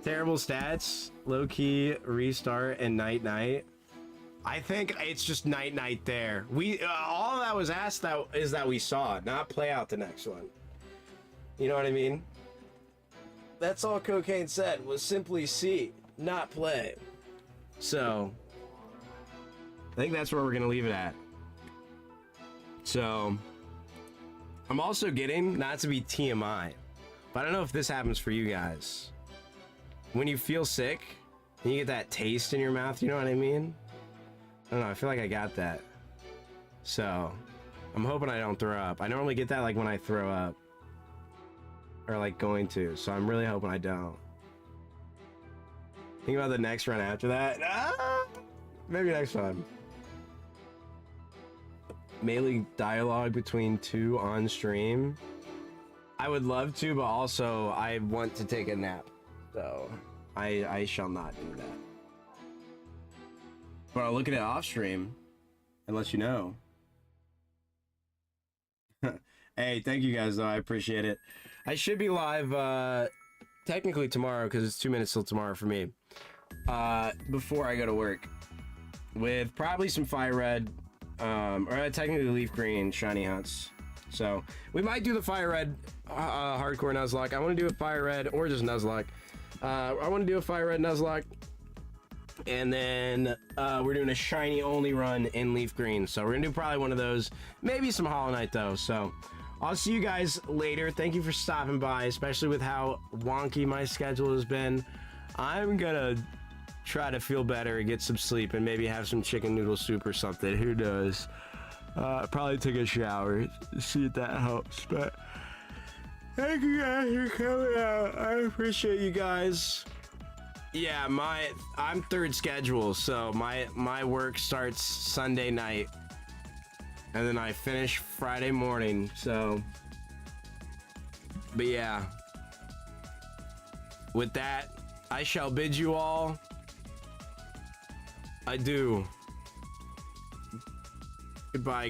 Terrible stats, low key, restart, and night night. I think it's just night night there. We all that was asked is that we saw it, not play out the next one. You know what I mean? That's all Cocaine said was simply see, not play. So I think that's where we're gonna leave it at. So I'm also getting, not to be TMI, but I don't know if this happens for you guys. When you feel sick and you get that taste in your mouth, you know what I mean? I don't know, I feel like I got that. So I'm hoping I don't throw up. I normally get that like when I throw up or like going to, so I'm really hoping I don't. Think about the next run after that. Maybe next time. Melee dialogue between two on stream. I would love to, but also I want to take a nap, so I shall not do that. But I'll look at it off stream and let you know. Hey, thank you guys though. I appreciate it. I should be live technically tomorrow because it's 2 minutes till tomorrow for me. Before I go to work, with probably some fire red, or technically leaf green shiny hunts. So we might do the fire red hardcore Nuzlocke. I want to do a fire red or just Nuzlocke. I want to do a fire red Nuzlocke. And then we're doing a shiny only run in leaf green. So we're gonna do probably one of those. Maybe some Hollow Knight though. So I'll see you guys later. Thank you for stopping by, especially with how wonky my schedule has been. I'm gonna try to feel better and get some sleep and maybe have some chicken noodle soup or something. Who knows? Probably take a shower. See if that helps. But thank you guys for coming out. I appreciate you guys. Yeah, I'm third schedule, so my work starts Sunday night, and then I finish Friday morning. So, but yeah, with that, I shall bid you all adieu. Goodbye, guys.